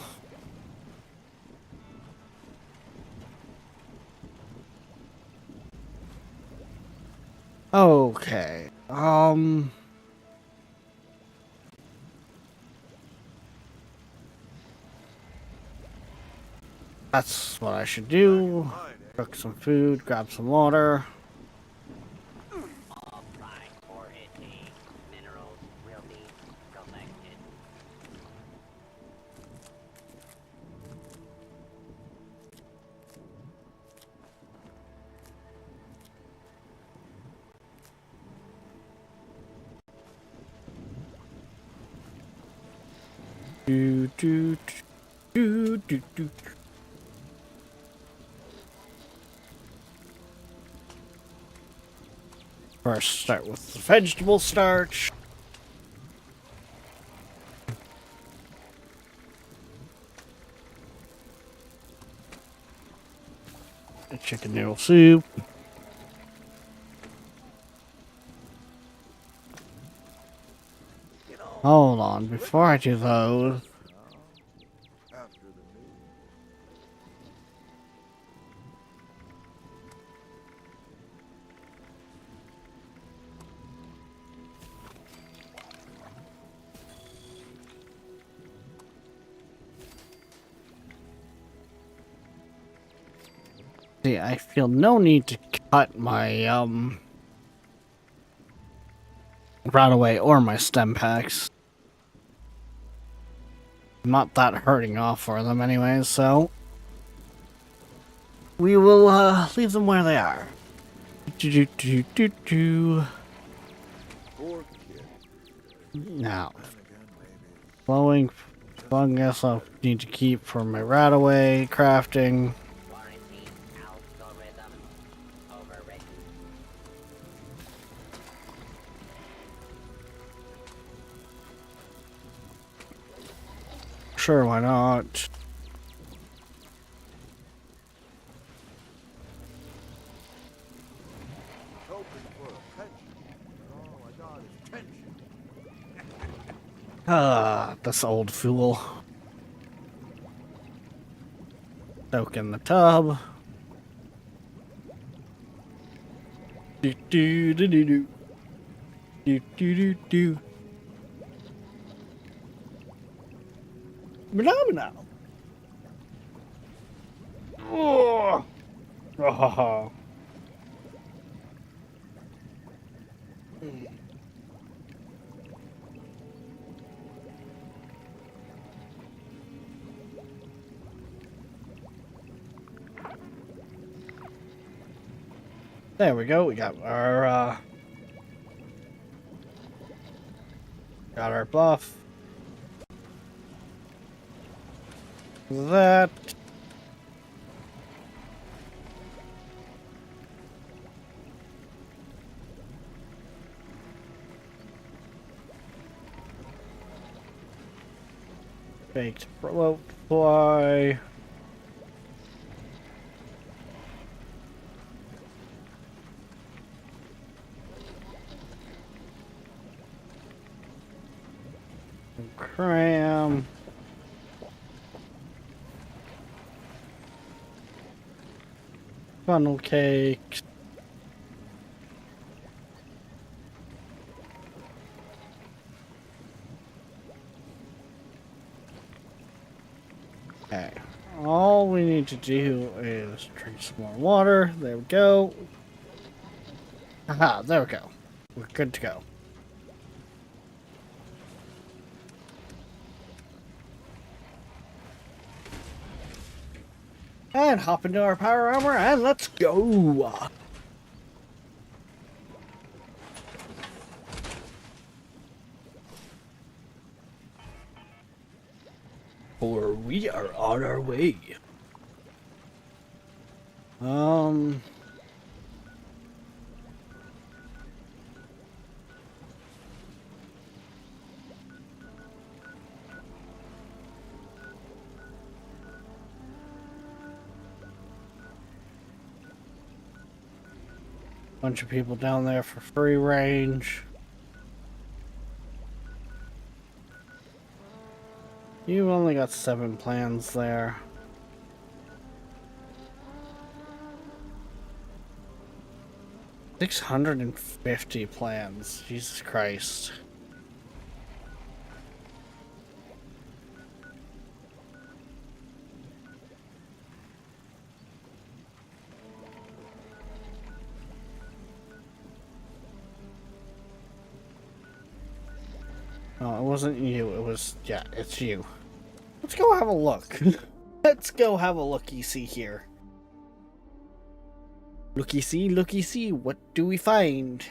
Okay. That's what I should do. Cook some food, grab some water. Do do do do do. First, start with the vegetable starch. A chicken noodle soup. Hold on, before I do those. See, I feel no need to cut my right away or my stem packs. I'm not that hurting off for them anyways, so we will leave them where they are. Now, flowing fungus I'll need to keep for my Radaway crafting. Sure, why not? This old fool. Soak in the tub. Do do do do do. Do do do do. Phenomenal. Oh. Oh. There we go. We got our buff. That. Baked float fly. Cram. Funnel cakes. Okay. All we need to do is drink some more water. There we go. Haha, there we go. We're good to go. And hop into our power armor and let's go! For we are on our way. Bunch of people down there for free range. You've only got 7 plans there. $650 plans. Jesus Christ. Oh, it wasn't you. It was, yeah, it's you. Let's go have a look. Let's go have a looky-see here. Looky-see, looky-see. What do we find?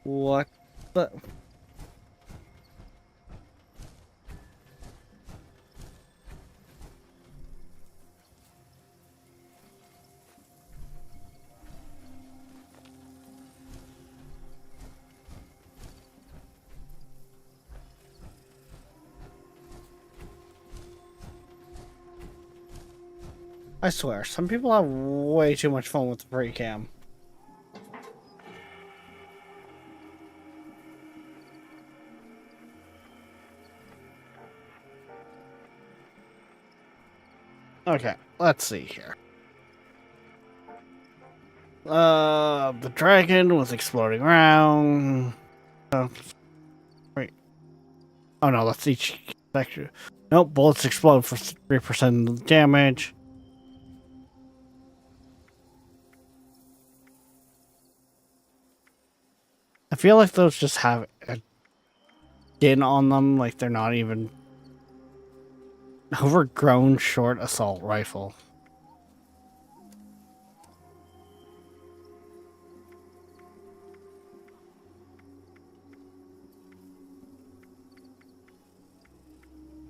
What the... I swear, some people have way too much fun with the pre-cam. Okay, let's see here. The dragon was exploding around. Wait. Oh no, that's each sector. Nope, bullets explode for 3% of the damage. I feel like those just have a skin on them, like they're not even overgrown short assault rifle.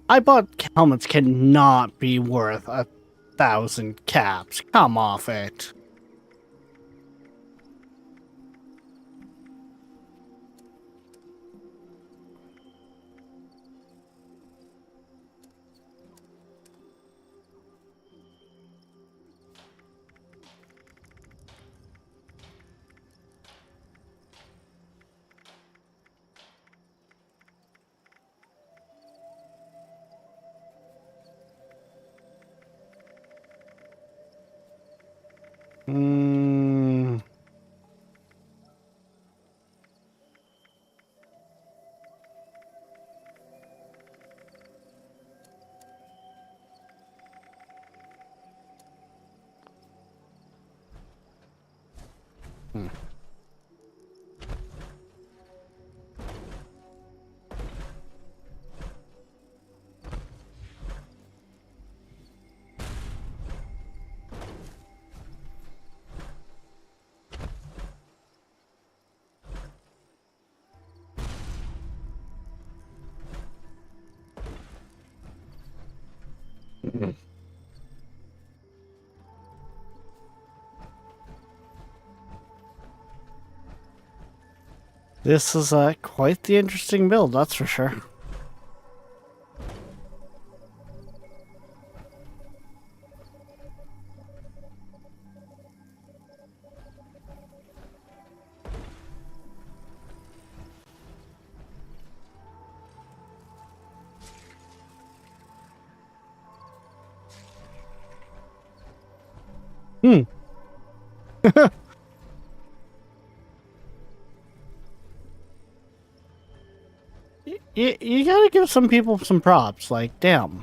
I bought helmets cannot be worth 1,000 caps. Come off it. Hmm. This is quite the interesting build, that's for sure. Hmm. You gotta give some people some props, like, damn.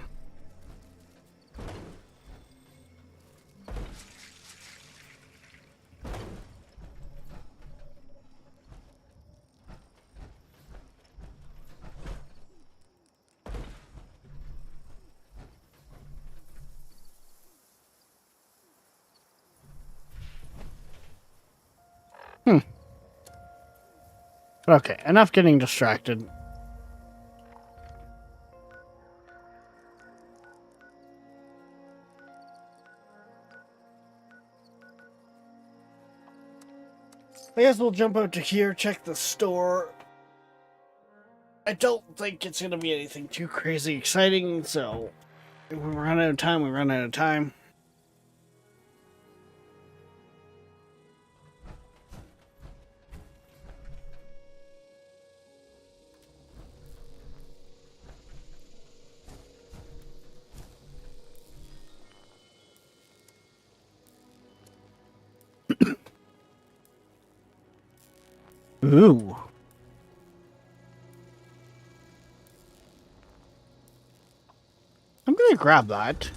Hmm. Okay, enough getting distracted. I guess we'll jump out to here, check the store. I don't think it's gonna be anything too crazy exciting, so if we run out of time, we run out of time. Ooh. I'm gonna grab that.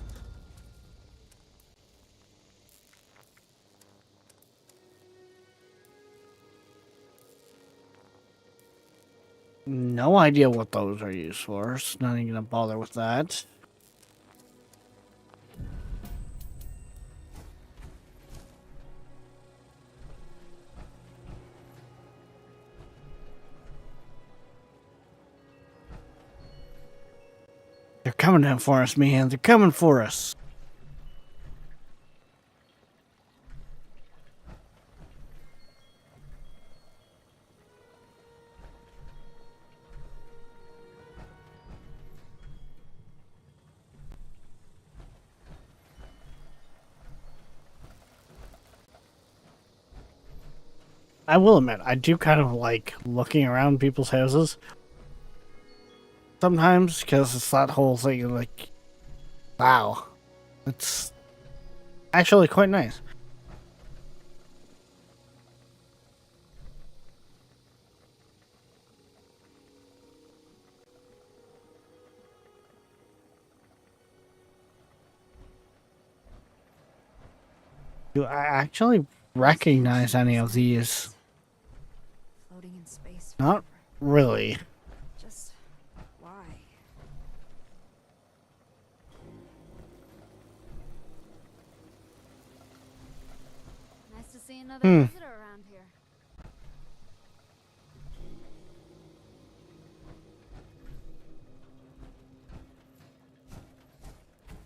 No idea what those are used for, so not even gonna bother with that. They're coming down for us, man. They're coming for us. I will admit, I do kind of like looking around people's houses. Sometimes, because it's that whole thing, like, wow. It's actually quite nice. Do I actually recognize any of these? Floating in space. Not really. Just why? Nice to see another visitor around here.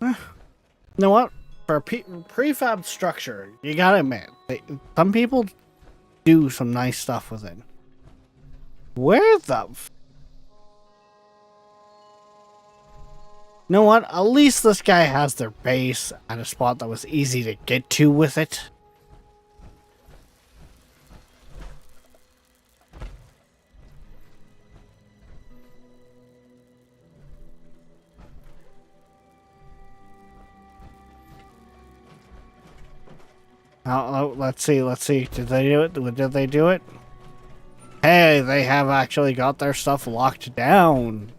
You know what? For a prefab structure, you gotta admit, some people do some nice stuff with it. Where the you know what? At least this guy has their base at a spot that was easy to get to with it. Let's see. Did they do it? Did they do it? Hey, they have actually got their stuff locked down.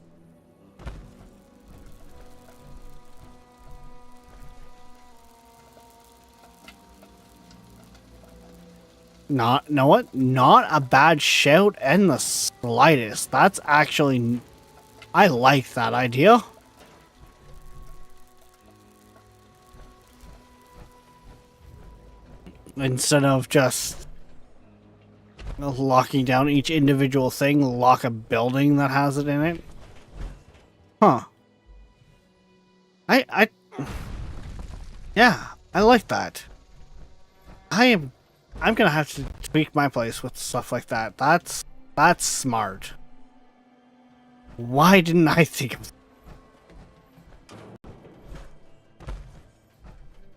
Know what? Not a bad shout in the slightest. That's actually, I like that idea. Instead of just locking down each individual thing, lock a building that has it in it. Huh. Yeah, I like that. I'm gonna have to tweak my place with stuff like that. That's smart. Why didn't I think of...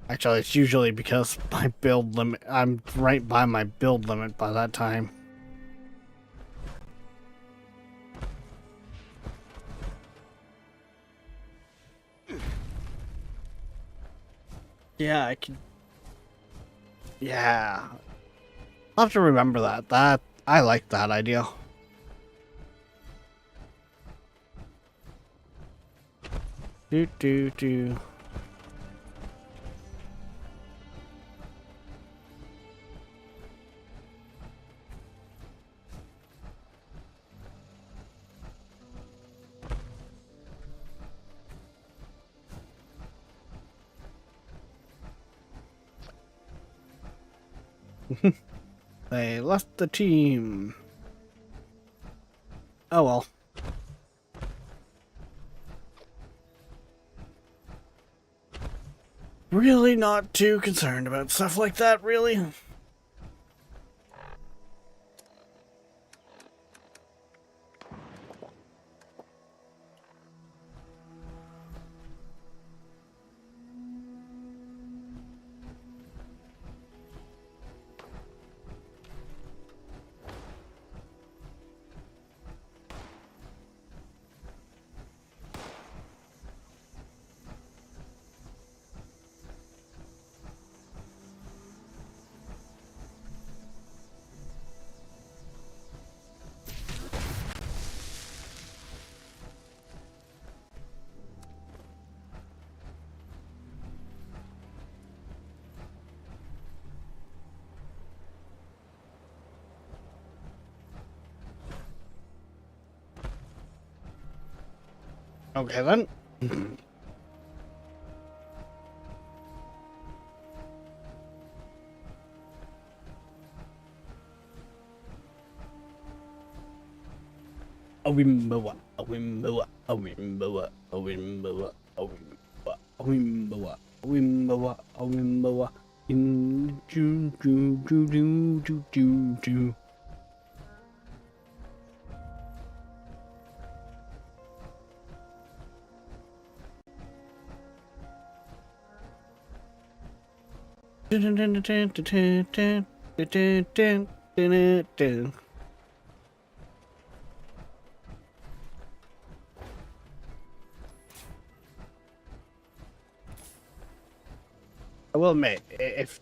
Actually, it's usually because my build limit... I'm right by my build limit by that time. Yeah, I can... Yeah. I'll have to remember that. I like that idea. Do. They left the team. Oh well. Really not too concerned about stuff like that, really. Okay then. I will admit, if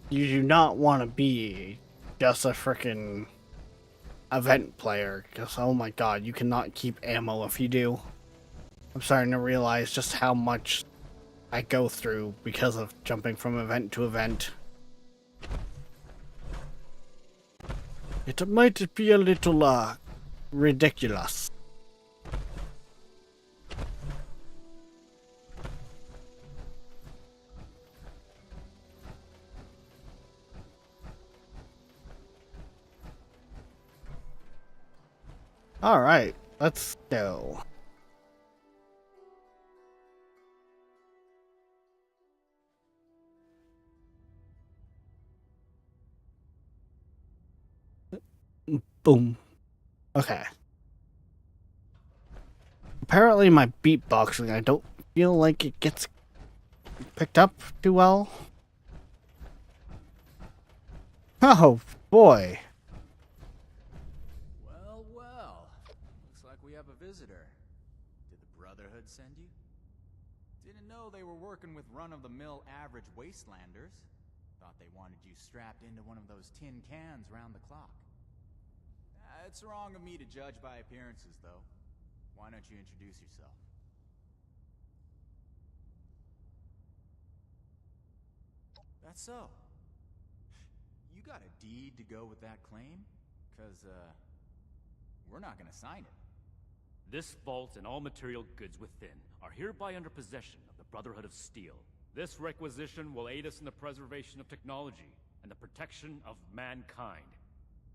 you do not want to be just a frickin' event player, because oh my god, you cannot keep ammo if you do. I'm starting to realize just how much I go through because of jumping from event to event. It might be a little, ridiculous. Alright, let's go. Boom. Okay. Apparently my beatboxing, I don't feel like it gets picked up too well. Oh, boy. Well. Looks like we have a visitor. Did the Brotherhood send you? Didn't know they were working with run-of-the-mill average wastelanders. Thought they wanted you strapped into one of those tin cans round the clock. It's wrong of me to judge by appearances, though. Why don't you introduce yourself? That's so. You got a deed to go with that claim? 'Cause, we're not gonna sign it. This vault and all material goods within are hereby under possession of the Brotherhood of Steel. This requisition will aid us in the preservation of technology and the protection of mankind.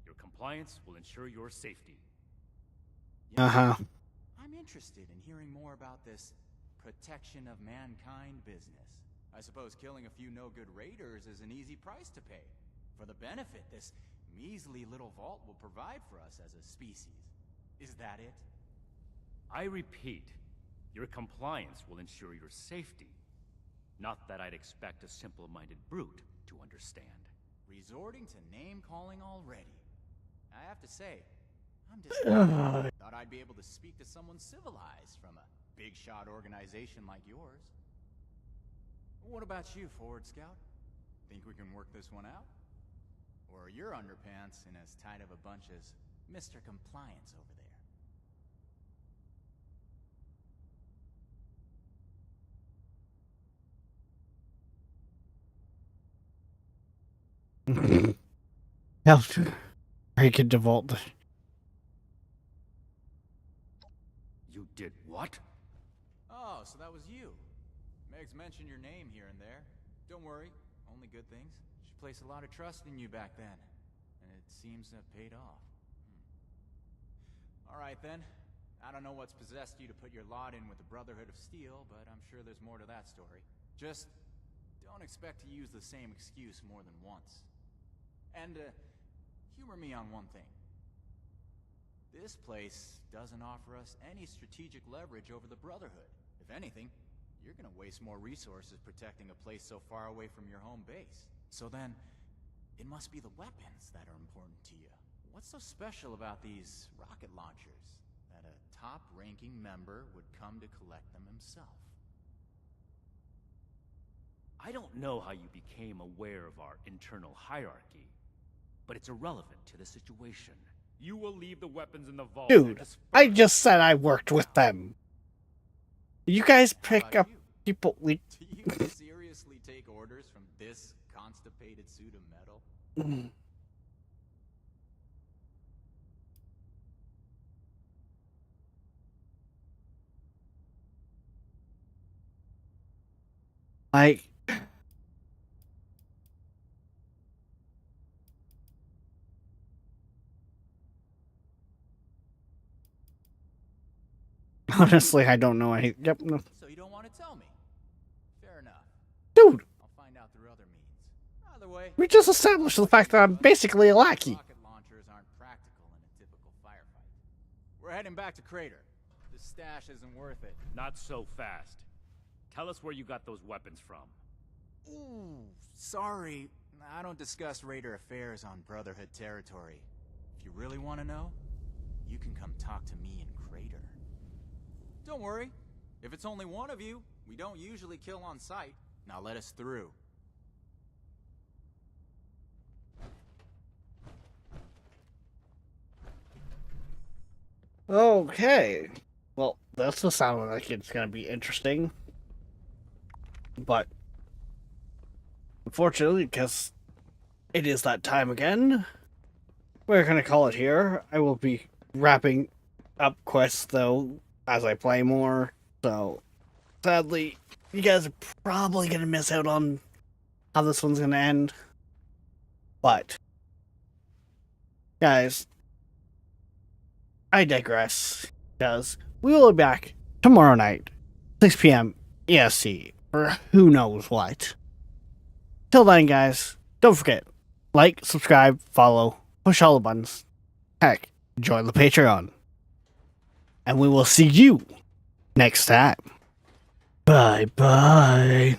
Your compliance will ensure your safety. Uh-huh. I'm interested in hearing more about this protection of mankind business. I suppose killing a few no-good raiders is an easy price to pay for the benefit this measly little vault will provide for us as a species. Is that it? I repeat, your compliance will ensure your safety. Not that I'd expect a simple-minded brute to understand. Resorting to name-calling already. I have to say, I'm disappointed. Thought I'd be able to speak to someone civilized from a big-shot organization like yours. What about you, Forward Scout? Think we can work this one out? Or are your underpants in as tight of a bunch as Mr. Compliance over there? Help break into vault. You did what? Oh, so that was you. Meg's mentioned your name here and there. Don't worry, only good things. She placed a lot of trust in you back then, and it seems to have paid off. All right then. I don't know what's possessed you to put your lot in with the Brotherhood of Steel, but I'm sure there's more to that story. Just don't expect to use the same excuse more than once. And, humor me on one thing. This place doesn't offer us any strategic leverage over the Brotherhood. If anything, you're gonna waste more resources protecting a place so far away from your home base. So then, it must be the weapons that are important to you. What's so special about these rocket launchers that a top-ranking member would come to collect them himself? I don't know how you became aware of our internal hierarchy, but it's irrelevant to the situation. You will leave the weapons in the vault. Dude, I just said I worked with them. You guys pick up people. Do you seriously take orders from this constipated suit of metal? Like, honestly, I don't know. Yep. No. So you don't want to tell me? Fair enough. Dude. I'll find out through other means. Either way, We just established the fact that I'm basically a lackey. rocket launchers aren't practical in a typical firefight. We're heading back to Crater. This stash isn't worth it. Not so fast. Tell us where you got those weapons from. Ooh, sorry. I don't discuss Raider affairs on Brotherhood territory. If you really want to know, you can come talk to me in Crater. Don't worry. If it's only one of you, we don't usually kill on sight. Now let us through. Okay. Well, this will sound like it's going to be interesting. But, unfortunately, because it is that time again, we're going to call it here. I will be wrapping up quests, though, as I play more. So, sadly, you guys are probably going to miss out on how this one's going to end. But, guys, I digress, because we will be back tomorrow night, 6 p.m. EST, for who knows what. Till then, guys, don't forget, like, subscribe, follow, push all the buttons. Heck, join the Patreon. And we will see you next time. Bye-bye.